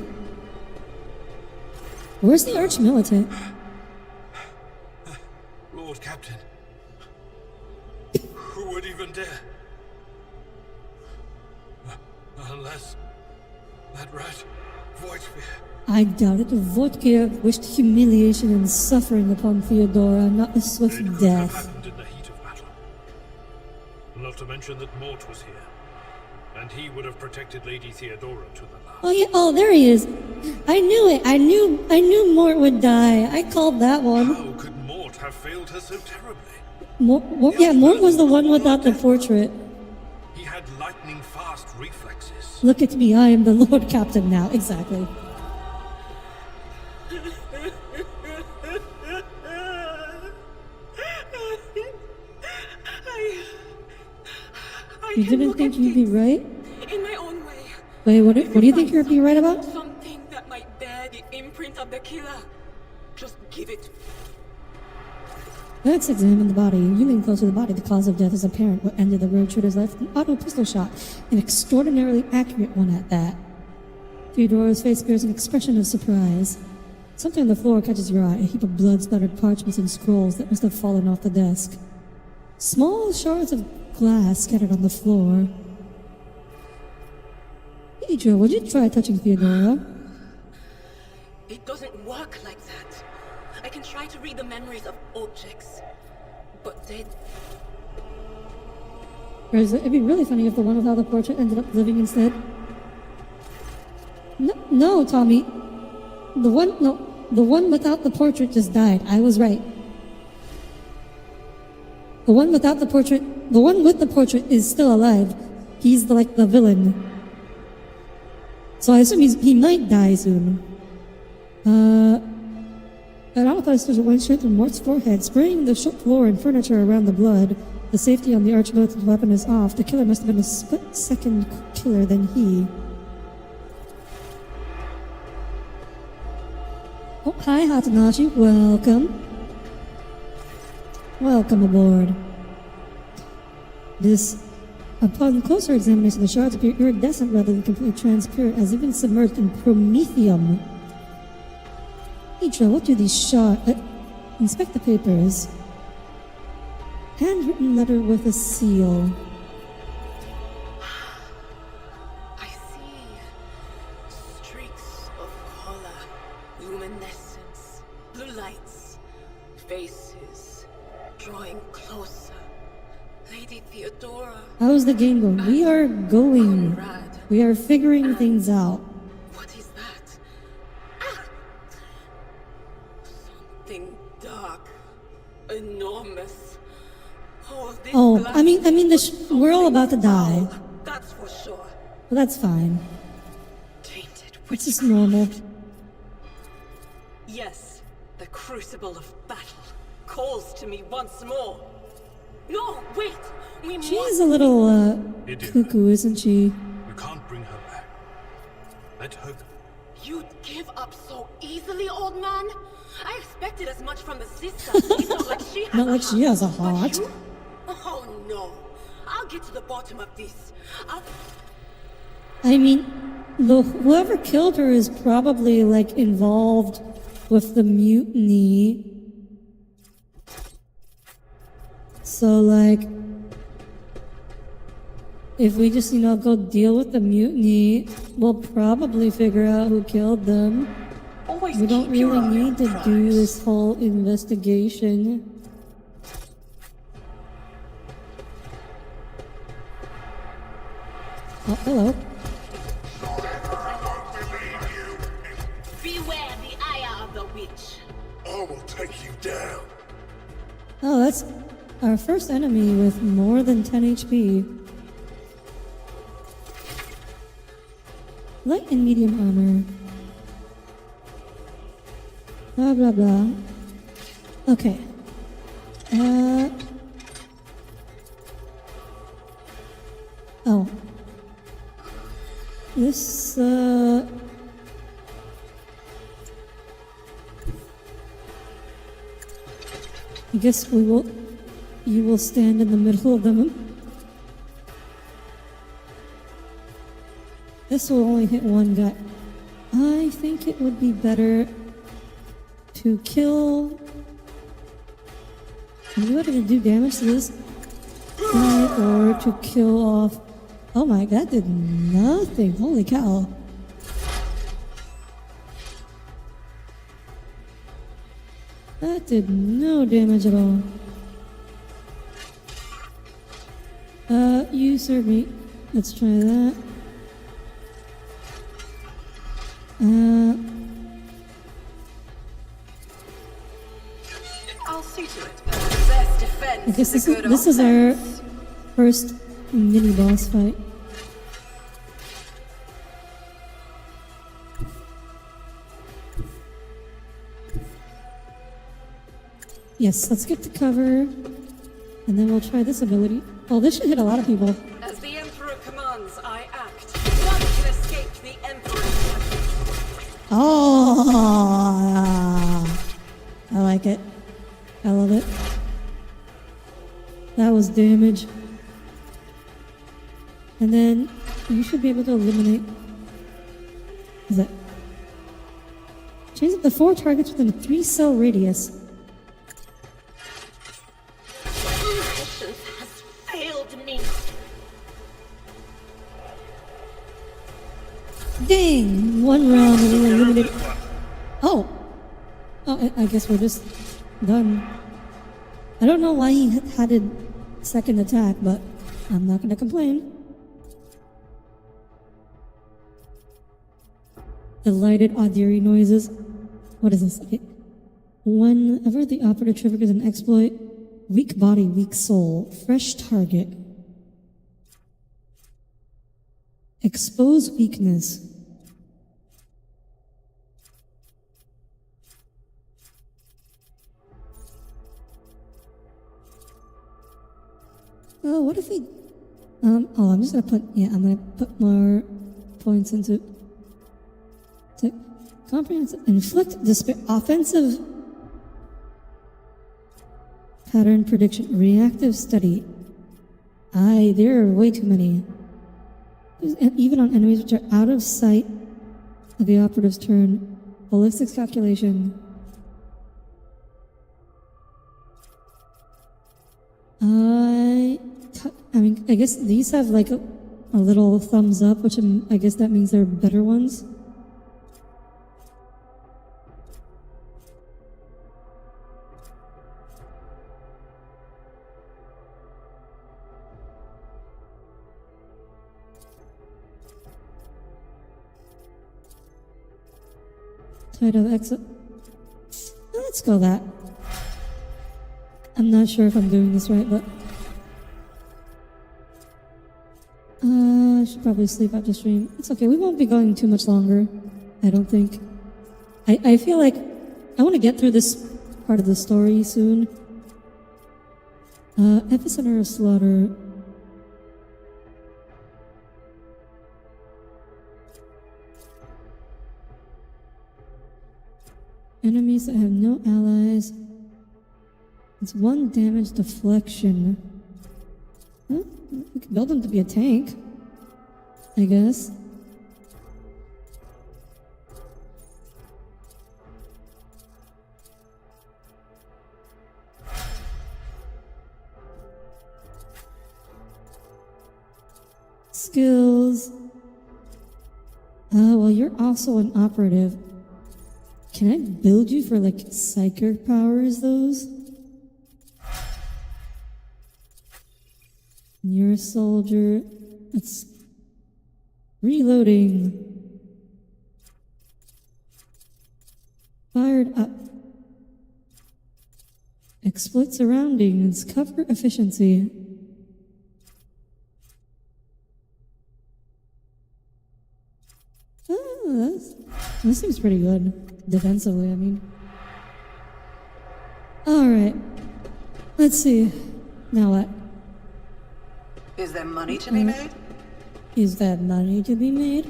[SPEAKER 1] Where's the arch-militant?
[SPEAKER 5] Lord Captain. Who would even dare? Unless that rat
[SPEAKER 1] I doubt it. Voitgear wished humiliation and suffering upon Theodora, not a swift
[SPEAKER 5] It could have
[SPEAKER 1] death.
[SPEAKER 5] happened in the heat of battle. Not to mention that Mort was here, and he would have protected Lady Theodora to the last.
[SPEAKER 1] Oh yeah, oh there he is. I knew it. I knew Mort would die. I called that one.
[SPEAKER 5] How could Mort have failed her so terribly?
[SPEAKER 1] Mort was the one without the portrait.
[SPEAKER 5] He had lightning-fast reflexes.
[SPEAKER 1] Look at me, I am the Lord Captain now. Exactly. You didn't think you'd be right?
[SPEAKER 2] In my own way.
[SPEAKER 1] Wait, what do you think you'd be right about?
[SPEAKER 2] Something that might bear the imprint of the killer. Just give it.
[SPEAKER 1] Let's examine the body. Viewing close to the body, the cause of death is apparent. What ended the road shooter's life? An auto pistol shot. An extraordinarily accurate one at that. Theodora's face bears an expression of surprise. Something on the floor catches your eye. A heap of blood-splattered parchments and scrolls that must have fallen off the desk. Small shards of glass scattered on the floor. Audire, would you try touching Theodora?
[SPEAKER 2] It doesn't work like that. I can try to read the memories of objects, but they...
[SPEAKER 1] It'd be really funny if the one without the portrait ended up living instead. No, Tommy. The one without the portrait just died. I was right. The one with the portrait is still alive. He's the villain. So I assume he might die soon. An unauthorized scissor went straight through Mort's forehead, spraying the floor and furniture around the blood. The safety on the arch-mounted weapon is off. The killer must have been a split-second killer than he. Oh, hi, Hatanashi. Welcome. Welcome aboard. Upon closer examination, the shards appear iridescent rather than completely transparent, as if been submerged in promethium. Audire, what do these shards... inspect the papers. Handwritten letter with a seal.
[SPEAKER 2] I see streaks of color, luminescence, blue lights, faces, drawing closer. Lady Theodora.
[SPEAKER 1] How's the game going? We are going.
[SPEAKER 2] Conrad.
[SPEAKER 1] We are figuring things out.
[SPEAKER 2] What is that? Ah! Something dark, enormous. This glass
[SPEAKER 1] I mean, we're all about to die.
[SPEAKER 2] foul, that's for sure.
[SPEAKER 1] But that's fine.
[SPEAKER 2] Tainted
[SPEAKER 1] It's just normal.
[SPEAKER 2] Yes, the crucible of battle calls to me once more. No, wait! We
[SPEAKER 1] She's a little, cuckoo, isn't she?
[SPEAKER 5] We can't bring her back. Let her go.
[SPEAKER 2] You'd give up so easily, old man? I expected as much from the sister. It's not like she has
[SPEAKER 1] Not
[SPEAKER 2] a
[SPEAKER 1] like she has a
[SPEAKER 2] But
[SPEAKER 1] heart.
[SPEAKER 2] you? Oh no. I'll get to the bottom of this.
[SPEAKER 1] I mean, whoever killed her is probably, involved with the mutiny. So, if we just, go deal with the mutiny, we'll probably figure out who killed them.
[SPEAKER 4] Always
[SPEAKER 1] We don't
[SPEAKER 4] keep your
[SPEAKER 1] really
[SPEAKER 4] eye on
[SPEAKER 1] need to
[SPEAKER 4] prize.
[SPEAKER 1] do this whole investigation. Oh, hello.
[SPEAKER 2] Beware the ire of the witch.
[SPEAKER 9] I will take you down.
[SPEAKER 1] Oh, that's our first enemy with more than 10 HP. Light and medium armor. Blah, blah, blah. Okay. Oh. This, I guess you will stand in the middle of them. This will only hit one guy. I think it would be better to kill... Are you ready to do damage to this guy or to kill off... Oh my, that did nothing. Holy cow. That did no damage at all. You serve me. Let's try that.
[SPEAKER 4] I'll see to it. The best defense
[SPEAKER 1] I guess
[SPEAKER 4] is a good
[SPEAKER 1] this is our
[SPEAKER 4] offense.
[SPEAKER 1] first mini boss fight. Yes, let's get the cover, and then we'll try this ability. Oh, this should hit a lot of people.
[SPEAKER 4] As the Emperor commands, I act. None can escape the Emperor's judgment.
[SPEAKER 1] Oh, I like it. I love it. That was damage. And then you should be able to eliminate. Is that? Change up to 4 targets within a 3-cell radius.
[SPEAKER 2] Patience has failed me.
[SPEAKER 1] Dang! 1 round and we eliminated. Oh! Oh, I guess we're just done. I don't know why he had a second attack, but I'm not gonna complain. Delighted Audire noises. What is this? Okay. Whenever the operative triggers an exploit, weak body, weak soul, fresh target. Expose weakness. Oh, what if we... oh, I'm just gonna put... Yeah, I'm gonna put more points into... Comprehensive... Inflict despair... Offensive... Pattern prediction. Reactive study. Aye, there are way too many. Even on enemies which are out of sight of the operative's turn. Ballistics calculation. I mean, I guess these have like a little thumbs up, which I guess that means they're better ones. Title exit. Let's go that. I'm not sure if I'm doing this right, but I should probably sleep after stream. It's okay. We won't be going too much longer. I don't think. I feel like I want to get through this part of the story soon. Epicenter of slaughter. Enemies that have no allies. It's 1 damage deflection. Huh? We could build him to be a tank, I guess. Skills. Well, you're also an operative. Can I build you for like psychic powers, those? You're a soldier. It's reloading. Fired up. Exploit surroundings. Cover efficiency. Oh, that seems pretty good. Defensively, I mean. Alright. Let's see. Now what?
[SPEAKER 4] Is there money to be made?
[SPEAKER 1] Is that money to be made?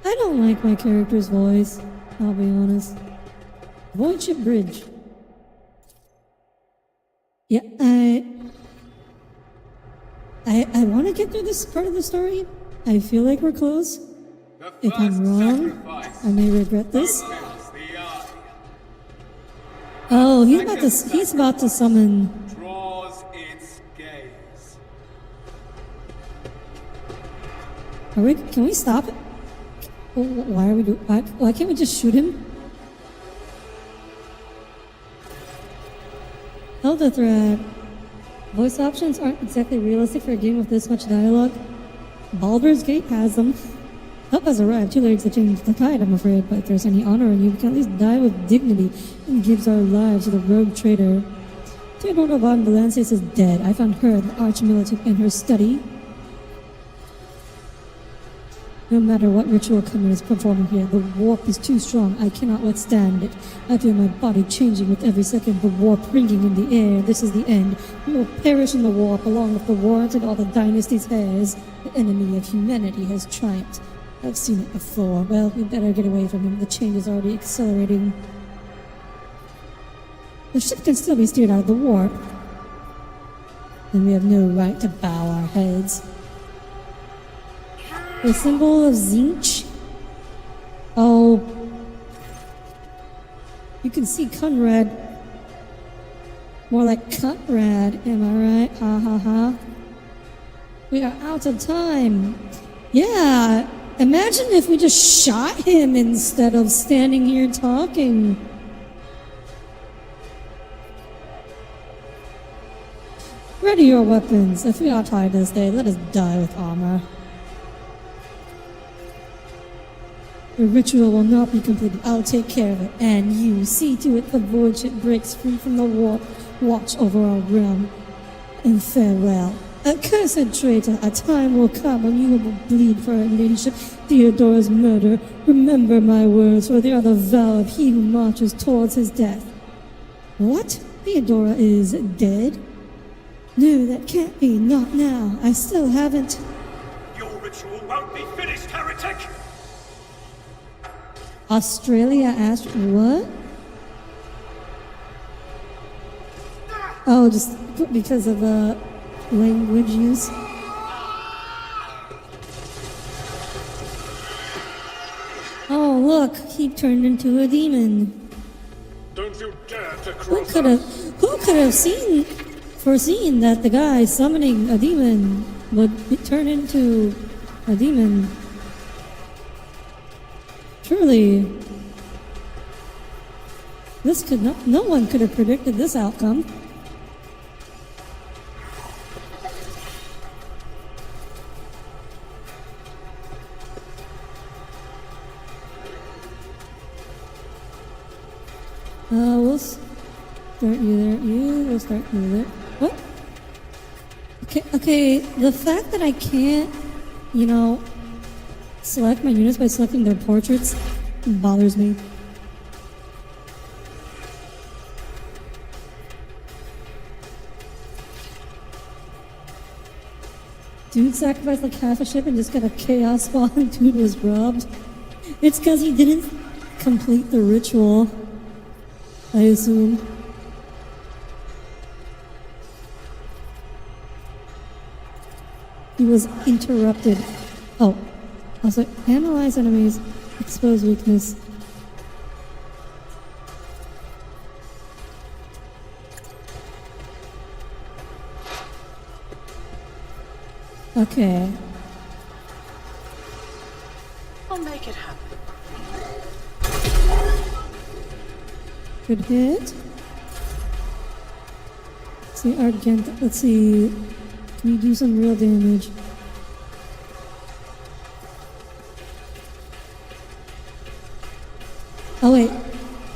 [SPEAKER 1] I don't like my character's voice, I'll be honest. Void Ship Bridge. Yeah, I want to get through this part of the story. I feel like we're close. If I'm wrong, I may regret this. Oh, he's about to summon.
[SPEAKER 10] Draws its gaze.
[SPEAKER 1] Can we stop it? Why are we doing? Why can't we just shoot him? Elder Thread. Voice options aren't exactly realistic for a game with this much dialogue. Baldur's Gate has them. Help has arrived, too late to change the tide, I'm afraid, but if there's any honor in you, we can at least die with dignity and gives our lives to the rogue traitor. Theodora von Valancius is dead. I found her, the arch-militant, in her study. No matter what ritual Cummin is performing here, the warp is too strong. I cannot withstand it. I feel my body changing with every second, the warp ringing in the air. This is the end. We will perish in the warp, along with the warrant and all the dynasty's heirs. The enemy of humanity has triumphed. I've seen it before. Well, we better get away from him. The change is already accelerating. The ship can still be steered out of the warp. And we have no right to bow our heads. The symbol of Zinch. Oh. You can see Conrad. More like Cutrad, am I right? Ha ha ha. We are out of time. Yeah, imagine if we just shot him instead of standing here talking. Ready your weapons. If we are tired this day, let us die with armor. The ritual will not be completed. I'll take care of it. And you, see to it the void ship breaks free from the warp. Watch over our realm. And farewell. Accursed traitor, a time will come when you will bleed for our ladyship Theodora's murder. Remember my words, for they are the vow of he who marches towards his death. What? Theodora is dead? No, that can't be. Not now. I still haven't...
[SPEAKER 5] Your ritual won't be finished, heretic!
[SPEAKER 1] Australia Astra... What? Oh, just because of the language use. Oh, look, he turned into a demon.
[SPEAKER 5] Don't you dare to cross
[SPEAKER 1] Who could have foreseen that the guy summoning a demon would turn into a demon? Truly, this could not. No one could have predicted this outcome. We'll start you there. We'll start you there. What? Okay, the fact that I can't, select my units by selecting their portraits bothers me. Dude sacrificed like half a ship and just got a chaos spawn. Dude was robbed. It's because he didn't complete the ritual, I assume. He was interrupted. Oh, also analyze enemies, expose weakness. Okay.
[SPEAKER 2] I'll make it happen.
[SPEAKER 1] Good hit. Let's see, Argent. Let's see. Can you do some real damage? Oh wait,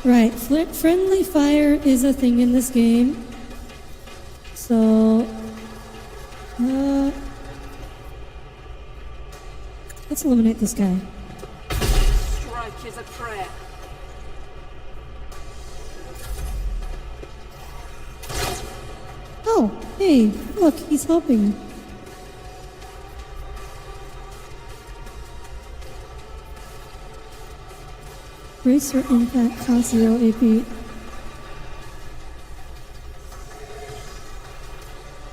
[SPEAKER 1] right. Friendly fire is a thing in this game. So, let's eliminate this guy.
[SPEAKER 4] Strike is a prayer.
[SPEAKER 1] Oh, hey, look, he's helping. Brace or impact cost 0 AP.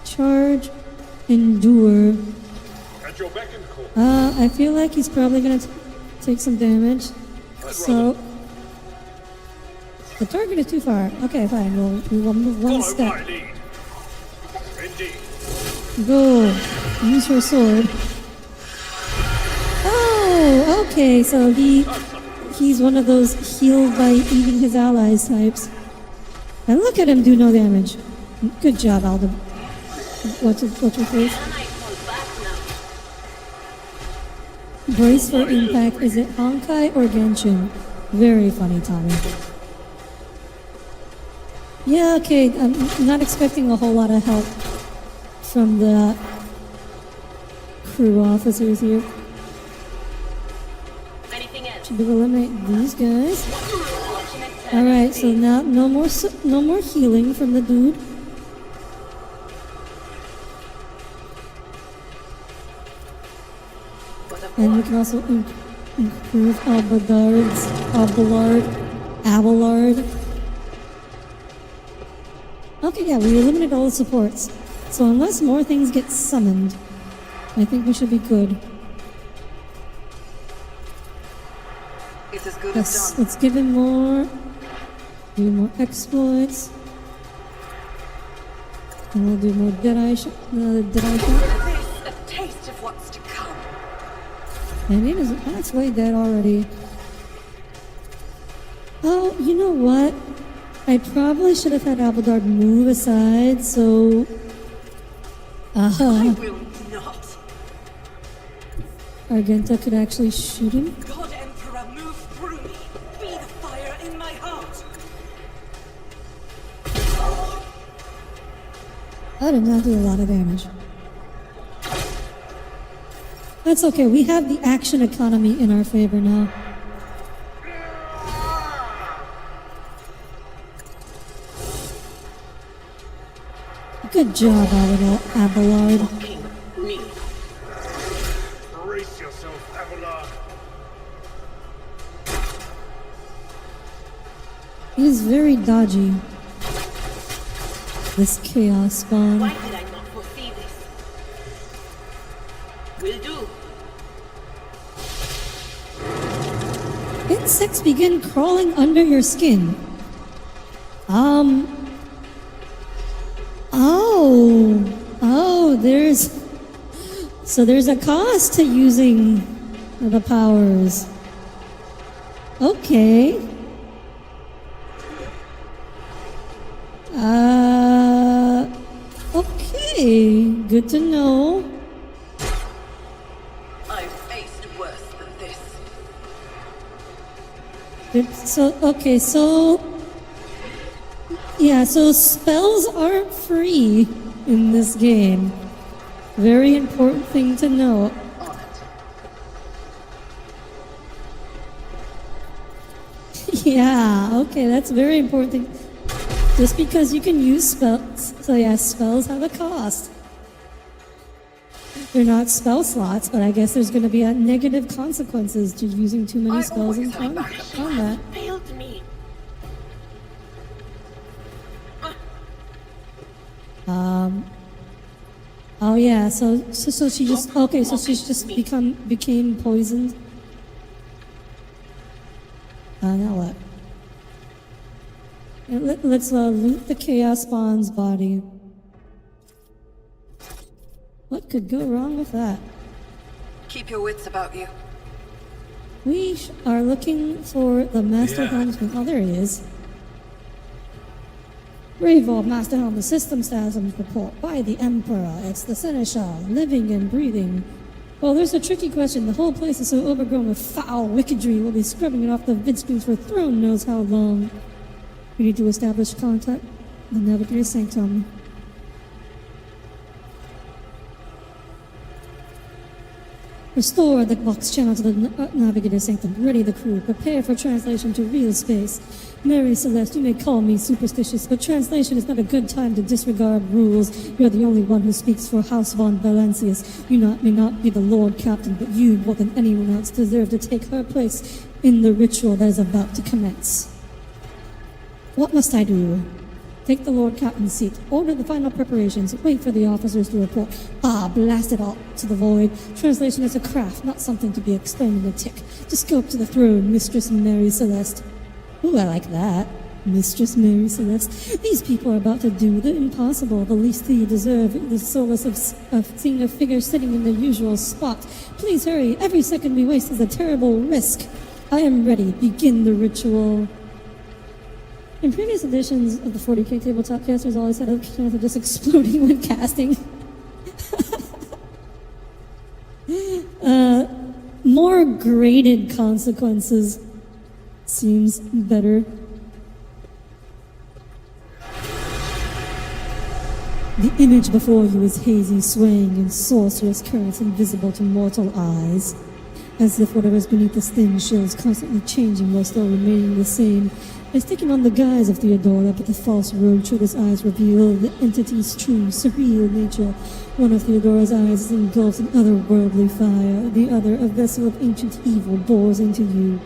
[SPEAKER 1] Charge, endure.
[SPEAKER 5] At your beck and call.
[SPEAKER 1] I feel like he's probably gonna take some damage. So, the target is too far. Okay, fine. We will move one step.
[SPEAKER 5] Follow my lead. Indeed.
[SPEAKER 1] Go. Use your sword. Oh, okay. So he's one of those heal by eating his allies types. And look at him do no damage. Good job, Alden. What's your face?
[SPEAKER 2] Can I fall back now?
[SPEAKER 1] Brace for impact. Is it Honkai or Genshin? Very funny, Tommy. Yeah, okay. I'm not expecting a whole lot of help from the crew officers here.
[SPEAKER 2] Anything else?
[SPEAKER 1] Should we eliminate these guys? Alright, so now no more healing from the dude. And we can also improve Abelard. Okay, yeah, we eliminated all the supports. So unless more things get summoned, I think we should be good.
[SPEAKER 4] It's as good as done.
[SPEAKER 1] Let's give him more. Do more exploits. And we'll do more Deadeye shot.
[SPEAKER 4] This a taste of what's to come.
[SPEAKER 1] And it is, that's way dead already. Oh, you know what? I probably should have had Abelard move aside, so...
[SPEAKER 4] I will not.
[SPEAKER 1] Argenta could actually shoot him.
[SPEAKER 4] God Emperor, move through me. Be the fire in my heart.
[SPEAKER 1] That did not do a lot of damage. That's okay, we have the action economy in our favor now. Good job, Abelard.
[SPEAKER 2] Me.
[SPEAKER 9] Brace yourself, Abelard.
[SPEAKER 1] He's very dodgy. This chaos spawn.
[SPEAKER 2] Why did I not foresee this? Will do.
[SPEAKER 1] Insects begin crawling under your skin. There's a cost to using the powers. Okay. Okay, good to know.
[SPEAKER 4] I've faced worse than this.
[SPEAKER 1] So spells aren't free in this game. Very important thing to know. Yeah, okay, that's very important thing. Just because you can use spells, so yeah, spells have a cost. They're not spell slots, but I guess there's going to be negative consequences to using too many spells in combat.
[SPEAKER 2] Failed me.
[SPEAKER 1] Oh yeah, so she just so she's just became poisoned. Now what? Let's loot the Chaos Spawn's body. What could go wrong with that?
[SPEAKER 4] Keep your wits about you.
[SPEAKER 1] We are looking for the Master Helmsman. Oh, there he is. Bravo, Master Helm, the system status report by the Emperor. It's the Seneschal, living and breathing. Well, there's a tricky question. The whole place is so overgrown with foul wickedry. We'll be scrubbing it off the vid screens for throne knows how long. We need to establish contact. The Navigator's Sanctum. Restore the box channel to the Navigator's Sanctum. Ready the crew. Prepare for translation to real space. Mary Celeste, you may call me superstitious, but translation is not a good time to disregard rules. You're the only one who speaks for House von Valancius. You may not be the Lord Captain, but you, more than anyone else, deserve to take her place in the ritual that is about to commence. What must I do? Take the Lord Captain's seat. Order the final preparations. Wait for the officers to report. Blast it all to the void. Translation is a craft, not something to be explained in a tick. Just go up to the throne, Mistress Mary Celeste. Ooh, I like that. Mistress Mary Celeste. These people are about to do the impossible. The least you deserve the solace of seeing a figure sitting in the usual spot. Please hurry. Every second we waste is a terrible risk. I am ready. Begin the ritual. In previous editions of the 40k tabletop, casters always had a chance of just exploding when casting. More graded consequences seems better. The image before you is hazy, swaying in sorcerous currents invisible to mortal eyes, as if whatever's beneath the thin shell is constantly changing while still remaining the same. It's taken on the guise of Theodora, but the false rogue trader's eyes reveal the entity's true, surreal nature. One of Theodora's eyes is engulfed in otherworldly fire, the other, a vessel of ancient evil, bores into you.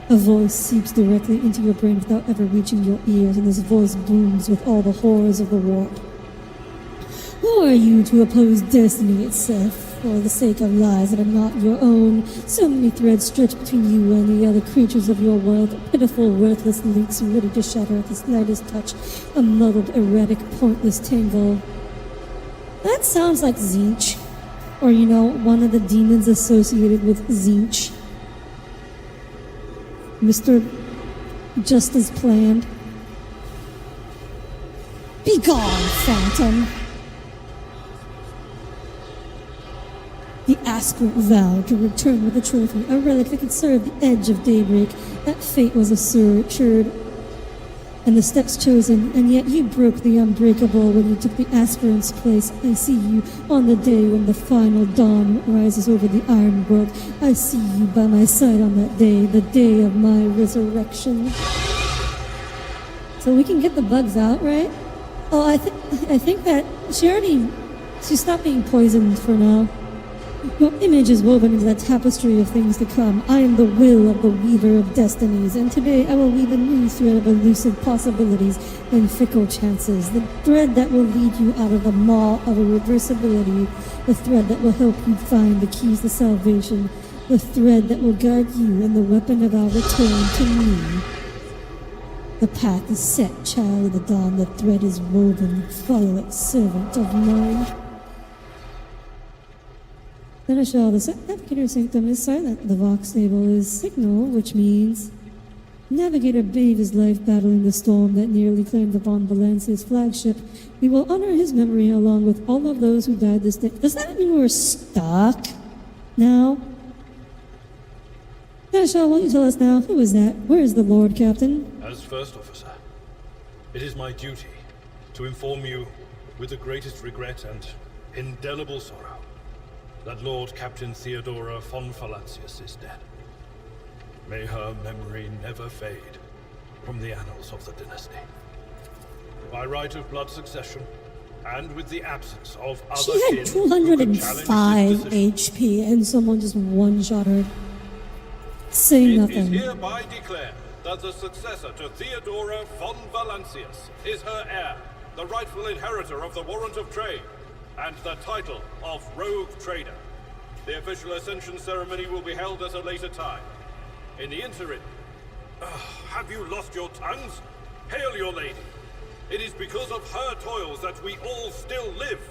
[SPEAKER 1] A voice seeps directly into your brain without ever reaching your ears, and this voice booms with all the horrors of the warp. Who are you to oppose destiny itself, for the sake of lies that are not your own? So many threads stretch between you and the other creatures of your world, pitiful, worthless links ready to shatter at the slightest touch, a muddled, erratic, pointless tangle. That sounds like Zinch, or, you know, one of the demons associated with Zinch. Mr. Just as planned. Be gone, phantom! The aspirant vowed to return with a trophy, a relic that could serve the edge of daybreak. That fate was assured, and the steps chosen, and yet you broke the unbreakable when you took the aspirant's place. I see you on the day when the final dawn rises over the iron world. I see you by my side on that day, the day of my resurrection. So we can get the bugs out, right? Oh, I think that she stopped being poisoned for now. Your image is woven into that tapestry of things to come. I am the will of the weaver of destinies, and today I will weave a new thread of elusive possibilities and fickle chances. The thread that will lead you out of the maw of irreversibility. The thread that will help you find the keys to salvation. The thread that will guide you in the weapon of our return to me. The path is set, child of the dawn. The thread is woven. Follow it, servant of mine. Then I shall, the Navigator Sanctum is silent. The Vox Stable is signal, which means Navigator bathed his life battling the storm that nearly claimed the Von Valencia's flagship. We will honor his memory along with all of those who died this day. Does that mean we're stuck now? Nashal, won't you tell us now? Who is that? Where is the Lord, Captain?
[SPEAKER 5] As First Officer, it is my duty to inform you with the greatest regret and indelible sorrow that Lord Captain Theodora von Valancius is dead. May her memory never fade from the annals of the dynasty. By right of blood succession, and with the absence of other
[SPEAKER 1] She had 205 HP, and someone just one-shot her. Say nothing.
[SPEAKER 5] It is hereby declared that the successor to Theodora von Valancius is her heir, the rightful inheritor of the warrant of trade, and the title of Rogue Trader. The official ascension ceremony will be held at a later time. In the interim, have you lost your tongues? Hail your lady. It is because of her toils that we all still live.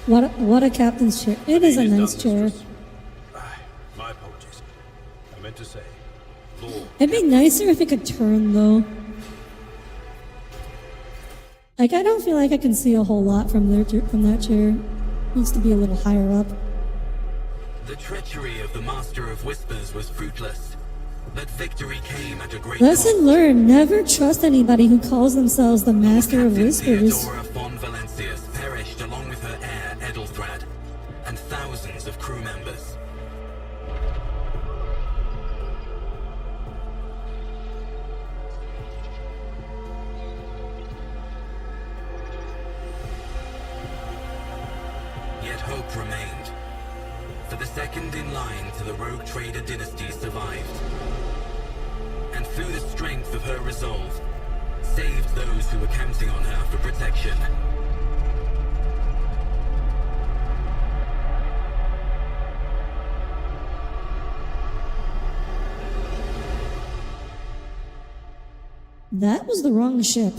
[SPEAKER 1] What a captain's chair. It is a nice chair.
[SPEAKER 5] My apologies. I meant to say, Lord.
[SPEAKER 1] It'd be nicer if it could turn, though. Like, I don't feel like I can see a whole lot from that chair. It needs to be a little higher up.
[SPEAKER 6] The treachery of the Master of Whispers was fruitless, but victory came at a great
[SPEAKER 1] Lesson
[SPEAKER 6] cost.
[SPEAKER 1] learned, never trust anybody who calls themselves the Master of Whispers.
[SPEAKER 6] Theodora von Valancius perished along with her heir, Edelthrad, and thousands of crew members. Yet hope remained. For the second in line to the Rogue Trader dynasty survived. And through the strength of her resolve, saved those who were counting on her for protection.
[SPEAKER 1] That was the wrong ship.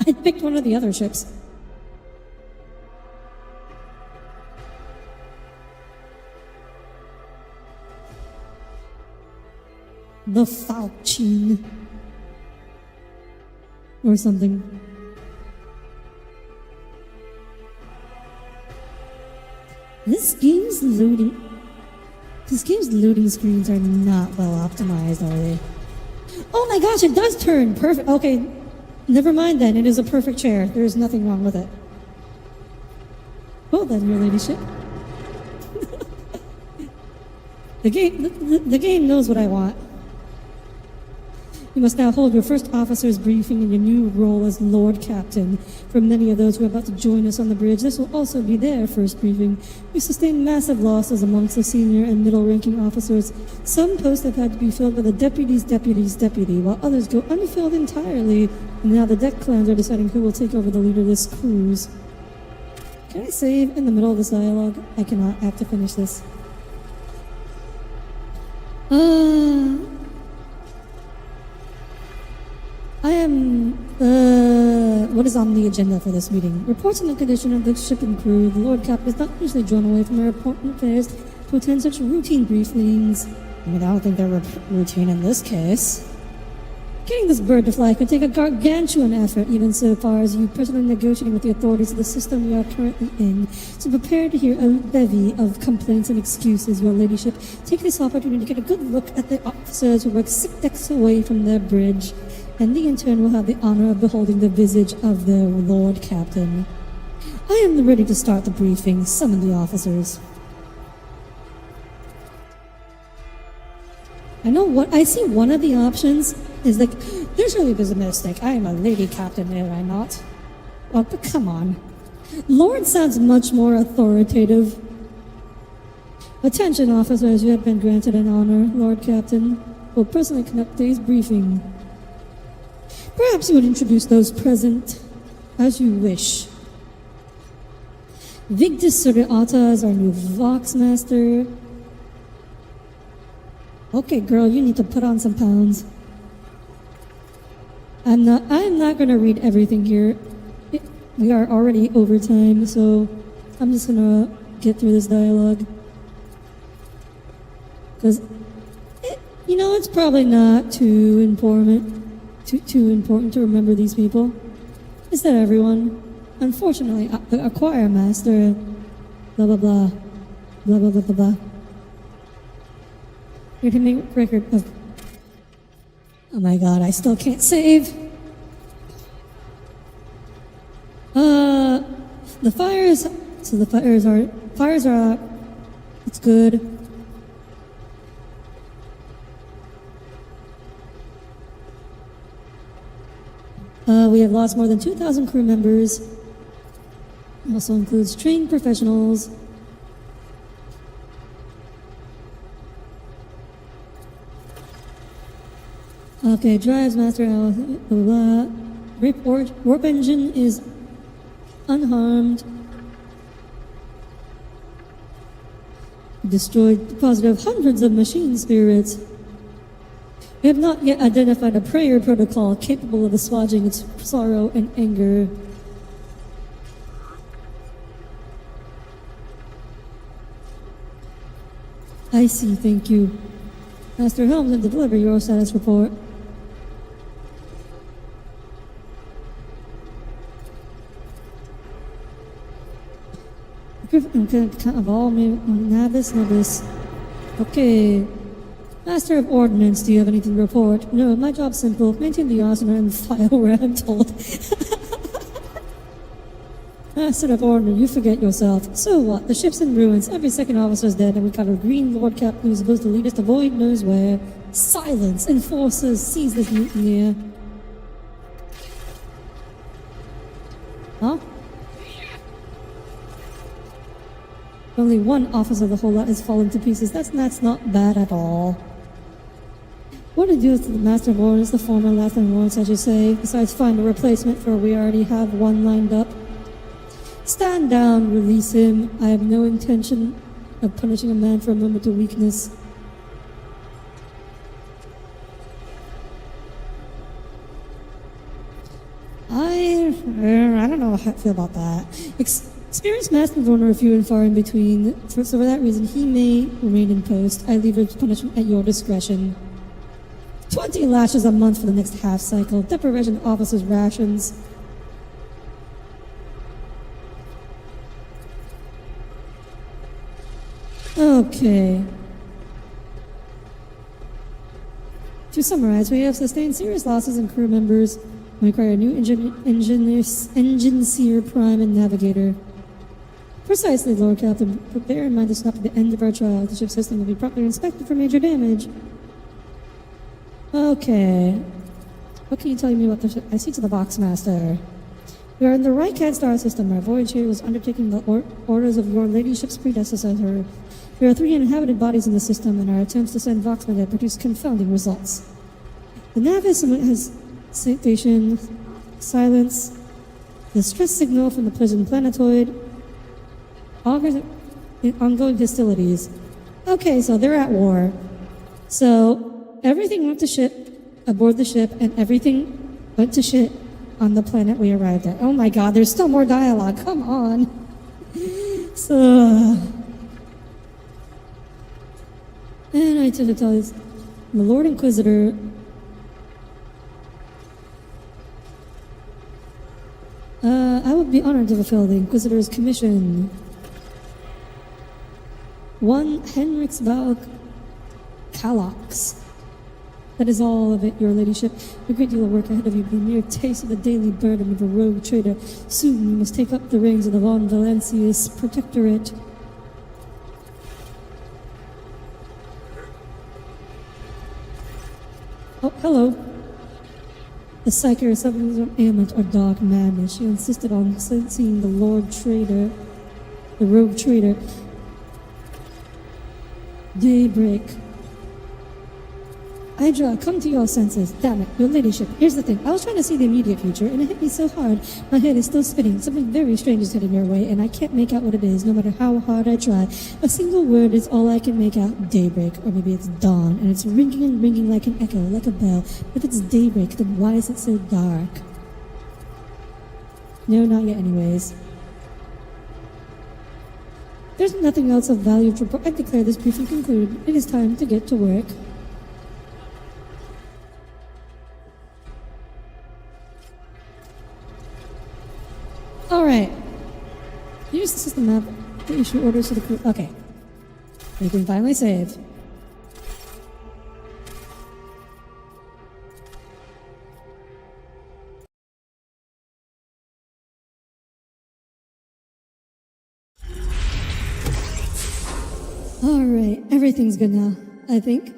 [SPEAKER 1] I picked one of the other ships. The Falcon. Or something. This game's loading screens are not well optimized, are they? Oh my gosh, it does turn! Perfect. Okay, never mind then. It is a perfect chair. There is nothing wrong with it. Well then, your ladyship. The game knows what I want. You must now hold your first officer's briefing in your new role as Lord Captain. For many of those who are about to join us on the bridge, this will also be their first briefing. We sustained massive losses amongst the senior and middle-ranking officers. Some posts have had to be filled by the deputy, while others go unfilled entirely. And now the deck clans are deciding who will take over the lead of this cruise. Can I save in the middle of this dialogue? I cannot. I have to finish this. What is on the agenda for this meeting? Reports on the condition of the ship and crew. The Lord Captain is not usually drawn away from their important affairs to attend such routine briefings. I mean, I don't think they're routine in this case. Getting this bird to fly could take a gargantuan effort, even so far as you personally negotiating with the authorities of the system we are currently in. So prepare to hear a bevy of complaints and excuses, your ladyship. Take this opportunity to get a good look at the officers who work 6 decks away from their bridge, and the intern will have the honor of beholding the visage of their Lord Captain. I am ready to start the briefing. Summon the officers. I see one of the options is like, there's really a mistake. I am a lady captain, am I not? Oh, but come on. Lord sounds much more authoritative. Attention, officers, you have been granted an honor. Lord Captain will personally conduct today's briefing. Perhaps you would introduce those present as you wish. Victus Surreata is our new Vox Master. Okay, girl, you need to put on some pounds. I'm not going to read everything here. We are already over time, so I'm just going to get through this dialogue. Because, it's probably not too important to remember these people. Is that everyone? Unfortunately, the choir master, blah, blah, blah, blah, blah, blah, blah, blah. Here to make record of... Oh my god, I still can't save. The fires... So the fires are out. It's good. We have lost more than 2,000 crew members. Also includes trained professionals. Okay, drives master, blah, blah, blah. Warp engine is unharmed. Destroyed deposit of hundreds of machine spirits. We have not yet identified a prayer protocol capable of assuaging its sorrow and anger. I see, thank you. Master Helms, and deliver your status report. Novice. Okay. Master of Ordnance, do you have anything to report? No, my job's simple. Maintain the arsenal and file where I'm told. Master of Ordnance, you forget yourself. So what? The ship's in ruins, every second officer's dead, and we got a green Lord Captain who's supposed to lead us to void knows where. Silence! Enforcers, seize this mutineer. Huh? Only one officer of the whole lot has fallen to pieces. That's not bad at all. What to do with the Master of Ordnance, the former Latin Lords, I should say, besides find a replacement, for we already have one lined up. Stand down, release him. I have no intention of punishing a man for a moment of weakness. I don't know how I feel about that. Experienced Master of Ordnance are few and far in between, so for that reason he may remain in post. I leave his punishment at your discretion. 20 lashes a month for the next half cycle. Deprivation of officers' rations. Okay. To summarize, we have sustained serious losses in crew members. We require a new engine seer, prime, and navigator. Precisely, Lord Captain. But bear in mind this is not the end of our trial. The ship system will be properly inspected for major damage. Okay. What can you tell me about the ship? I see to the Boxmaster. We are in the Rycat star system. Our voyage here was undertaking the orders of your ladyship's predecessor. There are 3 inhabited bodies in the system, and our attempts to send Voxmen have produced confounding results. The Navis has station, silence, the stress signal from the prison planetoid, ongoing hostilities. Okay, so they're at war. So everything went to shit aboard the ship, and everything went to shit on the planet we arrived at. Oh my god, there's still more dialogue. Come on. So... And I tend to tell you, the Lord Inquisitor I would be honored to fulfill the Inquisitor's commission. 1 Henriksvalk Kalox. That is all of it, your ladyship. A great deal of work ahead of you, but a mere taste of the daily burden of a rogue trader. Soon you must take up the reins of the Von Valancius Protectorate. Oh, hello. The Psyker suffered from ailment or dark madness. She insisted on seeing the Lord Trader, the Rogue Trader. Daybreak. Audire, come to your senses. Damn it, your ladyship. Here's the thing. I was trying to see the immediate future, and it hit me so hard. My head is still spinning. Something very strange is heading your way, and I can't make out what it is, no matter how hard I try. A single word is all I can make out. Daybreak. Or maybe it's dawn, and it's ringing and ringing like an echo, like a bell. If it's daybreak, then why is it so dark? No, not yet anyways. There's nothing else of value to report. I declare this briefing concluded. It is time to get to work. Alright. Here's the system map to issue orders to the crew. Okay. We can finally save. Alright, everything's good now, I think.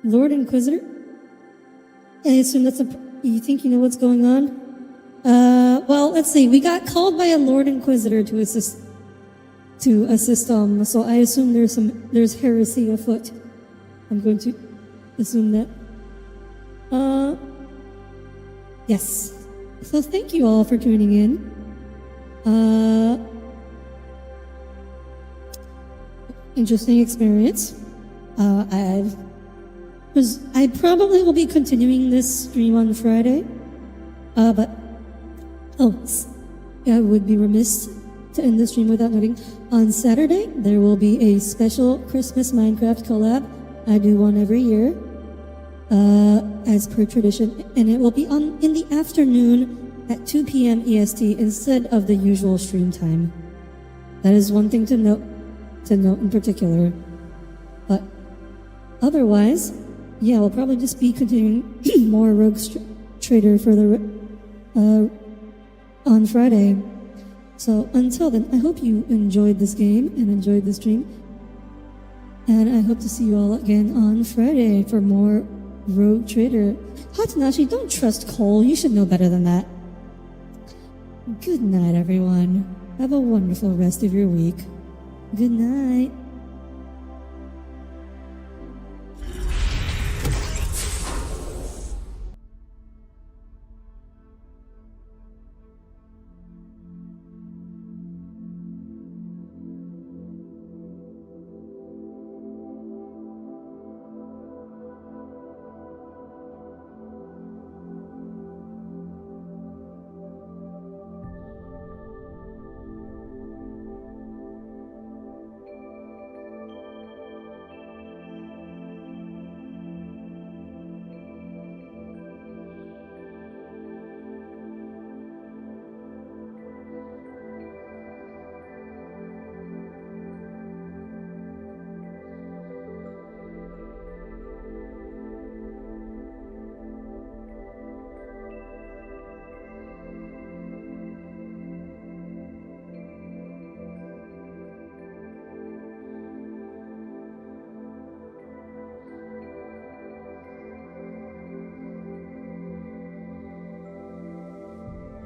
[SPEAKER 1] Lord Inquisitor? I assume that's you think you know what's going on? Well, let's see. We got called by a Lord Inquisitor to assist so I assume there's heresy afoot. I'm going to assume that. Yes. So thank you all for tuning in. Interesting experience. I probably will be continuing this stream on Friday. But I would be remiss to end the stream without noting, on Saturday, there will be a special Christmas Minecraft collab. I do one every year, as per tradition, and it will be in the afternoon at 2 p.m. EST instead of the usual stream time. That is one thing to note in particular. But otherwise, yeah, we'll probably just be continuing more Rogue Trader for the on Friday. So until then, I hope you enjoyed this game and enjoyed the stream. And I hope to see you all again on Friday for more Rogue Trader. Hatanashi, don't trust Cole. You should know better than that. Good night, everyone. Have a wonderful rest of your week. Good night.